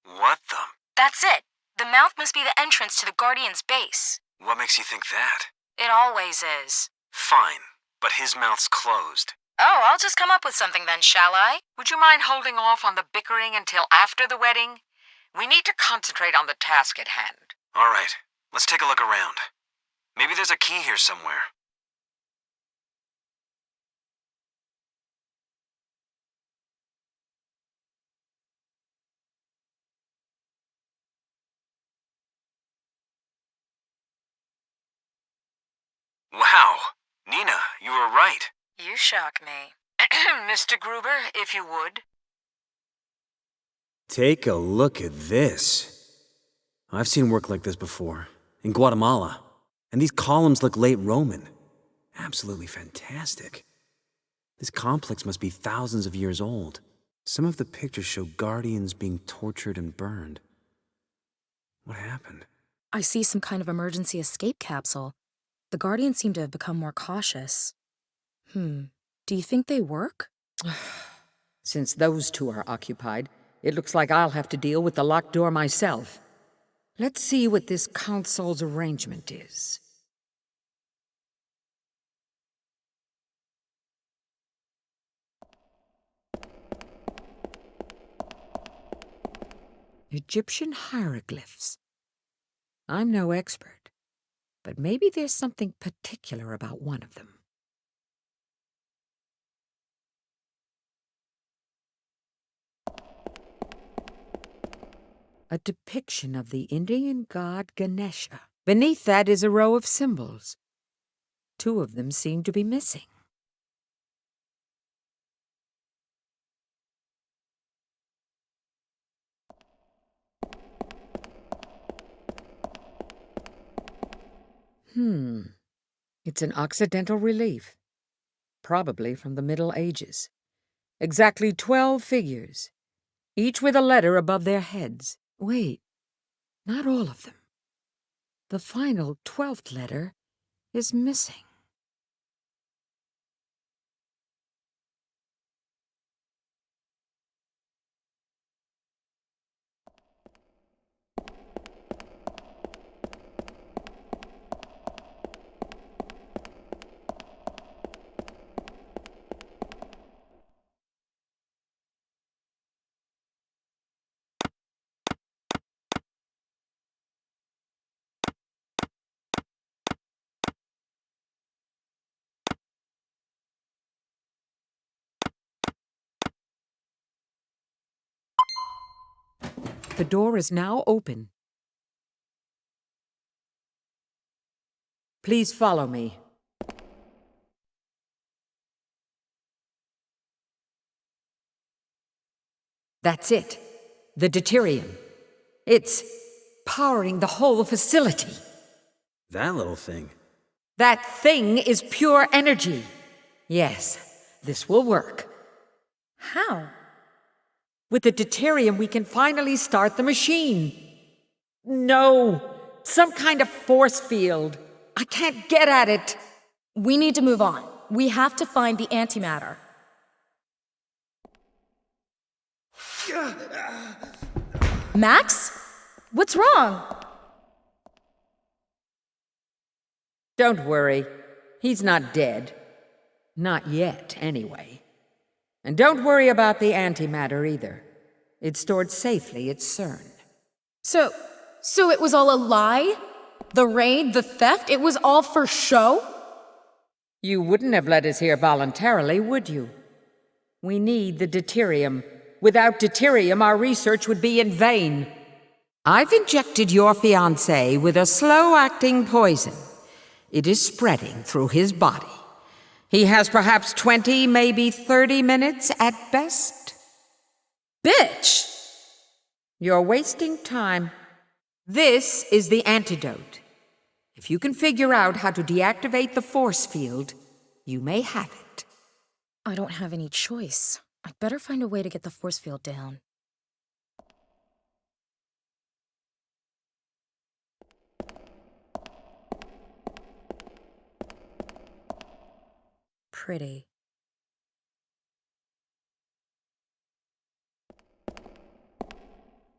What the? That's it. The mouth must be the entrance to the Guardian's base. What makes you think that? It always is. Fine, but his mouth's closed. Oh, I'll just come up with something then, shall I? Would you mind holding off on the bickering until after the wedding? We need to concentrate on the task at hand. All right, let's take a look around. Maybe there's a key here somewhere. Wow, Nina, you were right. You shock me. Mr. Gruber, if you would. Take a look at this. I've seen work like this before, in Guatemala. And these columns look late Roman. Absolutely fantastic. This complex must be thousands of years old. Some of the pictures show guardians being tortured and burned. What happened? I see some kind of emergency escape capsule. The Guardians seem to have become more cautious. Do you think they work? Since those two are occupied, It looks like I'll have to deal with the locked door myself. Let's see what this console's arrangement is. Egyptian hieroglyphs. I'm no expert, but maybe there's something particular about one of them. A depiction of the Indian god Ganesha. Beneath that is a row of symbols. 2 of them seem to be missing. It's an Occidental relief, probably from the Middle Ages. Exactly 12 figures, each with a letter above their heads. Wait, not all of them. The final 12th letter is missing. The door is now open. Please follow me. That's it. The deuterium. It's powering the whole facility. That little thing. That thing is pure energy. Yes, this will work. How? With the deuterium, we can finally start the machine. No, some kind of force field. I can't get at it. We need to move on. We have to find the antimatter. Max? What's wrong? Don't worry. He's not dead. Not yet, anyway. And don't worry about the antimatter either. It's stored safely at CERN. So it was all a lie? The raid, the theft, it was all for show? You wouldn't have let us here voluntarily, would you? We need the deuterium. Without deuterium, our research would be in vain. I've injected your fiancé with a slow-acting poison. It is spreading through his body. He has perhaps 20, maybe 30 minutes at best. Bitch! You're wasting time. This is the antidote. If you can figure out how to deactivate the force field, you may have it. I don't have any choice. I'd better find a way to get the force field down. Pretty.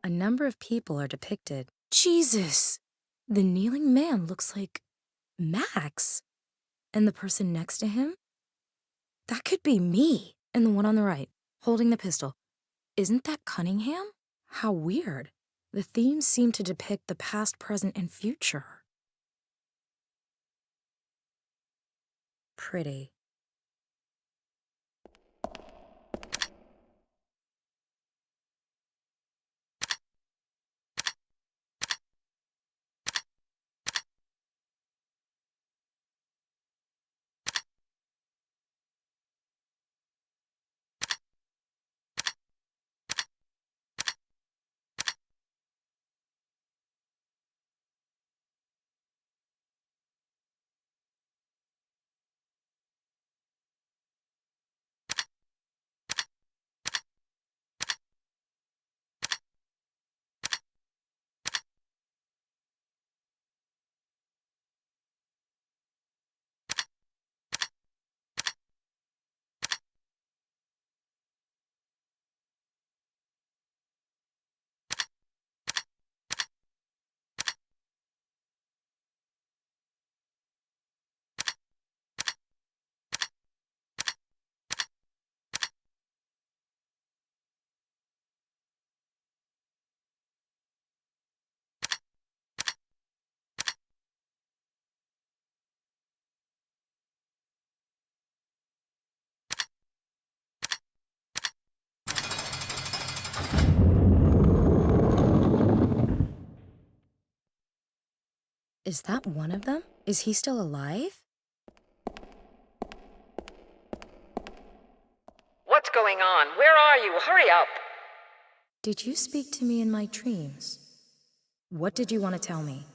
A number of people are depicted. Jesus! The kneeling man looks like Max. And the person next to him? That could be me. And the one on the right, holding the pistol. Isn't that Cunningham? How weird. The themes seem to depict the past, present, and future. Pretty. Is that one of them? Is he still alive? What's going on? Where are you? Hurry up! Did you speak to me in my dreams? What did you want to tell me?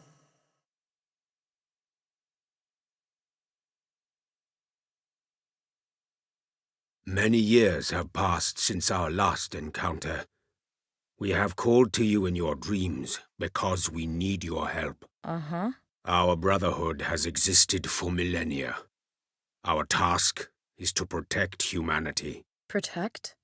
Many years have passed since our last encounter. We have called to you in your dreams because we need your help. Uh-huh. Our brotherhood has existed for millennia. Our task is to protect humanity. Protect?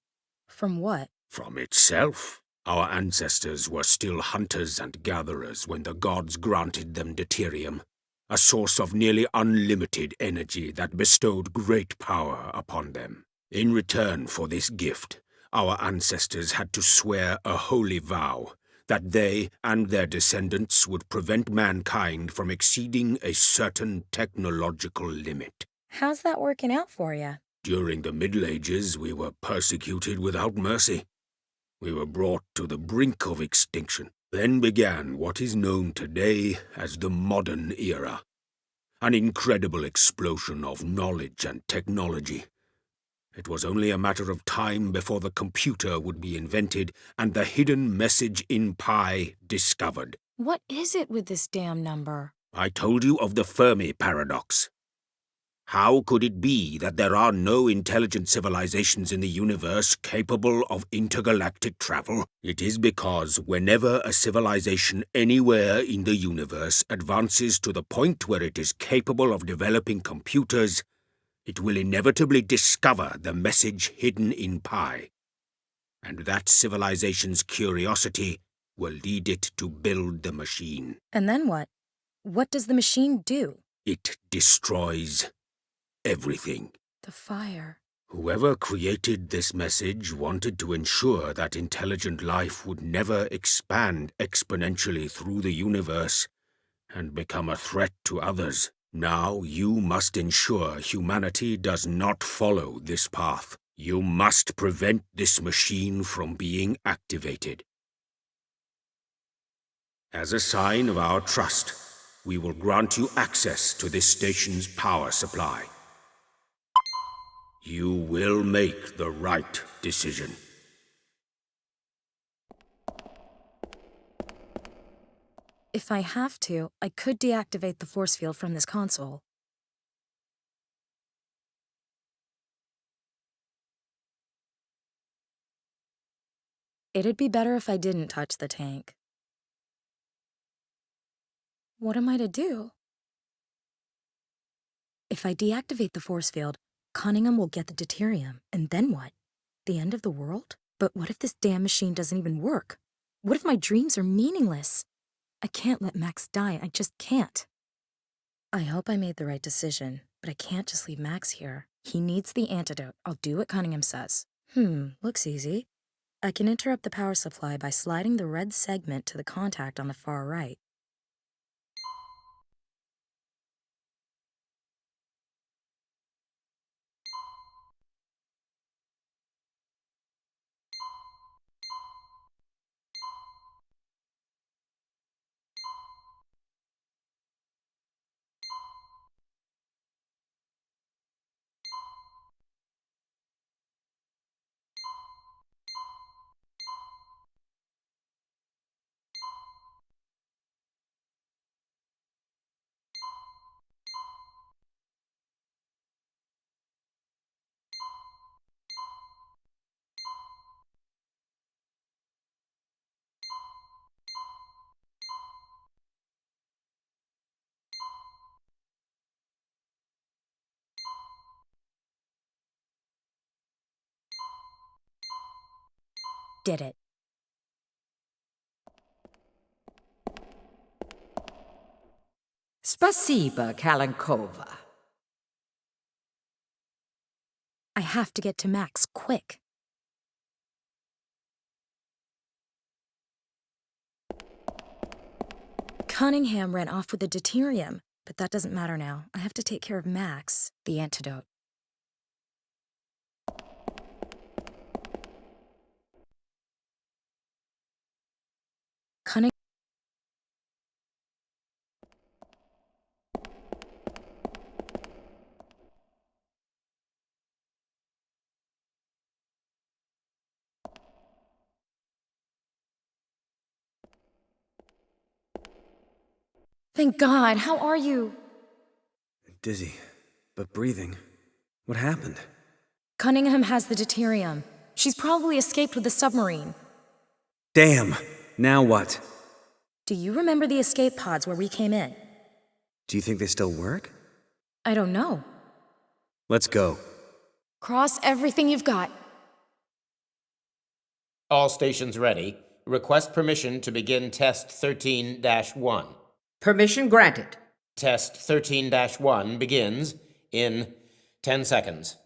From what? From itself. Our ancestors were still hunters and gatherers when the gods granted them deuterium, a source of nearly unlimited energy that bestowed great power upon them. In return for this gift, our ancestors had to swear a holy vow that they and their descendants would prevent mankind from exceeding a certain technological limit. How's that working out for you? During the Middle Ages, we were persecuted without mercy. We were brought to the brink of extinction. Then began what is known today as the modern era. An incredible explosion of knowledge and technology. It was only a matter of time before the computer would be invented and the hidden message in pi discovered. What is it with this damn number? I told you of the Fermi paradox. How could it be that there are no intelligent civilizations in the universe capable of intergalactic travel? It is because whenever a civilization anywhere in the universe advances to the point where it is capable of developing computers, it will inevitably discover the message hidden in pi. And that civilization's curiosity will lead it to build the machine. And then what? What does the machine do? It destroys everything. The fire. Whoever created this message wanted to ensure that intelligent life would never expand exponentially through the universe and become a threat to others. Now you must ensure humanity does not follow this path. You must prevent this machine from being activated. As a sign of our trust, we will grant you access to this station's power supply. You will make the right decision. If I have to, I could deactivate the force field from this console. It'd be better if I didn't touch the tank. What am I to do? If I deactivate the force field, Cunningham will get the deuterium, and then what? The end of the world? But what if this damn machine doesn't even work? What if my dreams are meaningless? I can't let Max die, I just can't. I hope I made the right decision, but I can't just leave Max here. He needs the antidote. I'll do what Cunningham says. Looks easy. I can interrupt the power supply by sliding the red segment to the contact on the far right. Did it. Spasiba, Kalankova. I have to get to Max, quick. Cunningham ran off with the deuterium, but that doesn't matter now. I have to take care of Max, the antidote. Thank God. How are you? Dizzy, but breathing. What happened? Cunningham has the deuterium. She's probably escaped with the submarine. Damn! Now what? Do you remember the escape pods where we came in? Do you think they still work? I don't know. Let's go. Cross everything you've got. All stations ready. Request permission to begin Test 13-1. Permission granted. Test 13-1 begins in 10 seconds.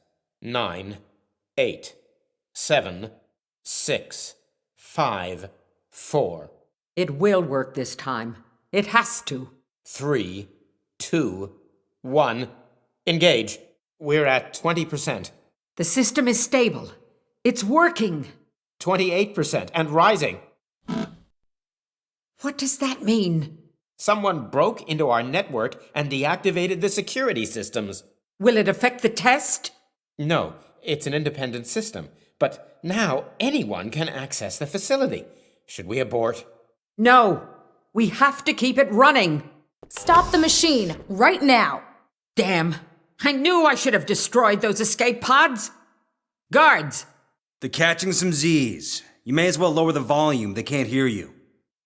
9, 8, 7, 6, 5, 4. It will work this time. It has to. 3, 2, 1. Engage. We're at 20%. The system is stable. It's working. 28% and rising. What does that mean? Someone broke into our network and deactivated the security systems. Will it affect the test? No, it's an independent system. But now anyone can access the facility. Should we abort? No. We have to keep it running. Stop the machine, right now. Damn. I knew I should have destroyed those escape pods. Guards! They're catching some Z's. You may as well lower the volume. They can't hear you.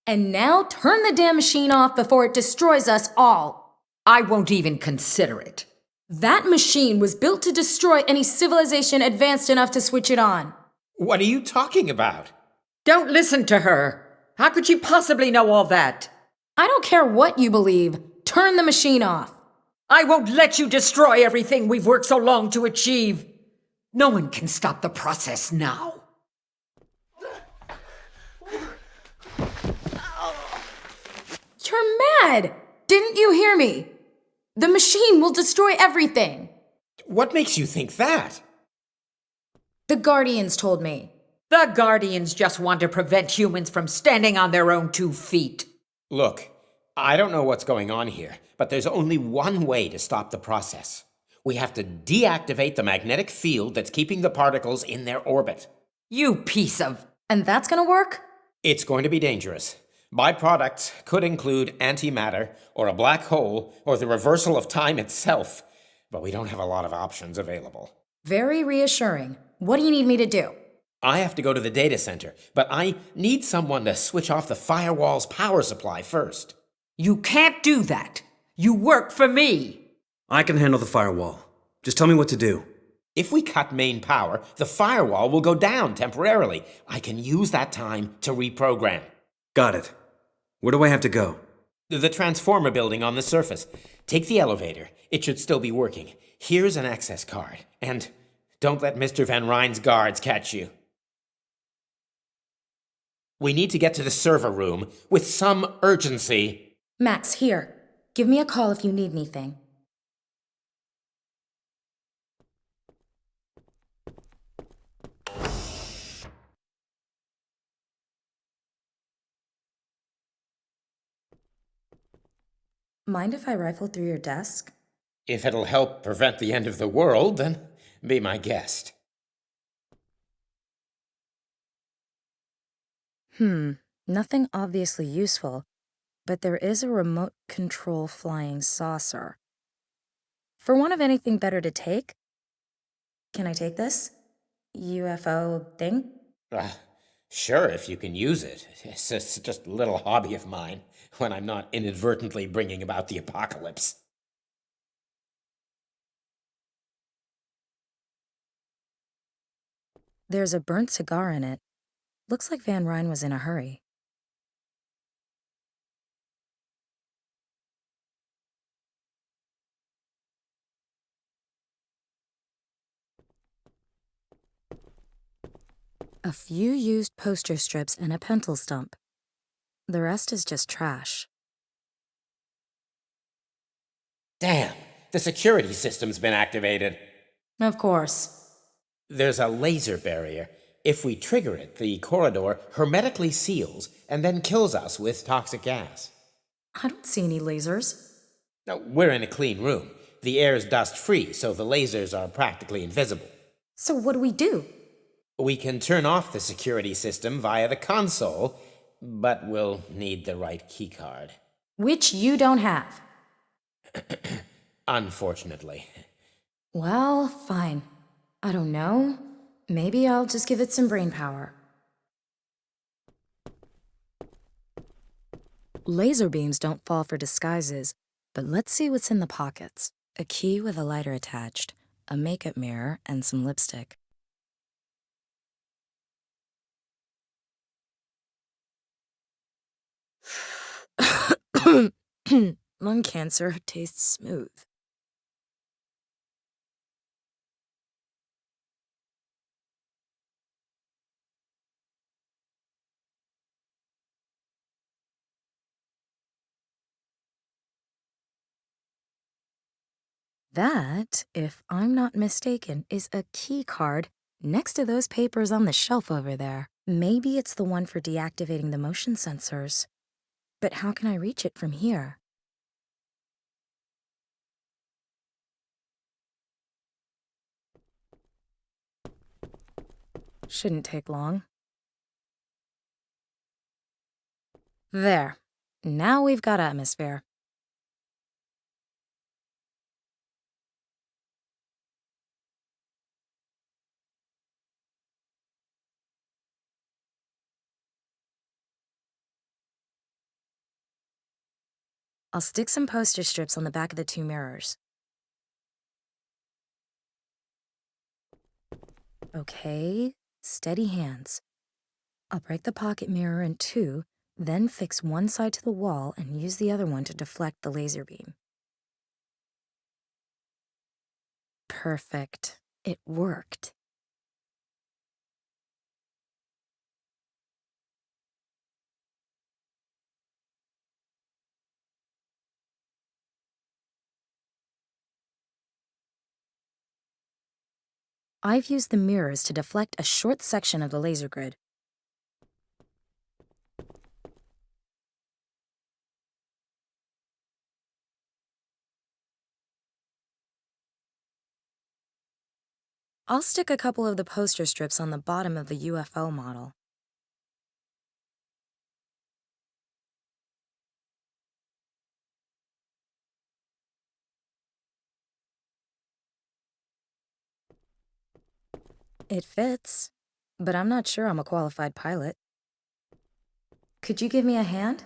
And now turn the damn machine off before it destroys us all. I won't even consider it. That machine was built to destroy any civilization advanced enough to switch it on. What are you talking about? Don't listen to her. How could she possibly know all that? I don't care what you believe. Turn the machine off. I won't let you destroy everything we've worked so long to achieve. No one can stop the process now. You're mad! Didn't you hear me? The machine will destroy everything. What makes you think that? The Guardians told me. The Guardians just want to prevent humans from standing on their own 2 feet. Look, I don't know what's going on here, but there's only one way to stop the process. We have to deactivate the magnetic field that's keeping the particles in their orbit. You piece of... And that's gonna work? It's going to be dangerous. Byproducts could include antimatter, or a black hole, or the reversal of time itself. But we don't have a lot of options available. Very reassuring. What do you need me to do? I have to go to the data center, but I need someone to switch off the firewall's power supply first. You can't do that. You work for me. I can handle the firewall. Just tell me what to do. If we cut main power, the firewall will go down temporarily. I can use that time to reprogram. Got it. Where do I have to go? The transformer building on the surface. Take the elevator. It should still be working. Here's an access card. And don't let Mr. Van Ryn's guards catch you. We need to get to the server room with some urgency. Max, here. Give me a call if you need anything. Mind if I rifle through your desk? If it'll help prevent the end of the world, then be my guest. Nothing obviously useful, but there is a remote control flying saucer. For want of anything better to take, can I take this? UFO thing? Sure, if you can use it. It's just a little hobby of mine when I'm not inadvertently bringing about the apocalypse. There's a burnt cigar in it. Looks like Van Ryn was in a hurry. A few used poster strips and a pencil stump. The rest is just trash. Damn, the security system's been activated. Of course. There's a laser barrier. If we trigger it, the corridor hermetically seals and then kills us with toxic gas. I don't see any lasers. No, we're in a clean room. The air's dust-free, so the lasers are practically invisible. So what do we do? We can turn off the security system via the console, but we'll need the right keycard. Which you don't have. Unfortunately. Well, fine. I don't know. Maybe I'll just give it some brain power. Laser beams don't fall for disguises, but let's see what's in the pockets. A key with a lighter attached, a makeup mirror, and some lipstick. Lung cancer tastes smooth. That, if I'm not mistaken, is a key card next to those papers on the shelf over there. Maybe it's the one for deactivating the motion sensors. But how can I reach it from here? Shouldn't take long. There. Now we've got atmosphere. I'll stick some poster strips on the back of the two mirrors. Okay, steady hands. I'll break the pocket mirror in two, then fix one side to the wall and use the other one to deflect the laser beam. Perfect. It worked. I've used the mirrors to deflect a short section of the laser grid. I'll stick a couple of the poster strips on the bottom of the UFO model. It fits, but I'm not sure I'm a qualified pilot. Could you give me a hand?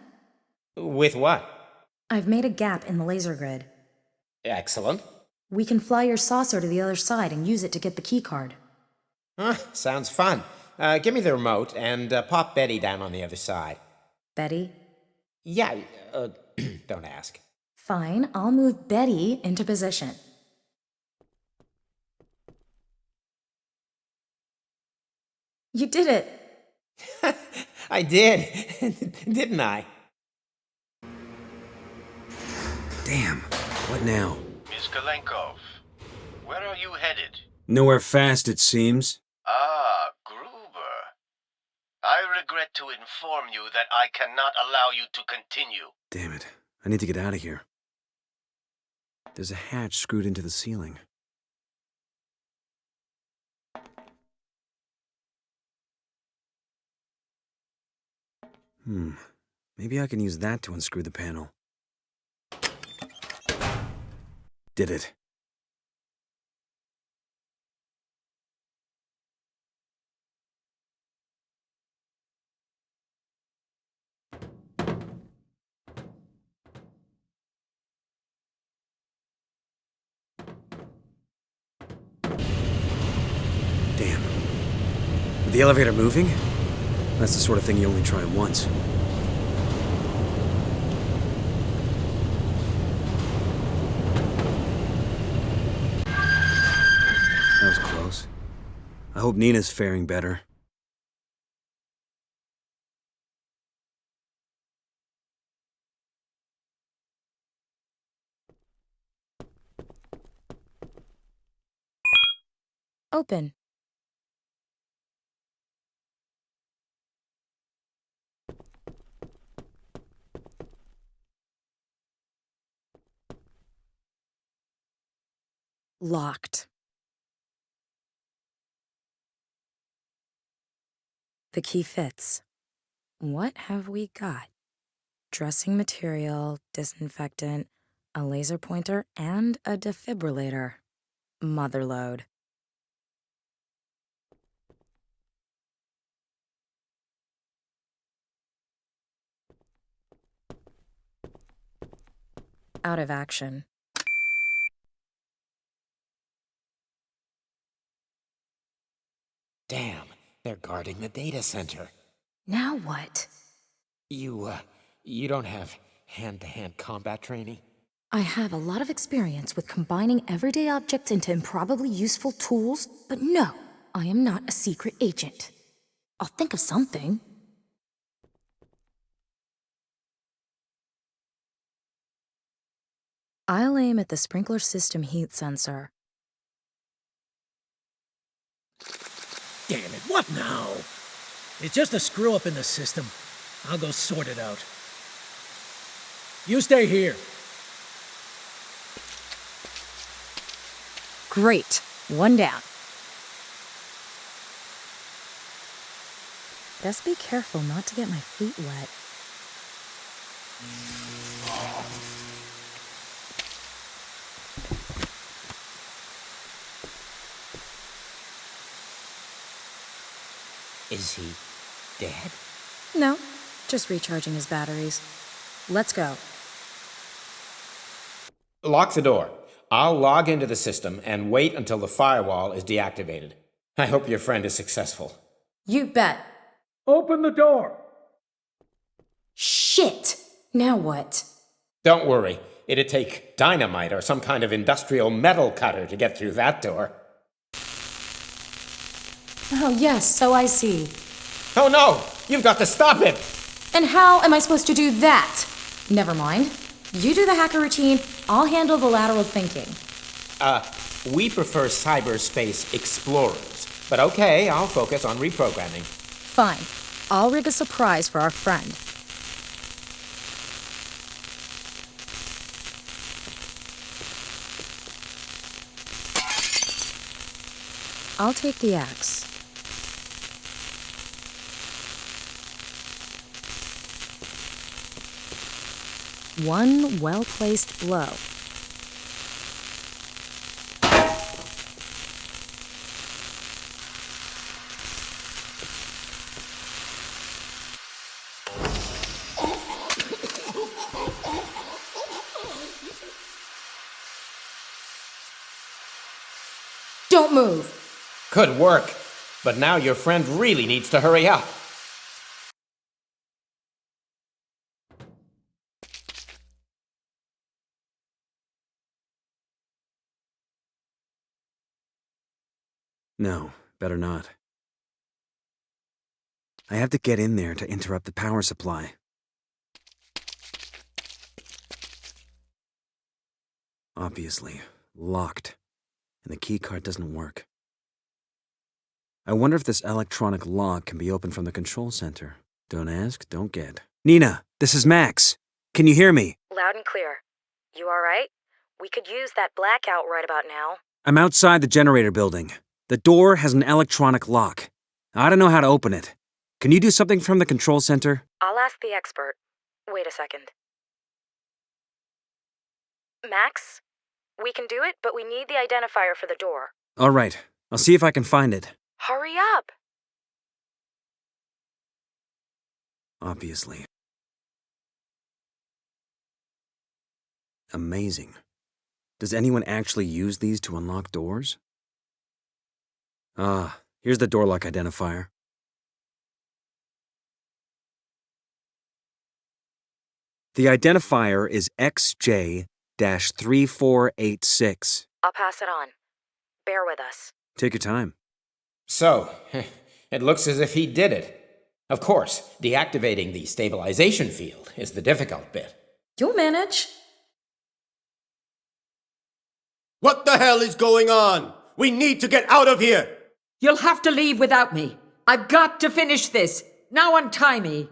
With what? I've made a gap in the laser grid. Excellent. We can fly your saucer to the other side and use it to get the key card. Sounds fun. Give me the remote and pop Betty down on the other side. Betty? Yeah, don't ask. Fine, I'll move Betty into position. You did it! I did, didn't I? Damn. What now? Miss Kalenkov, where are you headed? Nowhere fast, it seems. Ah, Gruber. I regret to inform you that I cannot allow you to continue. Damn it. I need to get out of here. There's a hatch screwed into the ceiling. Maybe I can use that to unscrew the panel. Did it. Damn. With the elevator moving? That's the sort of thing you only try once. That was close. I hope Nina's faring better. Open. Locked. The key fits. What have we got? Dressing material, disinfectant, a laser pointer, and a defibrillator. Motherload. Out of action. Damn, they're guarding the data center. Now what? You don't have hand-to-hand combat training? I have a lot of experience with combining everyday objects into improbably useful tools, but no, I am not a secret agent. I'll think of something. I'll aim at the sprinkler system heat sensor. Damn it, what now? It's just a screw up in the system. I'll go sort it out. You stay here. Great. One down. Best be careful not to get my feet wet. Is he dead? No, just recharging his batteries. Let's go. Lock the door. I'll log into the system and wait until the firewall is deactivated. I hope your friend is successful. You bet. Open the door. Shit! Now what? Don't worry. It'd take dynamite or some kind of industrial metal cutter to get through that door. Oh, yes, so I see. Oh no! You've got to stop him! And how am I supposed to do that? Never mind. You do the hacker routine, I'll handle the lateral thinking. We prefer cyberspace explorers. But okay, I'll focus on reprogramming. Fine. I'll rig a surprise for our friend. I'll take the axe. One well-placed blow. Don't move. Good work. But now your friend really needs to hurry up. No, better not. I have to get in there to interrupt the power supply. Obviously, locked, and the keycard doesn't work. I wonder if this electronic lock can be opened from the control center. Don't ask, don't get. Nina, this is Max. Can you hear me? Loud and clear. You all right? We could use that blackout right about now. I'm outside the generator building. The door has an electronic lock. I don't know how to open it. Can you do something from the control center? I'll ask the expert. Wait a second. Max? We can do it, but we need the identifier for the door. All right, I'll see if I can find it. Hurry up! Obviously. Amazing. Does anyone actually use these to unlock doors? Ah, here's the door lock identifier. The identifier is XJ-3486. I'll pass it on. Bear with us. Take your time. So, it looks as if he did it. Of course, deactivating the stabilization field is the difficult bit. You'll manage. What the hell is going on? We need to get out of here! You'll have to leave without me. I've got to finish this. Now untie me.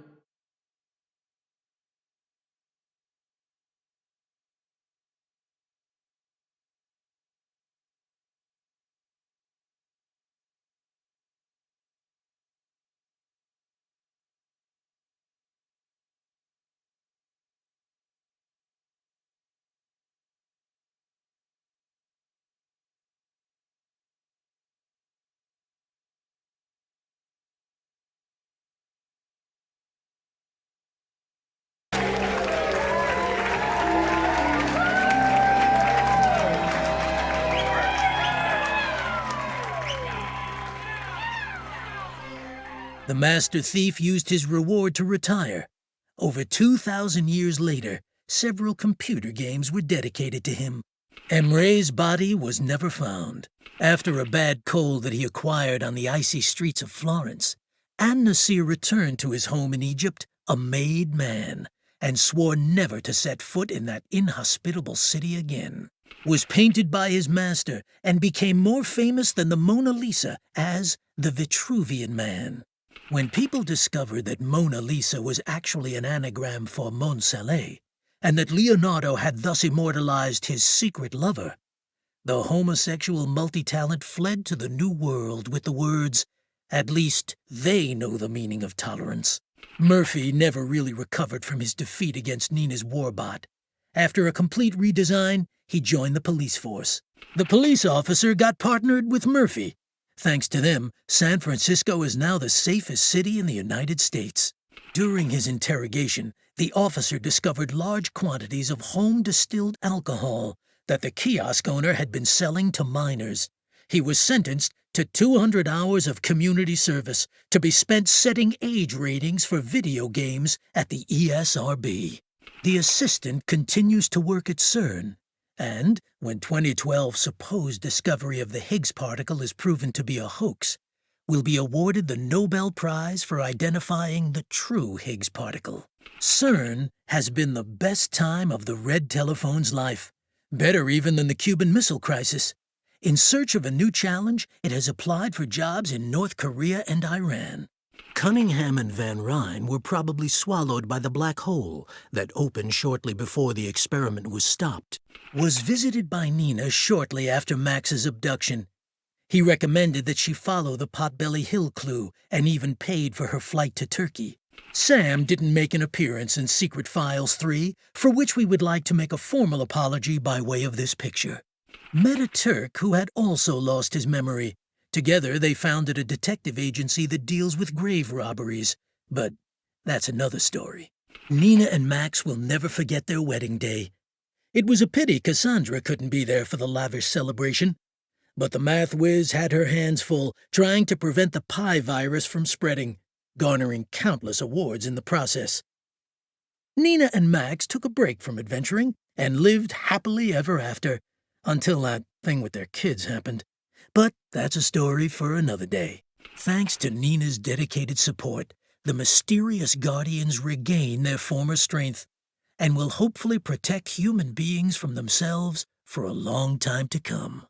The master thief used his reward to retire. Over 2,000 years later, several computer games were dedicated to him. Emray's body was never found. After a bad cold that he acquired on the icy streets of Florence, annasear returned to his home in Egypt a made man and swore never to set foot in that inhospitable city again. Was painted by his master and became more famous than the Mona Lisa as the Vitruvian Man. When people discovered that Mona Lisa was actually an anagram for Mon Soleil, and that Leonardo had thus immortalized his secret lover, the homosexual multi-talent fled to the New World with the words, "At least they know the meaning of tolerance." Murphy never really recovered from his defeat against Nina's warbot. After a complete redesign, he joined the police force. The police officer got partnered with Murphy. Thanks to them, San Francisco is now the safest city in the United States. During his interrogation, the officer discovered large quantities of home-distilled alcohol that the kiosk owner had been selling to minors. He was sentenced to 200 hours of community service to be spent setting age ratings for video games at the ESRB. The assistant continues to work at CERN, and when 2012's supposed discovery of the Higgs particle is proven to be a hoax, will be awarded the Nobel Prize for identifying the true Higgs particle. CERN has been the best time of the red telephone's life, better even than the Cuban Missile Crisis. In search of a new challenge, it has applied for jobs in North Korea and Iran. Cunningham and Van Ryn were probably swallowed by the black hole that opened shortly before the experiment was stopped. Was visited by Nina shortly after Max's abduction. He recommended that she follow the Potbelly Hill clue and even paid for her flight to Turkey. Sam didn't make an appearance in Secret Files 3, for which we would like to make a formal apology by way of this picture. Met a Turk who had also lost his memory. Together they founded a detective agency that deals with grave robberies, but that's another story. Nina and Max will never forget their wedding day. It was a pity Cassandra couldn't be there for the lavish celebration, but the math whiz had her hands full trying to prevent the pi virus from spreading, garnering countless awards in the process. Nina and Max took a break from adventuring and lived happily ever after, until that thing with their kids happened. But that's a story for another day. Thanks to Nina's dedicated support, the mysterious Guardians regain their former strength and will hopefully protect human beings from themselves for a long time to come.